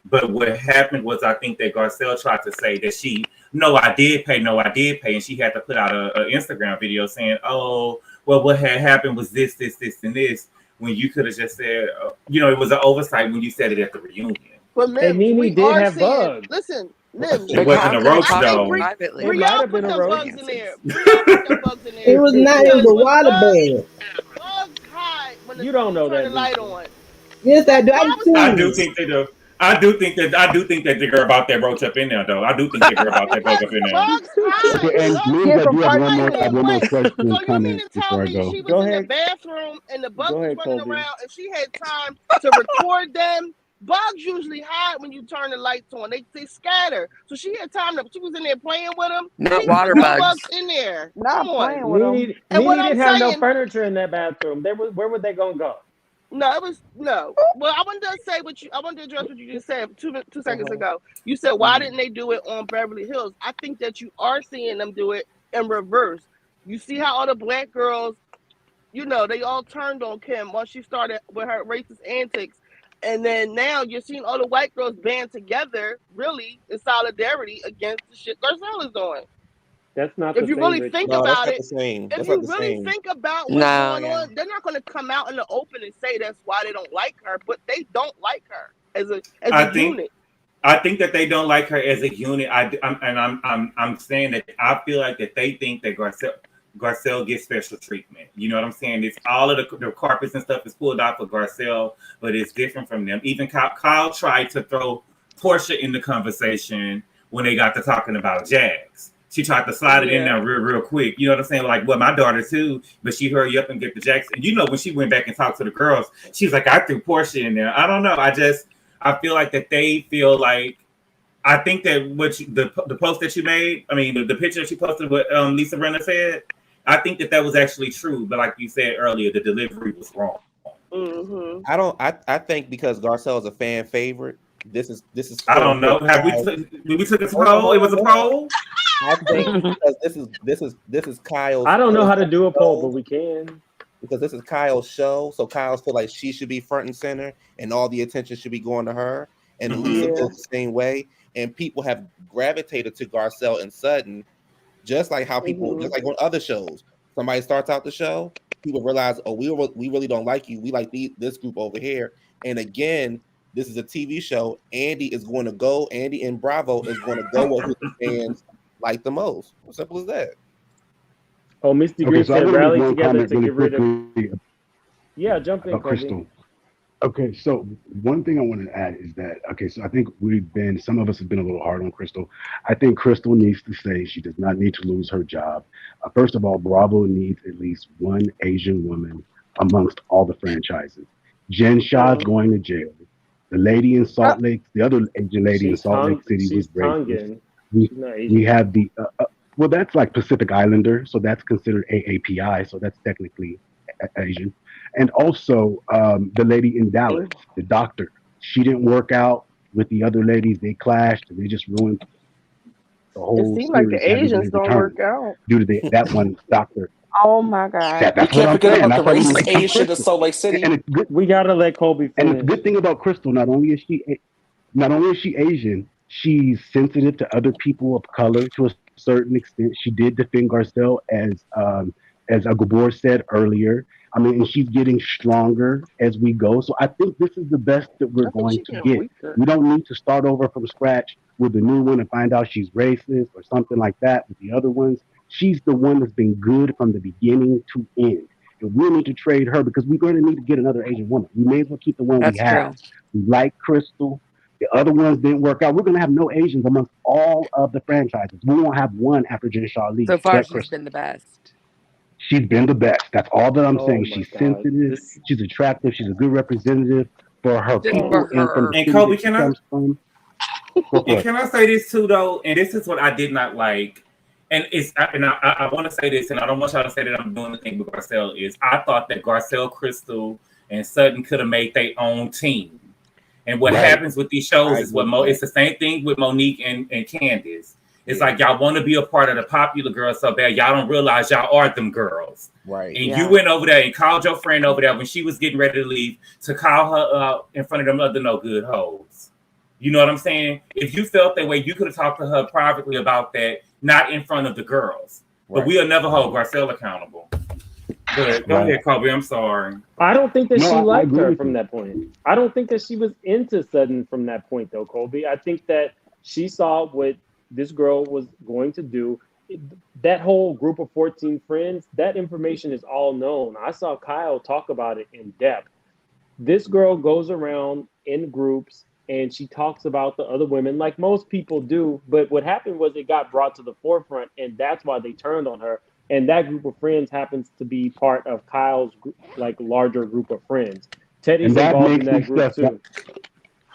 But what happened was, I think that Garcelle tried to say that no, I did pay, no, I did pay, and she had to put out a Instagram video saying, oh, well, what had happened was this, and this. When you could have just said, it was an oversight when you said it at the reunion. But And Mims, we Nene did are have seeing. bugs. Listen, Mims. It But wasn't Kyle a could have roach I talked to think her though. privately It and might Brielle have put been a them given roach. bugs in answers. there. Brielle put them bugs in It there was not. It was because a when water bed. bugs hide You don't when you know turn the that, light Lisa. on. Yes, I That's do. why I I was I saying. do see. think they do. I do think that the girl about that roach up in there though. I do think that girl about that bug Because up in there. bugs Okay, hide. and Bugs means Yeah, I from do have part one hide more. two. I have in one more place. question So and you mean comment to tell before I me go. she was Go in the ahead. bathroom and the bugs Go was ahead, running Colby. around and she had time to record them? Bugs usually hide when you turn the lights on. They scatter. So she had time to. She was in there playing with them. Not She put water them bugs bugs. in there. Come Not on. playing with them. And Nene what I'm didn't have no saying, furniture in that bathroom. Where would they gonna go? no, it was no. Well, I wanted to say what you. I wanted to address what you just said two seconds Uh-huh. ago. You said why Mhm. didn't they do it on Beverly Hills? I think that you are seeing them do it in reverse. You see how all the black girls, they all turned on Kim once she started with her racist antics, and then now you're seeing all the white girls band together, really in solidarity against the shit Garcelle is doing. That's not If the you same, really Rich think No, girl. that's about not it, the same. if That's not you the really same. think about what's No, going yeah. on, they're not going to come out in the open and say that's why they don't like her, but they don't like her as a I think unit. I think that they don't like her as a unit. I'm saying that I feel like that they think that Garcelle gets special treatment. You know what I'm saying? It's all of the carpets and stuff is pulled out for Garcelle, but it's different from them. Even Kyle tried to throw Portia in the conversation when they got to talking about Jags. She tried to slide it in Yeah. there real quick. You know what I'm saying? Like, well, my daughter too, but she hurry up and get the Jags. And when she went back and talked to the girls, she was like, I threw Portia in there. I don't know. I feel like that they feel like I think that the post that you made, I mean the picture that you posted, what Lisa Rinna said, I think that was actually true. But like you said earlier, the delivery was wrong. Mm-hmm. I think because Garcelle is a fan favorite, this is I quote don't know. unquote Have Kyle. we took a Hold on, poll? It hold was on, a hold on. poll. I think because this is Kyle's I don't know how to do a poll, but show, we can. because this is Kyle's show, so Kyle's feel like she should be front and center, and all the attention should be going to her. And Lisa Yeah. feels the same way, and people have gravitated to Garcelle and Sutton, just like how people, Mm-hmm. just like on other shows, somebody starts out the show, people realize, oh, we really don't like you. We like this group over here. And again, this is a TV show. Andy and Bravo is going to go with who the fans like the most. Simple as that. Oh, Misty Okay, Green so I said want to make rally one together comment to really get rid of. quickly Yeah, jump in, about Kobe. Crystal. Okay, so one thing I want to add is that, okay, so I think some of us have been a little hard on Crystal. I think Crystal needs to say she does not need to lose her job. First of all, Bravo needs at least one Asian woman amongst all the franchises. Jen Shah's Mm. going to jail. The lady in Salt Lake, the other Asian lady in Salt Lake City was She's racist. Tongan. We, She's not we Asian. have well, that's like Pacific Islander, so that's considered AAPI, so that's technically Asian. And also the lady in Dallas, the doctor, she didn't work out with the other ladies. They clashed and they just ruined the It whole seems like the series having Asians been don't work returned out. due to that one doctor. Oh my God. We That's what can't I'm forget saying. about the That's why we need racist to keep Asian in Crystal. Salt Lake City. And it's good. We gotta let Kobe And it's a finish. good thing about Crystal. Not only is she Asian, she's sensitive to other people of color to a certain extent. She did defend Garcelle as Gabor said earlier. I mean, and she's getting stronger as we go. So I think this is the best that we're I think going she's to getting get. weaker. We don't need to start over from scratch with the new one and find out she's racist or something like that with the other ones. She's the one that's been good from the beginning to end. And we need to trade her because we're going to need to get another Asian woman. We may as well keep the one we That's have. true. We like Crystal. The other ones didn't work out. We're going to have no Asians amongst all of the franchises. We won't have one after Jen Shaw leaves. So far, But she's Crystal. been the best. She's been the best. That's all that I'm Oh saying. my She's God. sensitive. She's attractive. She's a good representative for her Just people for and from her. the And city Kobe, that she can I comes from. Go for and it. can I say this too though? And this is what I did not like. And I want to say this, and I don't want y'all to say that I'm doing the thing with Garcelle. Is I thought that Garcelle, Crystal, and Sutton could have made their own team. And what Right. happens with these shows I is what agree with it's the same thing with Monique and Candace. It's Yeah. like y'all want to be a part of the popular girls so bad, y'all don't realize y'all are them girls. Right. And Yeah. you went over there and called your friend over there when she was getting ready to leave to call her in front of them other no good hoes. You know what I'm saying? If you felt that way, you could have talked to her privately about that, not in front of the girls. But Right. we'll never hold Garcelle accountable. But go Right. ahead, Kobe. I'm sorry. I don't think that No, she I liked agree her with from you. that point. I don't think that she was into Sutton from that point, though, Colby. I think that she saw what this girl was going to do. That whole group of 14 friends, that information is all known. I saw Kyle talk about it in depth. This girl goes around in groups and she talks about the other women like most people do. But what happened was it got brought to the forefront, and that's why they turned on her. And that group of friends happens to be part of Kyle's like larger group of friends. Teddy's And that involved in makes me that group suspect. too.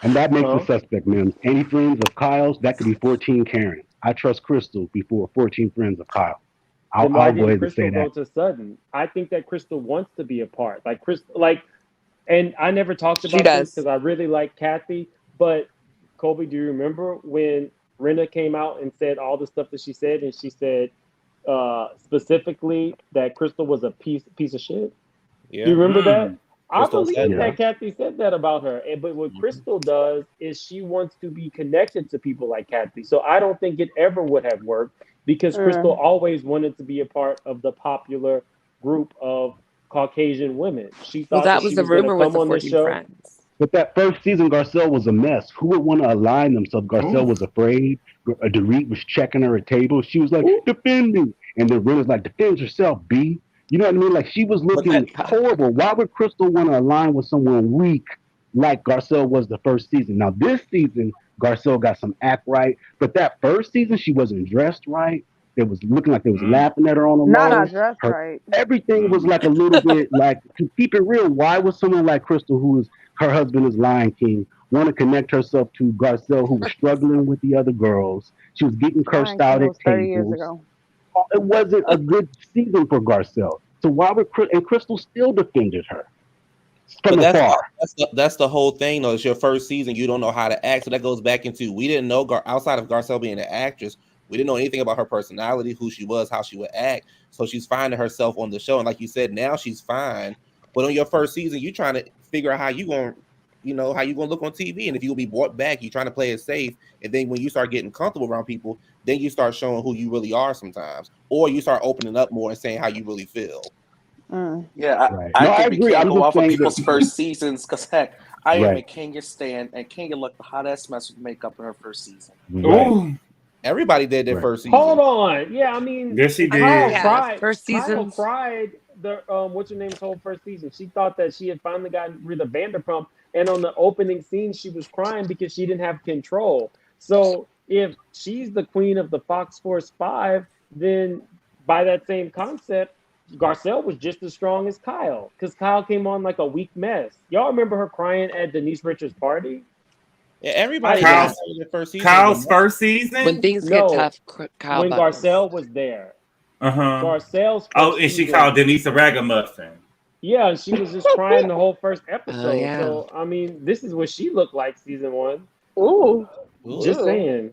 And that makes the Huh? suspect, Mims. Any friends of Kyle's, that could be 14 Karens. I trust Crystal before 14 friends of Kyle. Then why I'll go didn't ahead and say Crystal go that. to Sutton? I think that Crystal wants to be a part. Like Crystal, like, and I never talked She about this does. because I really like Kathy. But Colby, do you remember when Rinna came out and said all the stuff that she said, and she said specifically that Crystal was a piece of shit? Do Yeah. you remember that? I Crystal said believe Yeah. that. that Kathy said that about her. But what Mhm. Crystal does is she wants to be connected to people like Kathy. So I don't think it ever would have worked because Crystal always wanted to be a part of the popular group of Caucasian women. She Well, thought that that was she the was going to rumor with come the on this 14 show. friends. But that first season, Garcelle was a mess. Who would want to align themselves? Garcelle was afraid. Dorit was checking her at tables. She was like, defend me. And then Ren was like, defend yourself, B. You know what I mean? Like, she was But that looking horrible. Why would Crystal want to align with someone weak like Garcelle was the first season? Now, this season, Garcelle got some act right. But that first season, she wasn't dressed right. It was looking like they was laughing at her on the Not low. dressed Her right. everything was like a little bit like, to keep it real, why would someone like Crystal, who is her husband is Lion King, want to connect herself to Garcelle, who was struggling with the other girls? She was getting cursed Lion King out at was 30 years tables. ago. It wasn't a good season for Garcelle. So why would and Crystal still defended her from But afar? that's the whole thing, though. It's your first season. You don't know how to act. So that goes back into we didn't know outside of Garcelle being an actress. We didn't know anything about her personality, who she was, how she would act. So she's finding herself on the show. And like you said, now she's fine. But on your first season, you're trying to figure out how you going, how you going to look on TV. And if you'll be brought back, you're trying to play it safe. And then when you start getting comfortable around people, then you start showing who you really are sometimes. Or you start opening up more and saying how you really feel. Yeah, Right. I No, I think we agree. can't I'm go just off of saying people's that. first seasons because heck, I am a Right. Kenya stan, and Kenya looked the hot ass mess with makeup in her first season. Right. Ooh, Everybody did their Right. first Hold season. on. Yeah, I mean, yes, she I mean, Kyle did. yeah, cried. first Kyle seasons. cried the what's her name's whole first season. She thought that she had finally gotten rid of Vanderpump, and on the opening scene, she was crying because she didn't have control. So if she's the queen of the Fox Force 5, then by that same concept, Garcelle was just as strong as Kyle because Kyle came on like a weak mess. Y'all remember her crying at Denise Richards' party? Yeah, everybody I did Yeah, their first season. Kyle's first when season. things get no, tough, Kyle when buckles. Garcelle was there. Uh-huh. Garcelle's Oh, first and she season, called Denise a ragamuffin. yeah, she was just crying the whole first Oh episode. yeah. So I mean, this is what she looked like season one. Ooh. Just Ooh. saying.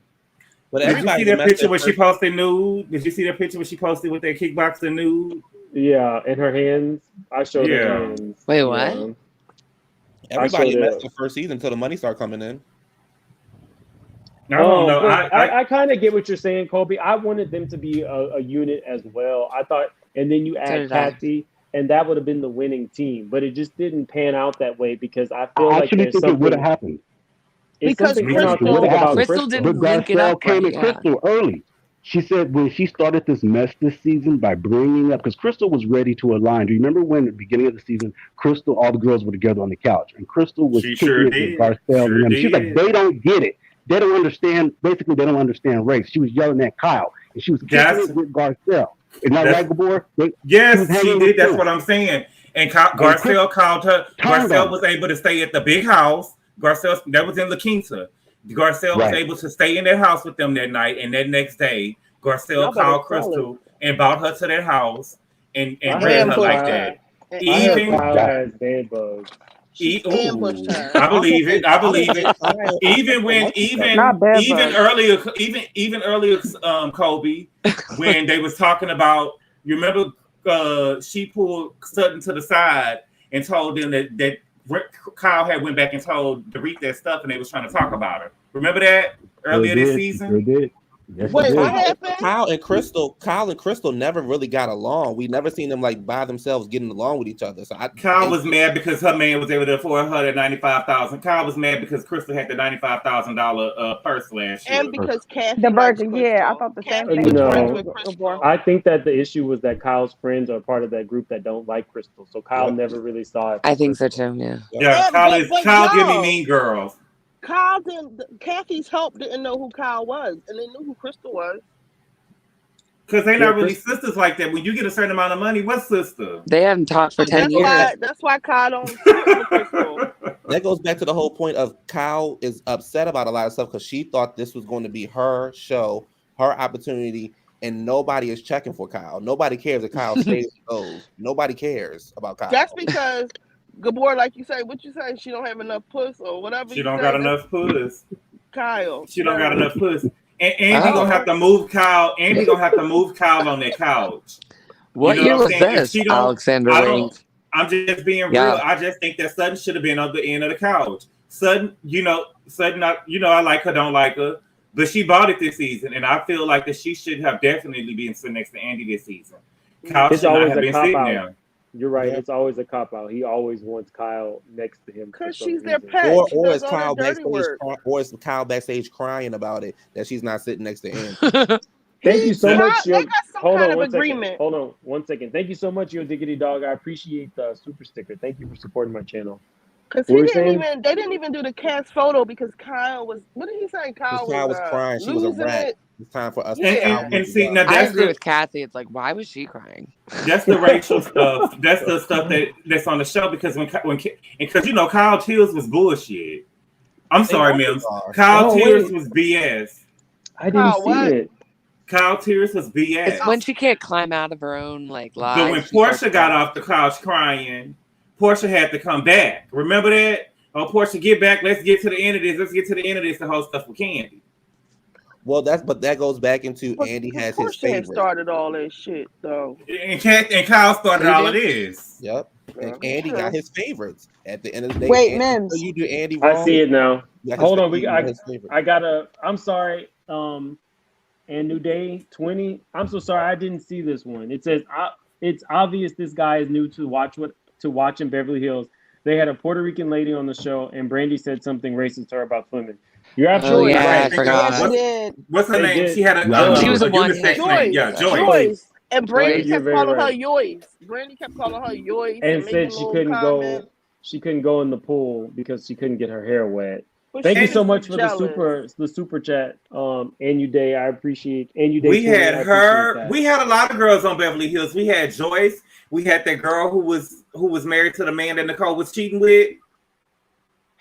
But Did you see everybody that messed picture their where she first. posted nude? Did you see that picture where she posted with that kickboxing nude? Yeah, and her hands. I showed her Yeah. hands. Wait, Yeah, what? I showed Everybody messed it. the first season until the money started coming in. I don't know. But I kind of get what you're saying, Kobe. I wanted them to be a unit as well. I thought, and then you So add did I. Kathy, and that would have been the winning team. But it just didn't pan out that way because I feel I like actually there's think it would have something. happened. It's Because something we're not What think about happened? Crystal Crystal. didn't But link it Garcelle up came right. at Yeah. Crystal early. She said when she started this mess this season by bringing up, because Crystal was ready to align. Do you remember when at the beginning of the season, Crystal, all the girls were together on the couch, and Crystal was She kicking sure it with did. Garcelle Sure and them. She was like, did. they don't get it. They don't understand. Basically, they don't understand race. She was yelling at Kyle, and she was kicking That's it with Garcelle. Isn't that that's right, Gabor? She was yes, hanging she with did. That's them. what I'm saying. And And Chris Garcelle called her. turned on Garcelle her. was able to stay at the big house. Garcelle, that was in La Quinta. Garcelle was Right. able to stay in that house with them that night. And that next day, Garcelle Y'all better called tell her. Crystal and bought her to that house and I read heard her like Ambushed Kyle. her. that. And I heard Even Kyle That has bed bugs. she ambushed ooh, her. I I don't believe it. think I I don't believe think it. Kyle. Even when like each other. Not bed even bugs. earlier even earlier Kobe, when they was talking about, you remember she pulled Sutton to the side and told them that Kyle had went back and told Dorit that stuff, and they was trying to talk about her. Remember that sure earlier this did. season? Sure did. Yes, she Wait, did. what happened? Kyle and Crystal never really got along. We never seen them like by themselves getting along with each other. So Kyle was mad because her man was able to afford her that $95,000. Kyle was mad because Crystal had the $95,000 purse last year. And because Kathy The likes Birkin, yeah, I Crystal. thought the same Kathy thing. was friends No, with Gabor. Crystal. I think that the issue was that Kyle's friends are part of that group that don't like Crystal. So Kyle Yep. never really saw it. I For think so Crystal. too. Yeah. Yeah, And Kyle give me y'all, mean girls. Kyle didn't. Kathy's help didn't know who Kyle was, and they knew who Crystal was. Because they're Yeah, not really Crystal. sisters like that. When you get a certain amount of money, what's sister? They haven't talked for 10 years. That's why Kyle don't sit with Crystal. That goes back to the whole point of Kyle is upset about a lot of stuff because she thought this was going to be her show, her opportunity, and nobody is checking for Kyle. Nobody cares if Kyle stays or goes. Nobody cares about Kyle. That's because Gabor, like you say, what you say, she don't have enough puss or whatever. She you don't say, got that's enough puss. Kyle. She don't got better- enough puss. And Andy Oh. gonna have to move Kyle. Andy gonna have to move Kyle on that couch. What You know year what I'm was saying? If this, she don't- Alexander I Wing? don't. I'm just being Yeah. real. I just think that Sutton should have been on the end of the couch. Sutton, I like her, don't like her, but she bought it this season, and I feel like that she should have definitely been sitting next to Andy this season. Kyle It's should not always have a been cop sitting out. there. You're right. Yeah. It's always a cop out. He always wants Kyle next to him for Cause some she's their reason. pet. Or She or does is all Kyle that dirty backstage work. or is Kyle backstage crying about it that she's not sitting next to Andy? Thank you so Kyle- much. they got some Hold kind on of one second. agreement. Hold on 1 second. Thank you so much, Yo Diggity Dog. I appreciate the super sticker. Thank you for supporting my channel. Cause What he were you didn't saying? even. They didn't even do the cast photo because Kyle was. What did he say? Because Kyle Kyle was crying. She was a losing rat. it. It's time for us Yeah. to Kyle And wants to see, go. now I that's agree the with Kathy. It's like, why was she crying? that's the racial stuff. That's the stuff that's on the show because because Kyle Tears was bullshit. I'm sorry, always Mims. are. Kyle Oh, Tears wait. was BS. I didn't Kyle, see what? it. Kyle Tears was BS. It's when she can't climb out of her own like But lies. when she starts Portia got crying. off the couch crying, Portia had to come back. Remember that? Oh, Portia, get back. Let's get to the end of this. Let's get to the end of this. The whole stuff with Candy. Well, that goes back into But Andy has his Portia had favorite. started all that shit though. And Kyle started He all of did? this. Yep. And Andy True. got his favorites. At the end of the day, Wait, Andy, Mims. so you do Andy wrong. I see it now. you got his Hold on. favorite, you got his favorite. I gotta. I'm sorry. And New Day 20. I'm so sorry. I didn't see this one. It says it's obvious this guy is new to watching Beverly Hills. They had a Puerto Rican lady on the show, and Brandy said something racist to her about swimming. You're absolutely yeah, right. I forgot. Yes, she did. What's her They name? did. She had She was a one-hit unisex name. Joyce. Yeah, Joyce. Joyce. And Brandy Joyce, you're kept very calling right. her Joyce. Brandy kept calling her Joyce And making said she little couldn't comments. go. She couldn't go in the pool because she couldn't get her hair wet. But Thank she you so was much for jealous. the super chat. And you Day, I appreciate. And you Day, We 20, I had appreciate her. that. We had a lot of girls on Beverly Hills. We had Joyce. We had that girl who was married to the man that Nicole was cheating with.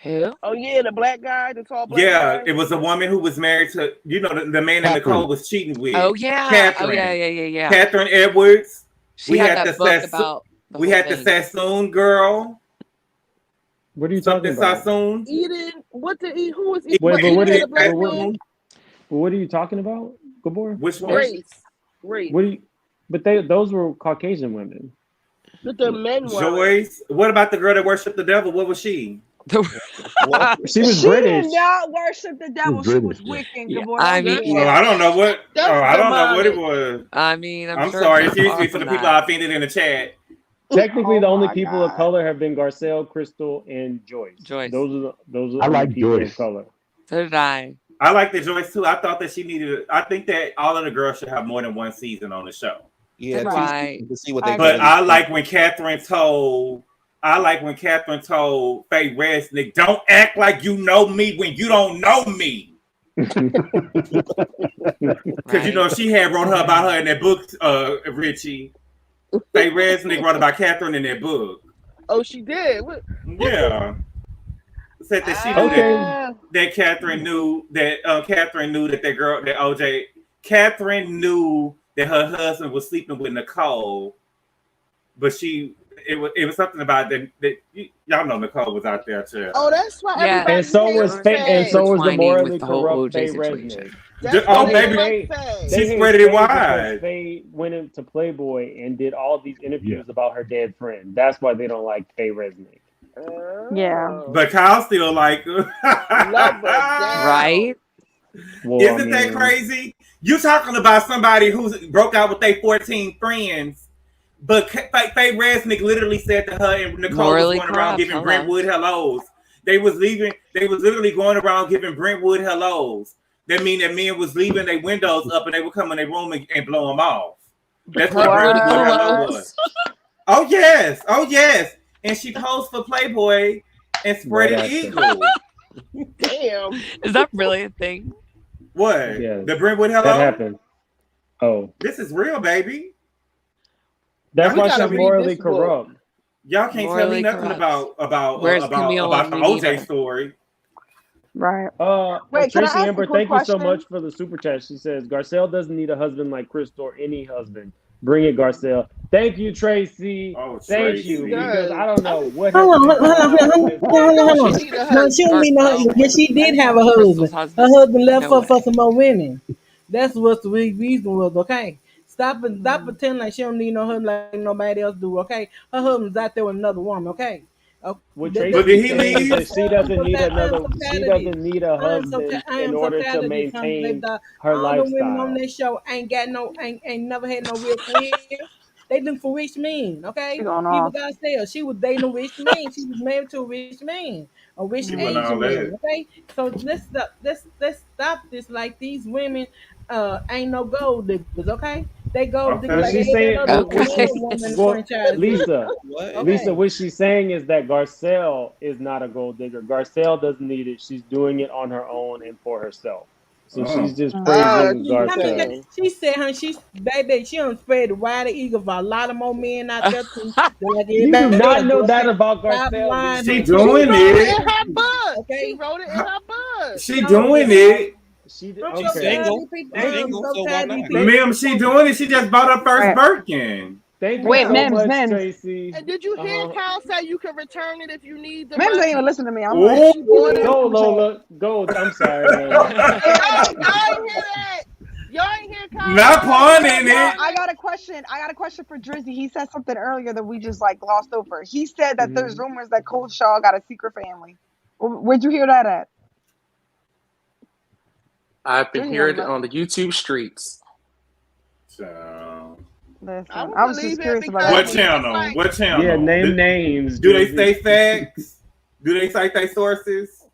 Who? Oh yeah, the black guy, the tall black Yeah, guy. it was a woman who was married to the man that Catherine. Nicole was cheating with. Oh yeah. Catherine. Oh yeah. Catherine Edwards. She We had had that the book Sass- about the We whole had the thing. Sassoon girl. What are you Something talking about? Sassoon. Eden, what did he? Who was Eden? Wait, but Eden what had is- a black but what- man? What are you talking about, Gabor? Which one? Race. What do you? But those were Caucasian women. But the men were. Joyce. What about the girl that worshipped the devil? What was she? She was She British. did not worship the devil. She was British, Wiccan. Yeah, Gabor. I Don't mean, do Oh, that. I don't know what. That's I don't know what it demonic. was. I mean, I'm sure sorry. it's Excuse not me far for the from people that. I offended in the chat. Technically, the Oh only my people of God. color have been Garcelle, Crystal, and Joyce. Joyce. Those are the I only like people Joyce. of color. So did I. I like the Joyce too. I thought that she needed. I think that all of the girls should have more than one season on the show. Yeah, So do two I. seasons to see what I they agree. But really I do. like when Catherine told. I like when Catherine told Faye Resnick, "Don't act like you know me when you don't know me." Because you know Right. she had wrote her about her in that book, Richie. Faye Resnick wrote about Catherine in that book. Oh, she did. What? Yeah, said that she knew Okay. that Catherine knew that Catherine knew that girl that OJ Catherine knew that her husband was sleeping with Nicole, but it was something about that y'all know Nicole was out there too. Oh, that's why Yeah. everybody And so hates was Everyone's Faye, and so was the intertwining morally with the whole corrupt OJ Faye situation. Resnick. That's Oh, why They they baby, hate Faye. They she hate spread it Faye because wide. Faye went into Playboy and did all these interviews Yeah. about her dead friend. That's why they don't like Faye Resnick. Yeah. Oh. But Kyle still like Love her down. Right? Well, Isn't that crazy? You talking about somebody who broke out with their 14 friends, but Faye Resnick literally said to her and Nicole Morally was going around corrupt. giving Hello. Brentwood hellos. They was literally going around giving Brentwood hellos. That mean that men was leaving their windows up and they would come in their room and blow them off. That's what Brentwood Brentwood hello hellos? was. Oh yes. And she posed for Playboy and spread Right it after. eagle. Damn. Is that really a thing? What? Yes. The Brentwood hello? That happened. Oh, This is real, baby. that's We why gotta she's read morally this book. corrupt. Y'all can't tell Morally me nothing corrupt. about Where's Camille the when we need OJ her? story. Right. Wait, can I Tracy ask Amber, a quick thank you so question? much for the super chat. She says Garcelle doesn't need a husband like Crystal or any husband. Bring it, Garcelle. Thank you, Tracy. Oh, Thank Tracy. you. She Because does. I don't know what has Hold on, been hold going on, on with I this. know hold she on. need a No, husband. she don't need no husband. Garcelle. Yes, she did have a Crystal's husband. husband? Her husband left No her for way. some more women. That's what the reason was, okay? Stop pretending like she don't need no husband like nobody else do, okay? Her husband's out there with another woman, okay? What But Tracy's did he saying is leave? that she doesn't need another. She tired of this. doesn't need a husband I in am so order to tired of this conversation. maintain her All the women on lifestyle. this show ain't never had no real career. They looking for rich men, okay? She going People off. got sales. She was dating a rich man. She was married to a rich man, a rich She went Mm. all Asian man, that. okay? So let's stop this. Like these women, ain't no gold diggers, okay? They gold diggers What like Okay. she's every saying, other Okay. woman in the well, franchise is, Lisa, What? Lisa, okay? what she's saying is that Garcelle is not a gold digger. Garcelle doesn't need it. She's doing it on her own and for herself. So she's Oh. just Mm. praising She I mean, Garcelle. said. she said, "Honey, she's baby. She done spread the wide eagle for a lot of more men out there too, just like You do everybody not else do. know that Okay, about stop Garcelle, lying, She honey. Lisa. She doing wrote it in it. her book. She Okay, wrote it in her book. She no, doing yeah. it. I'm She's so Okay. tired of single. these people. She's Thank I'm you. single, so so why tired of these not? people. Ma'am, she doing it. She just bought her first Right. Birkin. Thank you Wait, so Yeah. Mims, much, Mims. Tracy. And did you hear Uh-huh. Kyle say you can return it if you need the Mims ain't even money? listen to me. I'm like, Oh. She bought it. Go, Lola. Go. I'm sorry, Lola. Y'all ain't hear that. Y'all ain't hear Kyle. Not say pawn you in can no, it. return I got a question. I got a question for Drizzy. He said something earlier that we just like glossed over. He said that there's Mhm. rumors that Cole Shaw got a secret family. Where'd you hear that at? I've been Drizzy hearing don't it know. on the YouTube streets. So, Listen, I would I was believe just it curious about because what that. he was channel? like, What Yeah, channel? name names. Do they Drizzy. say facts? Do they cite their sources?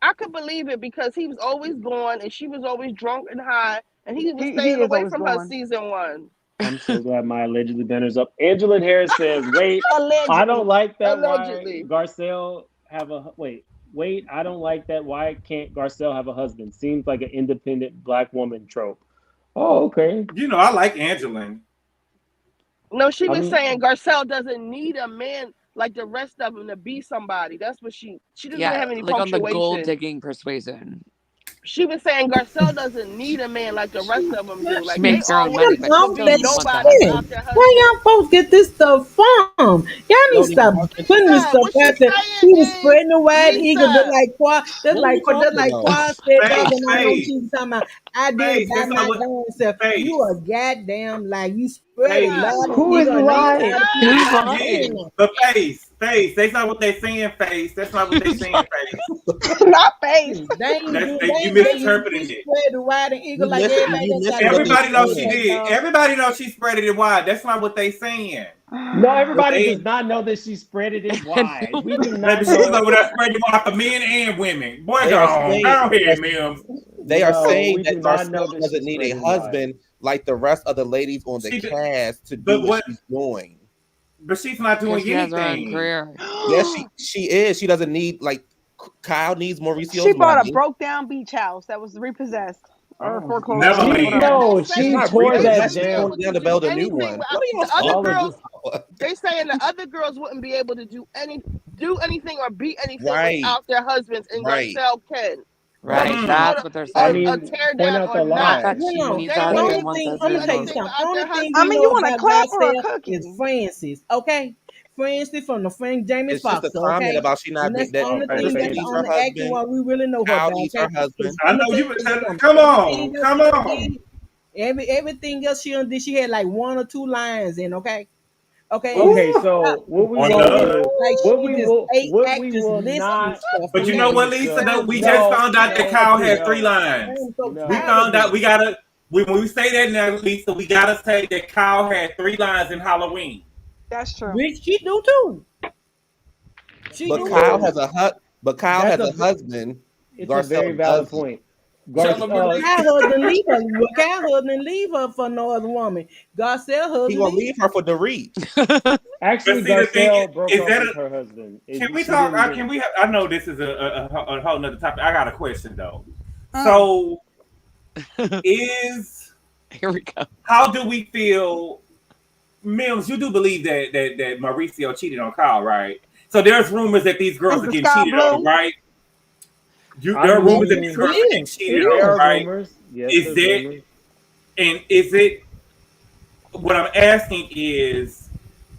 I could believe it because he was always gone and she was always drunk and high and he was He staying is away always from her gone. season 1. I'm so glad my allegedly banner's up. Angela Harris says, "Wait, I don't like that. Why Allegedly. Garcelle have a wait? I don't like that. Why can't Garcelle have a husband? Seems like an independent black woman trope." Oh, okay. You know, I like Angeline. No, she was I'm saying Garcelle doesn't need a man like the rest of them to be somebody. That's what she doesn't Yeah, have any like on the gold punctuation. digging persuasion. She was saying Garcelle doesn't need a man like the rest of them do. She Like they makes her own always money, but she gonna still be wants a nobody husband. without their Where husband. y'all folks get this stuff from? Y'all need to stop putting this Lisa, stuff what she's out there. She was saying is spreading the wide eagle, just Lisa. like Quad, What are you talking about? Quad said the other Face, night when face, she was talking about, I did it face. by That's my not what damn self. You face. a goddamn lie. You Spread it Face. loud and Who is eagle, and ain't lying? a lot of Who's people I lying? get it. But face. That's not what they saying, face. That's not what they saying, face. Not face. You misinterpreting it. spread the wide and eagle like everybody you else got missing what Everybody they're knows she saying. did. Everybody knows she spread it wide. That's not what they saying. No, everybody They- does not know that she spread it in wide. We do Baby, not she was know. over there spreading it wide for men and women. Boy, They go are on. saying- Go ahead, Mims. They are No, saying we that do not know Garcelle that doesn't she need spread a it wide. husband like the rest of the ladies on the She did- cast to but do what what- she's doing. But she's not doing Because she has her own anything. career. Yes, she is. She doesn't need like Kyle needs Mauricio's She bought money. a broke down beach house that was repossessed or Oh, foreclosed. never on, mind. whatever. No, They she say not tore real. that That's down. down to build a new anything one. without- What are you the other All of girls, about? they saying the other girls wouldn't be able to do anything or be anything Right. without their husbands, and Right. Garcelle can. Right. Mhm. That's what they're A saying. mean, tear point down out or the not. lie. That she Hold on. needs They her wouldn't Only husband once thing, as I'm an gonna tell you adult. something. without Only their thing I we mean, know you want to about clap or a Garcelle cookie? is Francis, okay? Francis from the Frank James It's just Fox, a comment okay? about she not And that's the that only Okay, thing. Krista That's the needs her only acting husband. one we really know her Kyle about, needs okay? her husband. I know I'ma you. tell something. Come Everything on. else Come she done on. did, everything else she done did, she had like 1 or 2 lines in, okay? Okay, and Okay, stop so what we One won't love. do, like what she we just will, ate what we actors will listing not stuff. But and you do, know what, everything. Lisa? Lisa. We just found out that Kyle had no. 3 lines. I'm so No. We tired found of out it. we gotta when we say that now, Lisa, we gotta say that Kyle had 3 lines in Halloween. That's true. Which she do too. She But do Kyle too. has a Kyle That's has a husband. It's a very Garcelle valid doesn't. point. Tell them what Kyle husband leave her. Well, Kyle husband leave her for no other woman. Garcelle He husband gonna leave. leave her for Dorit. Actually, But see, the thing Garcelle broke is up that with her husband. can we She talk? didn't Can we? I know this is a whole nother topic. I got a question though. Uh. So, is Here we go. how do we feel, Mims? You do believe that Mauricio cheated on Kyle, right? So there's rumors that these girls Is are the getting sky cheated on, blue? right? I There are rumors that mean, these girls are getting cheated There on, are right? rumors. Yes, Is there's there- rumors. And is it? What I'm asking is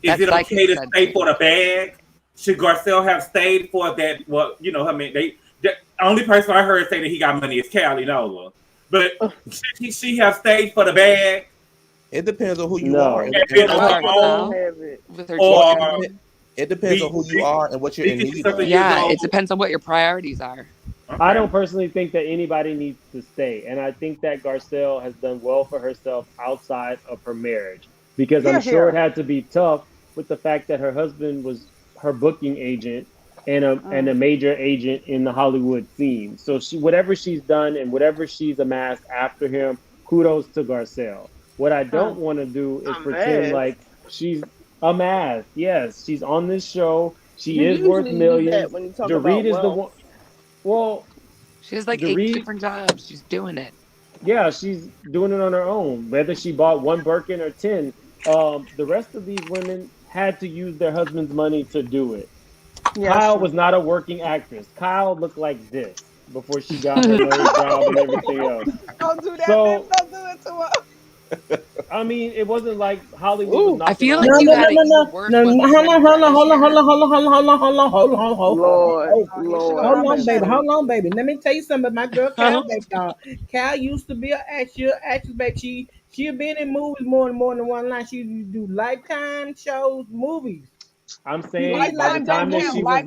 That's it psychic okay to said stay too. for the bag? Should Garcelle have stayed for that? Well, you know, I mean, the only person I heard say that he got money is Callie Nola. But should she have stayed for the bag? It depends on who you No. are. And been on her own? With her Or children. It depends on who you are and what you're in need of. Yeah, it depends on what your priorities are. I don't personally think that anybody needs to stay, and I think that Garcelle has done well for herself outside of her marriage, because I'm sure it had to be tough with the fact that her husband was her booking agent and a major agent in the Hollywood scene. So whatever she's done and whatever she's amassed after him, kudos to Garcelle. What I don't want to do is pretend like she's amassed. Yes, she's on this show. She is worth millions. Dorit is the one. Well, she has like 8 different jobs. She's doing it. Yeah, she's doing it on her own. Whether she bought 1 Birkin or 10, the rest of these women had to use their husband's money to do it. Yeah, Kyle was not a working actress. Kyle looked like this before she got her nose job and everything else. Don't do that. So- Don't do it to her. I mean, it wasn't like Hollywood was I feel like knocking you on had it even worse. when this went Hold on, baby. Hold on, baby. Let me tell you something about my girl Cal, baby. Cal used to be an actress, baby. She had been in movies more than one line. She used to do Lifetime shows, movies. I'm saying by the time that she was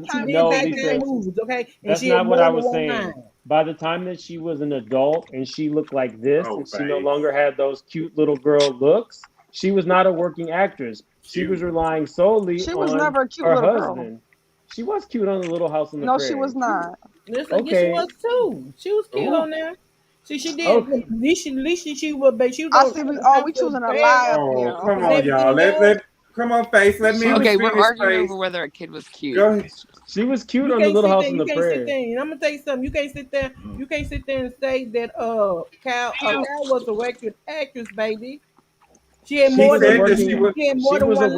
movies, okay? And that's she not had what more I than was one saying. line. By the time that she was an adult and she looked like this, and she no babe. longer had those cute little girl looks, she was not a working actress. She was relying solely She on was never a cute her little girl. husband. She was cute on the Little House on the No, Prairie. she was not. Listen, yes, Okay. she was too. She was cute on there. See, she did. Okay. At least she was, but she was. I see. We choosing a lie up here. Oh, come Okay. on, y'all. Come on, face. Let me Okay, we're finish, arguing face. over whether a kid was cute. Go ahead. She was cute You on the can't Little sit House there. on You the can't sit Prairie. there. And I'm gonna tell you something. You can't sit there. You can't sit there and say that Cal was a working actress, baby. She had more than one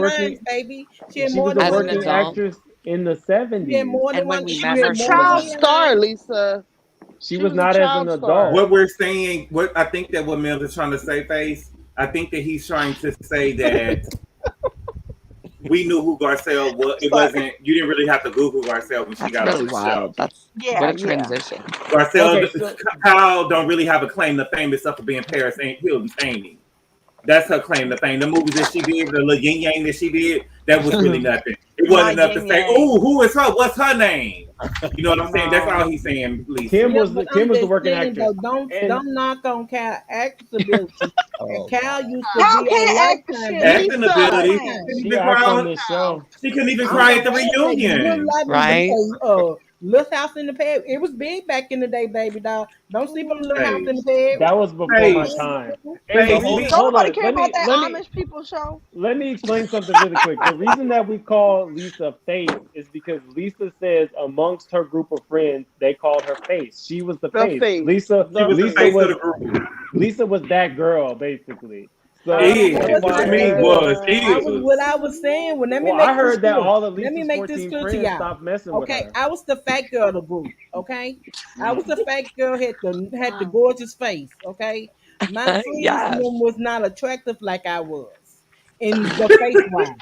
lines, baby. She had She more was than a one working lines. actress in the 70s. She had more than And when one. we She met had her, she more than was Child one star, line. Lisa. She She was was a not as an child star. adult. What we're saying, what I think that what Mills is trying to say, face. I think that he's trying to say that we knew who Garcelle was. It wasn't. You didn't really have to Google Garcelle when she That's got really on the wild. show. That's Yeah, what a yeah. transition. Garcelle, Okay, so- Kyle don't really have a claim to fame except for being Paris Hilton's Amy. That's her claim to fame. The movies that she did, the little yin yang that she did, that was really nothing. It wasn't enough to yin say, yang. "Oh, who is her? What's her name?" You know what I'm saying? That's all he's saying. Lisa. Kim Yeah, was but Kim I'm was the just working saying actress. though, And don't knock on Cal acting ability. And Cal used to Cal be can't on act Lifetime. shit. Acting Lisa, ability. Lifetime. she act on this Cal. show. She couldn't even I'm cry at the saying that you reunion. love me Right? because Little House in the Pad. It was big back in the day, baby doll. Don't sleep on Little House Hey, in the Pad. That was before hey, my time. And hey, the So reason, Lisa. hold Don't nobody on, care about that let me Amish people show. let me explain something really quick. The reason that we call Lisa Face is because Lisa says amongst her group of friends, they called her Face. She was the The face. face. She was the Lisa face of was the group. Lisa was that girl basically. So Is. That that's wasn't why I that mean, girl. was. I was Is. what I was saying. Well, let me well, I make this heard that clear. all of Let me Lisa's make this 14 clear to friends y'all. stopped messing with Okay, her. I was the fat girl of the group. Okay, I was the fat girl had the gorgeous face. Okay, my friends Yes. them was not attractive like I was in the face wise.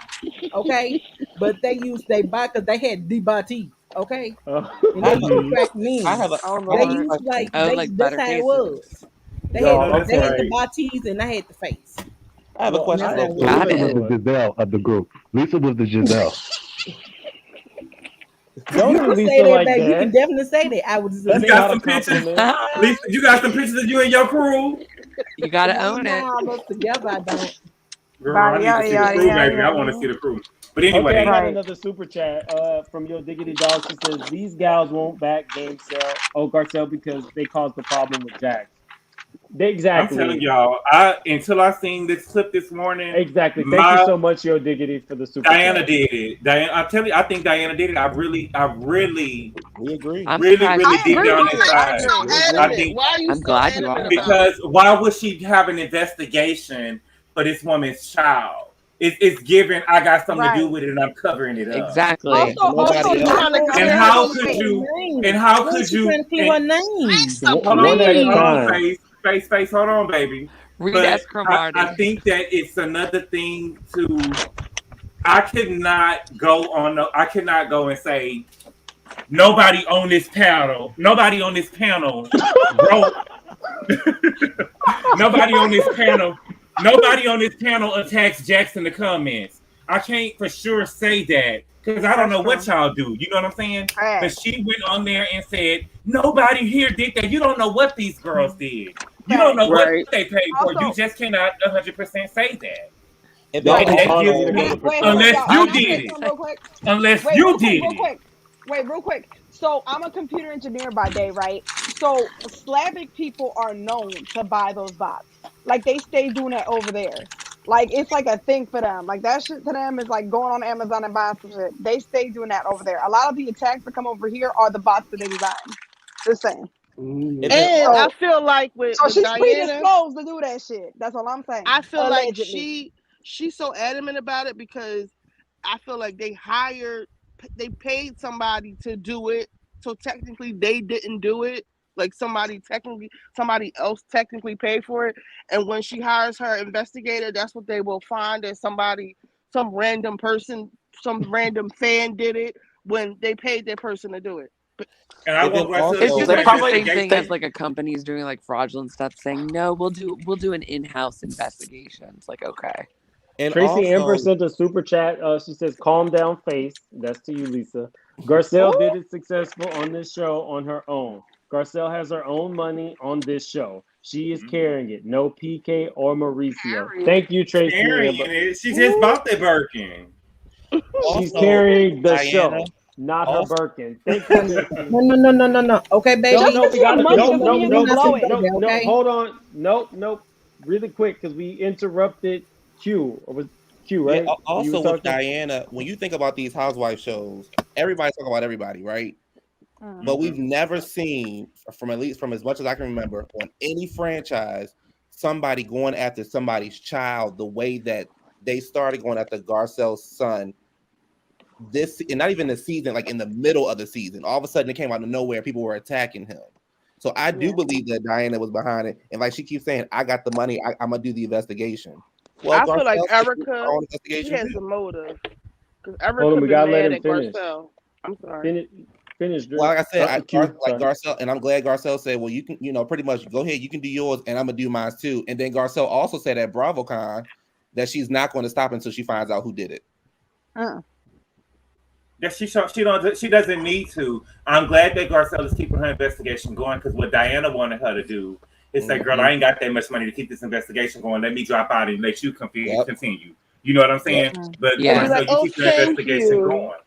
Okay, but they used they body because they had DBT. Okay, and I they have used to Mhm. attract I men. have a Oh I They have a Lord. used question. like Oh, they like that's how it Butterfaces. was. I know that's They had the right. bodies and I had the face. I have a well, And question that's I how real it So quick. was. Got Lisa was it. the Giselle of the group. Lisa was the Giselle. don't You do can say Lisa that, like babe. You can that. definitely say that. I was just You That's saying. got not a some pictures, compliment. Lisa. You got some pictures of you and your crew. You gotta Right own it. now, all us together, I don't. Girl, I Body, need to yada, see the yada, crew, yada, baby. I want to yada. see the crew. But Okay, I anyway, got Right. another super chat from your Diggity Dog. She says these gals won't back game sell. Oh, Garcelle because they caused the problem with Jax. I'm telling Exactly. y'all, I until I seen this clip this morning, Exactly. Thank you my so much, Yo Diggity, for the super Diana chat. did it. Diana, I tell you, I think Diana did it. We agree. I'm surprised Really I she deep agree didn't. down with you. Why I are you inside. so agree. We I agree. adamant? think Why are you I'm so glad you adamant are. about it? because why would she have an investigation for this woman's child? It's given. I got something to do Right. with it, and I'm covering it up. Exactly. Also, And also, nobody She's else. trying to Jackson And clear appeared her how on could name. you? Name. And how Why is could she you? trying to clear And her name? The One at a hold on, time. please. face. Hold on, baby. Read But I Escromarty. think that it's another thing to. I cannot go on. I cannot go and say nobody on this panel. Nobody on this panel wrote. nobody on this panel. Nobody on this panel attacks Jackson in the comments. I can't for sure say that because I don't That's know what true. y'all do. You know what I'm saying? But Facts. she went on there and said nobody here did that. You don't know what these girls did. You don't Facts. know what Right. they paid for. You Also, just cannot 100% say that. And then Y'all And keep that pausing gives me to also, go me, to wait, hold on, unless patrol. y'all. I you Can was I did say gonna it, something say. real quick? unless Wait, you real did quick, it. real quick. Wait, real quick. So I'm a computer engineer by day, right? So Slavic people are known to buy those bots. Like they stay doing that over there. Like it's like a thing for them. Like that shit to them is like going on Amazon and buying some shit. They stay doing that over there. A lot of the attacks that come over here are the bots that they be buying. Just saying. and then And I So feel like so with she's Diana, predisposed to do that shit. That's all I'm I saying. feel like Allegedly. she's so adamant about it because I feel like they paid somebody to do it, so technically they didn't do it. Like somebody else technically paid for it, and when she hires her investigator, that's what they will find that some random person, some random fan did it when they paid that person to do it. And I and then want Garcelle to It's also do just They her like the probably same thing they as like a company's doing like fraudulent stuff, saying no, we'll do an in-house investigation. It's like okay, and Tracy Amber also sent a super chat. She says, "Calm down, face." That's to you, Lisa. Garcelle Ooh. did it successful on this show on her own. Garcelle has her own money on this show. She is carrying it. No PK or Mauricio. Period. Thank you, Tracy carrying Amber. it. She just Ooh. bought the Birkin. She's also carrying the Diana. show, not her Also, Birkin. Thank you, Tracy. No. Okay, Nope, baby. Just nope. because We you're gotta money nope, doesn't nope, mean Let you me can nope, not blow say it. nope, baby, nope. okay? Hold on. Nope. Really quick, because we interrupted Q. Or was Q, yeah. right? You were Also with talking? Diana, when you think about these housewife shows, everybody's talking about everybody, right? Mm. But we've never seen, from at least from as much as I can remember, on any franchise, somebody going after somebody's child the way that they started going after Garcelle's son this, and not even the season, like in the middle of the season. All of a sudden, it came out of nowhere. People were attacking him. So I do Yeah. believe that Diana was behind it. And like she keeps saying, I got the money. I'm gonna do the investigation. Well, I feel like Garcelle should do her Erica, own she investigation has a too. motive because Hold on, Erica we been gotta let mad him at finish. Garcelle. I'm sorry. Finish. Finish, Drew. Like I said, Q, like sorry. Garcelle, and I'm glad Garcelle said, well, you can, pretty much go ahead, you can do yours, and I'm gonna do mine too. And then Garcelle also said at BravoCon that she's not going to stop until she finds out who did it. Yeah, she doesn't need to. I'm glad that Garcelle is keeping her investigation going, because what Diana wanted her to do is say, girl, I ain't got that much money to keep this investigation going. Let me drop out and let you continue. You know what I'm saying? But Garcelle, you keep the investigation going.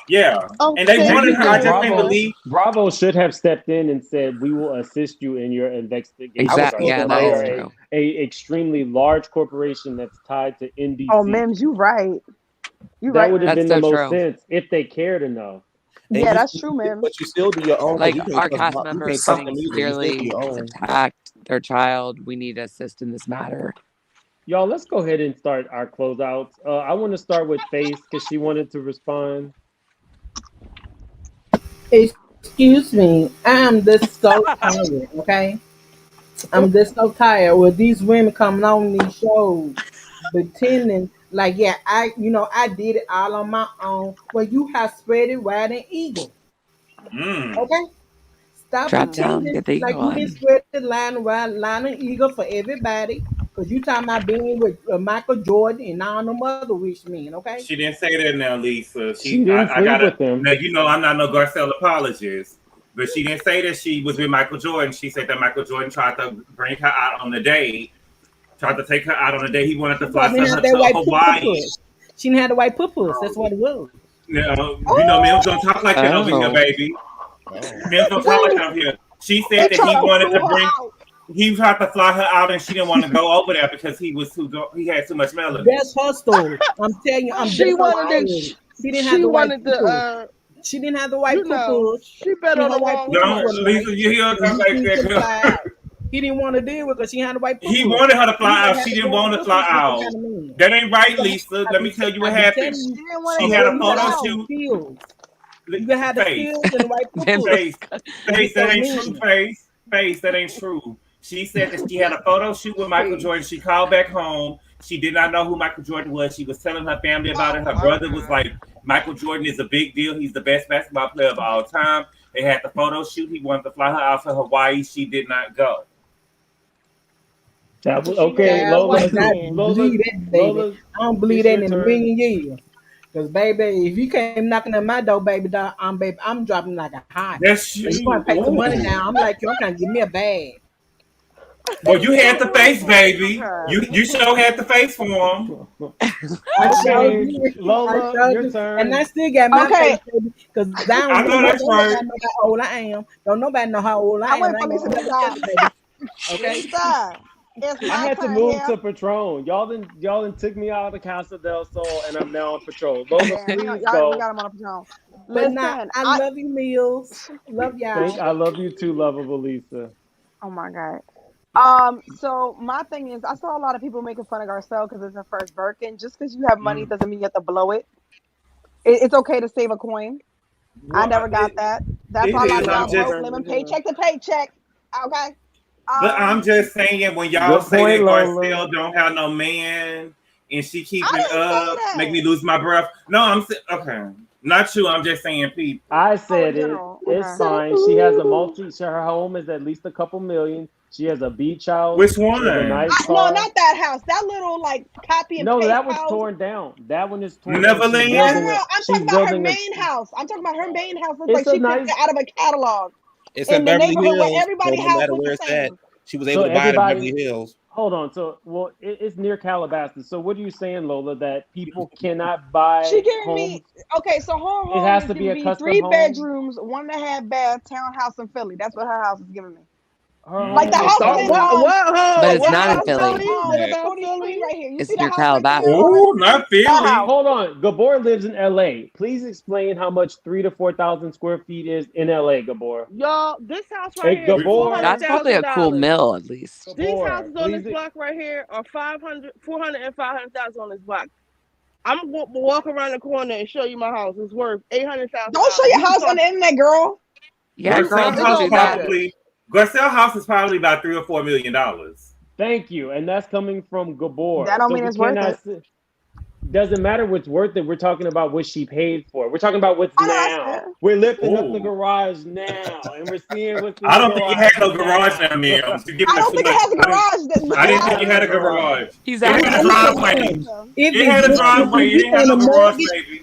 Yeah. And they wanted her, I just can't believe. Bravo should have stepped in and said, we will assist you in your investigation. Exactly. Yeah, that is true. A extremely large corporation that's tied to NBC. Oh, Mims, you right. That would have been the most sense if they cared enough. Yeah, that's true, man. But you still do your own. Like our cast members clearly attacked their child. We need to assist in this matter. Y'all, let's go ahead and start our closeouts. I want to start with Face because she wanted to respond. Excuse me, I'm just so tired, okay? I'm just so tired with these women coming on these shows pretending like, yeah, I did it all on my own. Well, you have spread it wide and eagle. Okay? Stop pretending like you didn't spread the line and eagle for everybody. Because you talking about being with Michael Jordan and all them other rich men, okay? She didn't say that now, Lisa. She didn't sleep with him. Now, I'm not no Garcelle apologist, but she didn't say that she was with Michael Jordan. She said that Michael Jordan tried to bring her out on the date, tried to take her out on the day. He wanted to fly to Hawaii. She didn't have the white poo-poos. That's what it was. Mims don't talk like that over here, baby. Mims don't talk like that over here. She said that he wanted to bring... He tried to fly her out, and she didn't want to go over there because he had too much melanin. That's her story. I'm telling you, she didn't have the white poo-poos. She didn't have the white poo-poos. She better on the wrong. Lisa, you hear her like that? He didn't want to deal with her because she had the white poo-poos. He wanted her to fly out. She didn't want to fly out. That ain't right, Lisa. Let me tell you what happened. She had a photo shoot. You had the skills and the white poo-poos. Face, that ain't true, Face, that ain't true. She said that she had a photo shoot with Michael Jordan. She called back home. She did not know who Michael Jordan was. She was telling her family about it. Her brother was like, Michael Jordan is a big deal. He's the best basketball player of all time. They had the photo shoot. He wanted to fly her out to Hawaii. She did not go. That was okay. Lola, I don't believe that in a million years. Because, baby, if you came knocking at my door, baby, I'm dropping like a hot. That's you want to pay the money down. I'm like, you're going to give me a bag. Well, you had the face, baby. You sure had the face for him. Lola, your turn. And I still got my face, baby. Because I know that's right. Know how old I am. Don't nobody know how old I am. Okay. I had to move to Patron. Y'all done took me out of Casa del Sol, and I'm now on Patron. Lola, please go. We got him on Patron. Listen, I love you, Mills. Love y'all. I love you too, lovable Lisa. Oh my God. So my thing is, I saw a lot of people making fun of Garcelle because it's her first Birkin. Just because you have money doesn't mean you have to blow it. It's okay to save a coin. I never got that. That's all I got. Living paycheck to paycheck. Okay. But I'm just saying, when y'all say that Garcelle don't have no man and she keeping up, make me lose my breath. No, I'm okay. Not you. I'm just saying, people. I said it. It's fine. She has a her home is at least a couple million. She has a beach house. Which one? A nice no, not that house. That little copy and paste. No, that was house. Torn down. That one is torn down. No, I'm talking about her main house. I'm talking about her main house. Looks like she picked it out of a catalog. It's in Beverly Hills. Where everybody no matter where it's at, she was able to buy it in Beverly Hills. Hold on. It's near Calabasas. So what are you saying, Lola? That people cannot buy? She giving me so her home. It has to be a custom 3 home. bedrooms, 1.5 bath townhouse in Philly. That's what her house is giving me. Like the house, but it's not in Philly. Right here. It's near Calabasas. Oh, not Philly. Hold on. Gabor lives in LA. Please explain how much 3,000 to 4,000 square feet is in LA, Gabor. Y'all, this house right here. Gabor, that's probably a cool mill, at least. These houses on this block right here are 400 and 500,000 on this block. I'm gonna walk around the corner and show you my house. It's worth 800,000. Don't show your house on the internet, girl. Yeah, Garcelle house is probably about $3 or $4 million. Thank you, and that's coming from Gabor. That don't mean it's worth it. doesn't matter what's worth it. We're talking about what she paid for. We're talking about what's I know that's now. fair. We're lifting up the Ooh. garage now, and we're seeing what's in I the don't think you had garage no garage now. now, Mims. You're giving I us don't too think it much. has a garage. I didn't think you Yeah, had a no. garage. He's It had a asking. driveway. If It had a you driveway. It if you didn't have paying no a garage, mortgage, baby.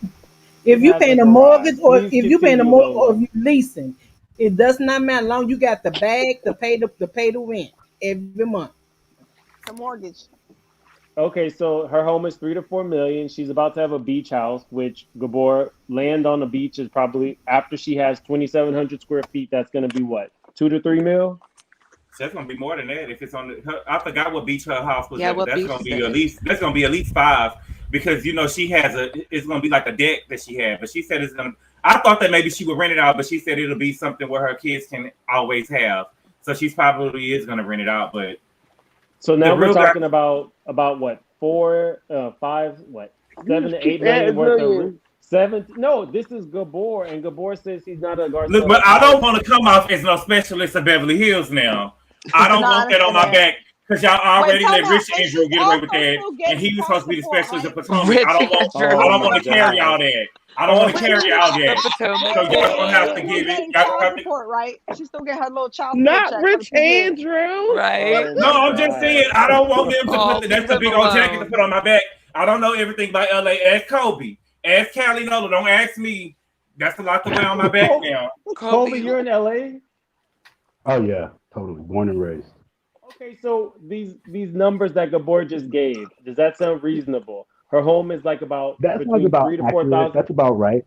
if It you has a paying a garage. mortgage, or Please if you paying a continue, mortgage, or Lola. if you leasing, it does not matter. Long you got the bag to pay the rent every month. The mortgage. Okay, so her home is 3 to 4 million. She's about to have a beach house, which Gabor land on the beach is probably after she has 2,700 square feet. That's going to be what, 2 to 3 mil? So that's gonna be more than that. If it's on I forgot what beach her house was Yeah, at, but what that's beach gonna is be at it? least five because she has it's gonna be like a deck that she had. But she said it's gonna. I thought that maybe she would rent it out, but she said it'll be something where her kids can always have. So she's probably is gonna rent it out. But So the now we're real guy, talking about what, 7 to 8 million Keep adding worth of millions. seven. No, this is Gabor, and Gabor says he's not a look, Garcelle but I buyer. don't want to come off as no specialist of Beverly Hills now. I don't No, I want that on understand my that. back because y'all Wait, already time let out. Rich And Andrew she's get away with also that, still and getting he was child supposed to be the support, specialist right? of Potomac. Rich I don't Oh want my to carry all God. that. I don't want Oh to Wait, carry time all out. The that. Potomac So Wait, y'all wait, gonna wait. have She's to still give it. getting Y'all gonna child have to. support, right? She's still getting her little child support Not check from Rich the two kids. Andrew. right? oh No, my I'm just saying God. I don't want them to Oh, put that's leave a him big old jacket to alone. put on my back. I don't know everything about LA. Ask Kobe. Ask Callie Nola. Don't ask me. That's a lot to wear on my back now. Colby, Kobe. you're in LA? Oh yeah, totally. Born and raised. Okay, so these numbers that Gabor just gave, does that sound reasonable? Her home is like about That sounds between about three to four accurate. thousand. That's about right.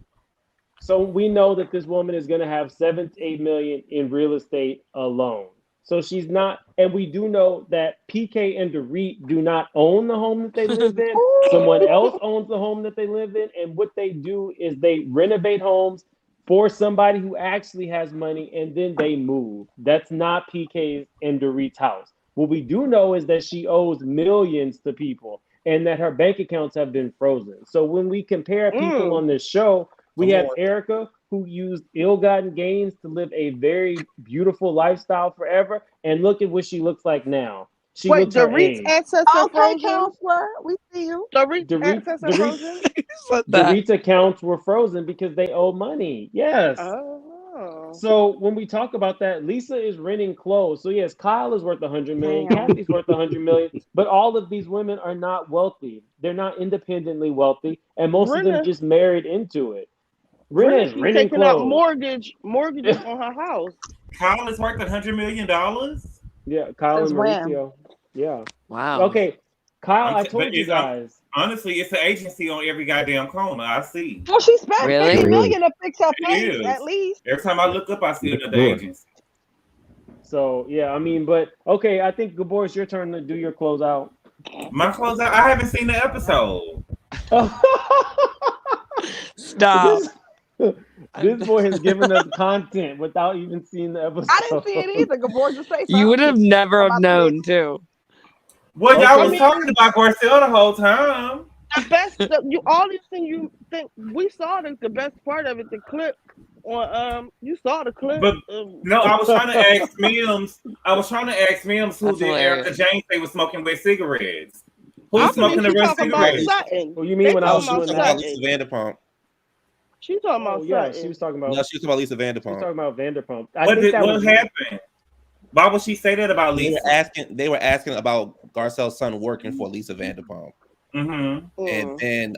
So we know that this woman is going to have 7 to 8 million in real estate alone. So she's not, and we do know that PK and Dorit do not own the home that they live in. Someone else owns the home that they live in, and what they do is they renovate homes for somebody who actually has money, and then they move. That's not PK's and Dorit's house. What we do know is that she owes millions to people, and that her bank accounts have been frozen. So when we compare people on this show, we Come have on. Erica, who used ill-gotten gains to live a very beautiful lifestyle forever, and look at what she looks like now. She Wait, looks her Dorit's age. assets are Okay, frozen. counselor, we see you. Dorit's Dorit, assets are Dorit, frozen. Said that. Dorit's accounts were frozen because they owe money. Yes. Oh. So when we talk about that, Lisa is renting clothes. So yes, Kyle is worth 100 million, Damn. Kathy's worth 100 million, but all of these women are not wealthy. They're not independently wealthy, and most of them Rinna, just married into it. Rinna Rinna is keep renting taking out clothes. mortgages on her house. Kyle is worth $100 million. Yeah, Kyle Since and when? Mauricio. Yeah. Wow. Okay, Kyle, I But told you it's guys. honestly, it's an agency on every goddamn corner. I see. Well, she spent Really? 50 Sure is. million to fix her It face, at is. least. Every time I look up, I see another Sure. agency. So yeah, I mean, but okay, I think Gabor, it's your turn to do your closeout. My closeout. I haven't seen the episode. Stop. This boy has given us content without even seeing the episode. I didn't see it either. Gabor, just say something. You would have never have about the known, too. Well, y'all was Okay. talking about Garcelle the whole time. The best, all these things you think we saw the best part of it, the clip on you saw the clip. But no, I was trying to ask Mims. Who That's did Erica hilarious. Jane say was smoking wet cigarettes? I Who's smoking believe the she red talking about cigarettes? Sutton. Oh, you mean They when I No, was she was doing talking about that? Lisa Vanderpump. She talking Oh about yeah, Sutton. she was talking about. No, she was talking about Lisa She was Vanderpump. talking about Vanderpump. I think that What was. happened? Why would she say that about They Lisa? were asking about Garcelle's son working for Lisa Vanderpump. Mm-hmm. And then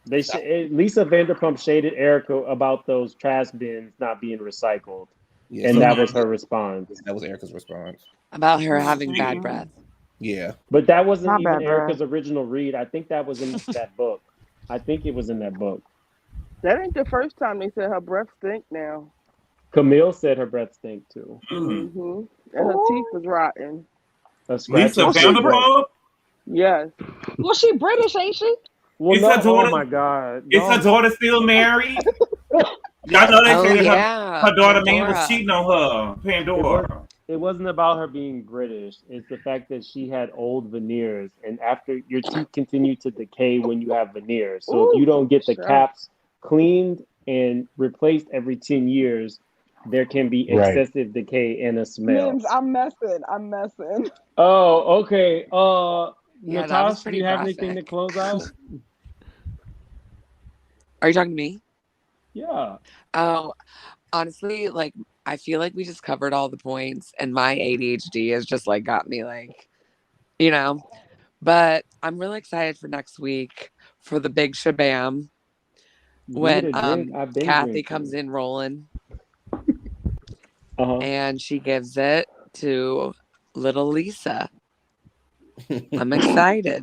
Lisa Vanderpump shaded Erica about those trash bins not being recycled, yeah, and so that was her response. that was Erica's response. About her having bad breath. Yeah. But that wasn't Not even bad, Erica's original read. I think that was in that book. I think it was in that book. That ain't the first time they said her breath stink now. Camille said her breath stank too. Mm-hmm. And her teeth was rotten. A scratchy Lisa teeth. Vanderpump? Yes. Well, she British, ain't she? Well, Is no. her daughter- Oh my God. Is her No. daughter still married? Y'all know they Oh, said yeah. her daughter man Pandora. was cheating on her. Pandora. It wasn't about her being British. It's the fact that she had old veneers, and after your teeth continue to decay when you have veneers. So if you don't get the Sure. caps cleaned and replaced every 10 years, there can be Right. excessive decay and a smell. Mims, I'm messing. Oh, okay. Yeah, that was Natasha, do pretty you have anything to graphic. close out? Are you talking to me? Yeah. Oh, honestly, like I feel like we just covered all the points, and my ADHD has just like got me like, you know. But I'm really excited for next week for the big shabam Give it when a drink. I've been Kathy comes drinking. in rolling Uh-huh. and she gives it to little Lisa. I'm excited.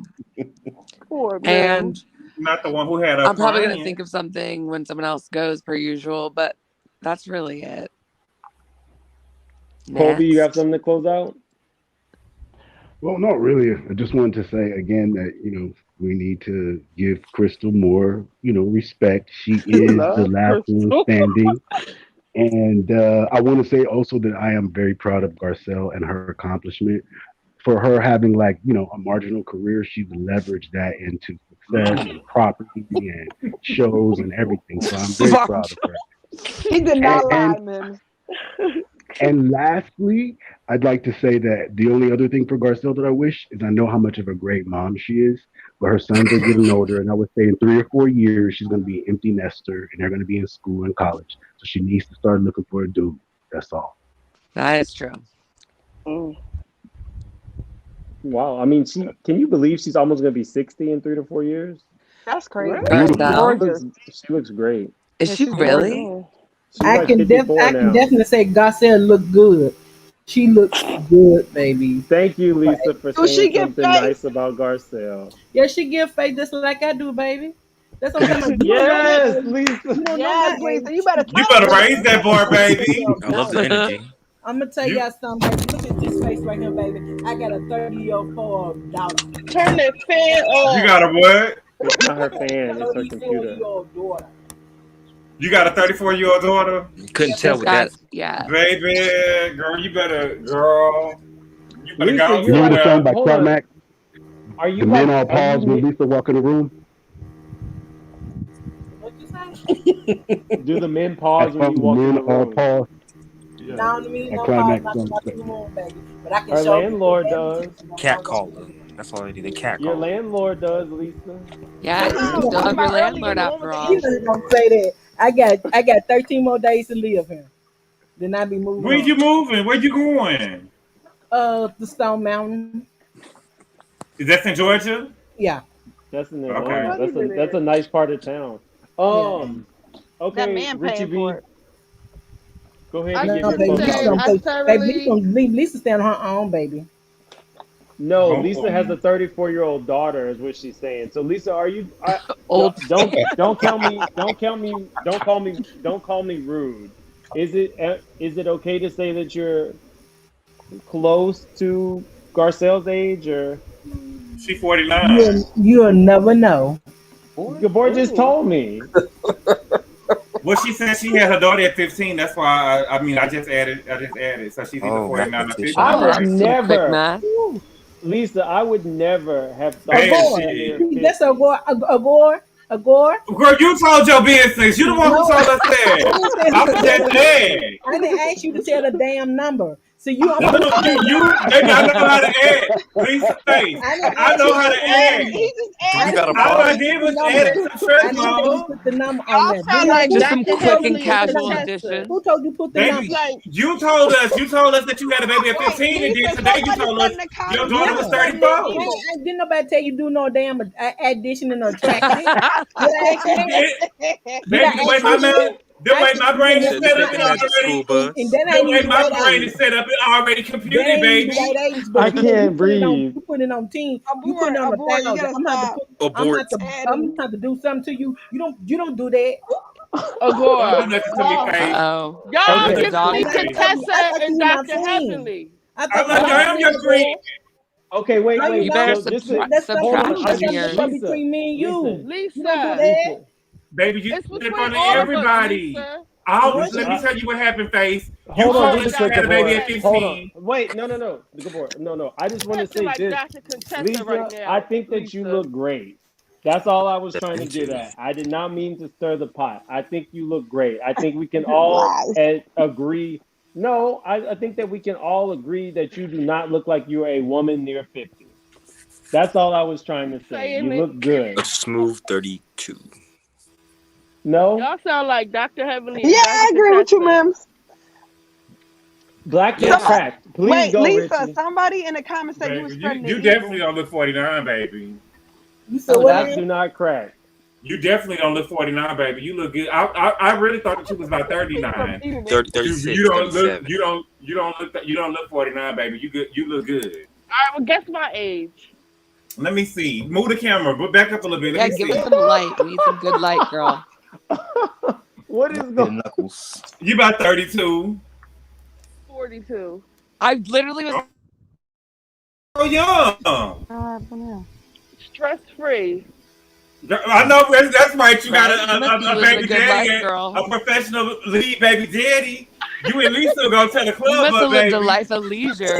Poor boo. And Not the one who had a I'm probably gonna friend. think of something when someone else goes per usual, but that's really it. Colby, you have Next. something to close out? Well, not really. I just wanted to say again that, we need to give Crystal more, respect. She is the Love last one Crystal. standing. And I want to say also that I am very proud of Garcelle and her accomplishment. For her having like, a marginal career, she's leveraged that into success and property and shows and everything. So I'm very proud of her. He did And not and, lie, man. and lastly, I'd like to say that the only other thing for Garcelle that I wish is I know how much of a great mom she is, but her sons are getting older, and I would say in 3 or 4 years she's going to be an empty nester, and they're going to be in school and college. So she needs to start looking for a dude. That's all. That is true. Mm. Wow. I mean, can you believe she's almost gonna be 60 in close to Garcelle's age, or She 49. You'll never know. your boy just told me? Well, she said she had her daughter at 15. That's why I just added. So she's either 49 or 50. I would Right? never, Lisa. I would never have thought Hey, that shit. near 50. That's a gore. Girl, you told your business. You the one who told us that. I was just add. I didn't ask you to tell the damn number. So you, No, baby, I know how to add. Lisa face. I know how to add. All I did was add some stress, mama. put the number Y'all on there. sound like Just some Dr. quick and Heavenly casual Contessa. addition. Who told you put the Baby, number? you told us that you had a baby at 15, and then today you told us your daughter was 34. Didn't nobody tell you do no damn addition and subtraction. Did I ask you that? Baby, the way my brain is set up, it already. And that The ain't way even my right brain age. is set up, it already That computed, ain't baby. even right age, but I can't you breathe. put it on teen. You put it on Abort, you 1,000. gotta I'm stop. about to do something to you. You don't do that. Don't do Agora. nothing to me, face. Uh-oh. Y'all Okay. give me Doggy. Contessa and Dr. Heavenly. I love you. I am your friend. Okay, wait. You better So just subtract hold on. some years. between me and you. Lisa. You don't do that. Baby, you It's did it between for all of us, everybody. Lisa. Let me tell you what happened, face. You Hold on, told just us a you had a baby at 15. Hold on. Wait, no. No. I just want to say Like this. Dr. Contessa Lisa, right now. I think that you Lisa. look great. That's all I was trying to get at. I did not mean to stir the pot. I think you look great. I think we can all agree. No, I think that we can all agree that you do not look like you're a woman near 50. That's all I was trying to say. Saying You it. look good. A smooth 32. No, Y'all sound like Dr. Heavenly. Yeah, I agree with you, Mims. black Yeah. is cracked. Please Wait, go, Lisa, Richie. somebody in the comments said you Baby, was you spreading the you eagle. definitely don't look 49, baby. You said what? Blacks do not crack. You definitely don't look 49, baby. You look good. I really thought that you was about 39. 36, You don't 37. look. You don't look 49, baby. You good. You look good. All right, well, guess my age. Let me see. Move the camera. But back up a little bit. Yeah, Let me give see. us some light. We need some good light, girl. What is Hit the going? knuckles. You about 32. 42. I literally was. Oh, young. Stress free. I know that's right. You got Right? You must be a living baby a good life, daddy, girl. a professional lead baby daddy. You at least still gonna tell the You club must up, have lived baby. a life of leisure.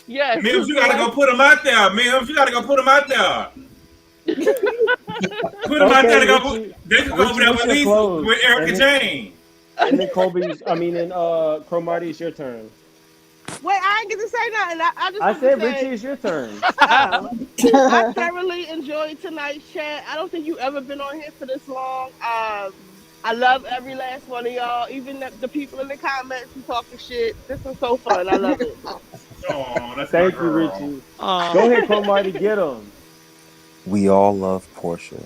Yes. Mims, you gotta go put him out there. Mims, you gotta go put him out there. Put him out there to go. Richie, They can go over there what's with your Lisa, clothes? with Erica Jane. And then Colby's, I mean, and Cromartie, it's your turn. Wait, I ain't get to say nothing. I just I want said, to say, Richie, it's your turn. I thoroughly enjoyed tonight's chat. I don't think you've ever been on here for this long. I love every last one of y'all, even the people in the comments who talking shit. This was so fun. I love it. Oh, that's Thank my you, girl. Richie. Aw. Go ahead, Cromartie, get him. We all love Portia.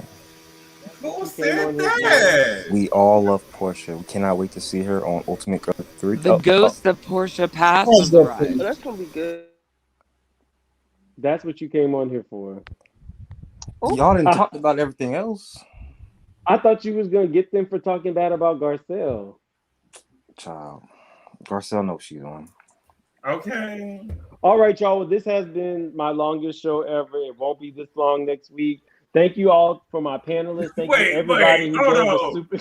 Who came said on here that? We all love Portia. We cannot wait to see her on Ultimate Girl 3. The ghost of Portia Pass has arrived. Oh, that's gonna be good. That's what you came on here for. Y'all didn't talk about everything else. I thought you was gonna get them for talking bad about Garcelle. Child. Garcelle knows she's on. Okay. All right, y'all. Well, this has been my longest show ever. It won't be this long next week. Thank you all for my panelists. Thank you everybody who hold gave on. us super.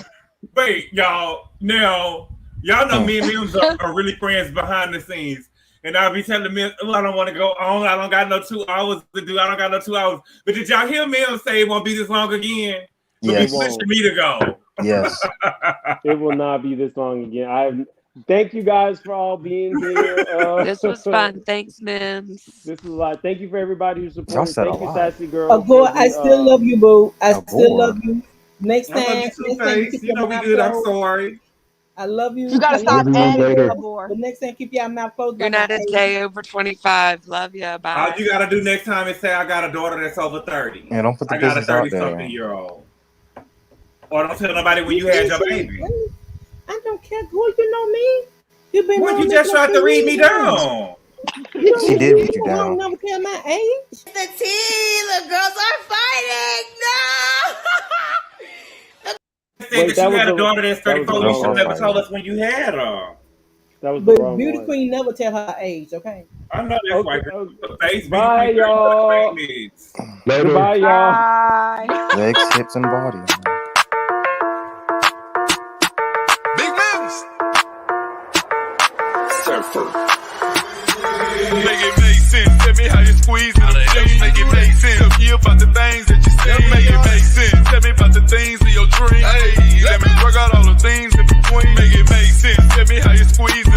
Wait, y'all. Now, y'all know me and Mims are really friends behind the scenes. And I'll be telling Mims, oh, I don't want to go on. I don't got no 2 hours to do. I don't got no 2 hours. But did y'all hear Mims say it won't be this long again? But Yes. be pushing me to go. Yes. It will not be this long again. Thank you guys for all being here. This was fun. Thanks, Mims. This was a lot. Thank you for everybody who Y'all supported. said Thank a you, lot. Sassy Girl. Agor, for I the, still love you, boo. I still Agor. love you. Next I love time, you too, next time you Face. keep You your know we mouth good. I'm closed. sorry. I love you. You gotta I stop love you. Everyone's adding later. Gabor. But next time, keep your mouth closed. You're not a day over 25. Love ya. All Bye. you gotta do next time is say I got a daughter that's over 30. And don't put the I got a business out 30-something there. year old. Or don't tell nobody when you had your baby. I don't care who you know me. You've been Well, knowing you me just for tried to read me years. down. She did read you You down. don't never tell my age. The tea, the girls are fighting. No. Said Wait, that that you was had a the- daughter that's that was the 34. You wrong should have never one. told us when you had her. That was the But wrong Beauty one. Queen never tell her age, okay? I know that's Okay, right. Face bye, beauty, y'all. pregnant. Later. Goodbye, y'all. Bye. Legs, hips, and body. Big Mims. Make it make sense. Tell me how you squeeze it. Make it make sense. Tell me about the things that you see. Make it make sense. Tell me about the things of your dreams. Hey, let me work out all the things in between. Make it make sense. Tell me how you squeeze it.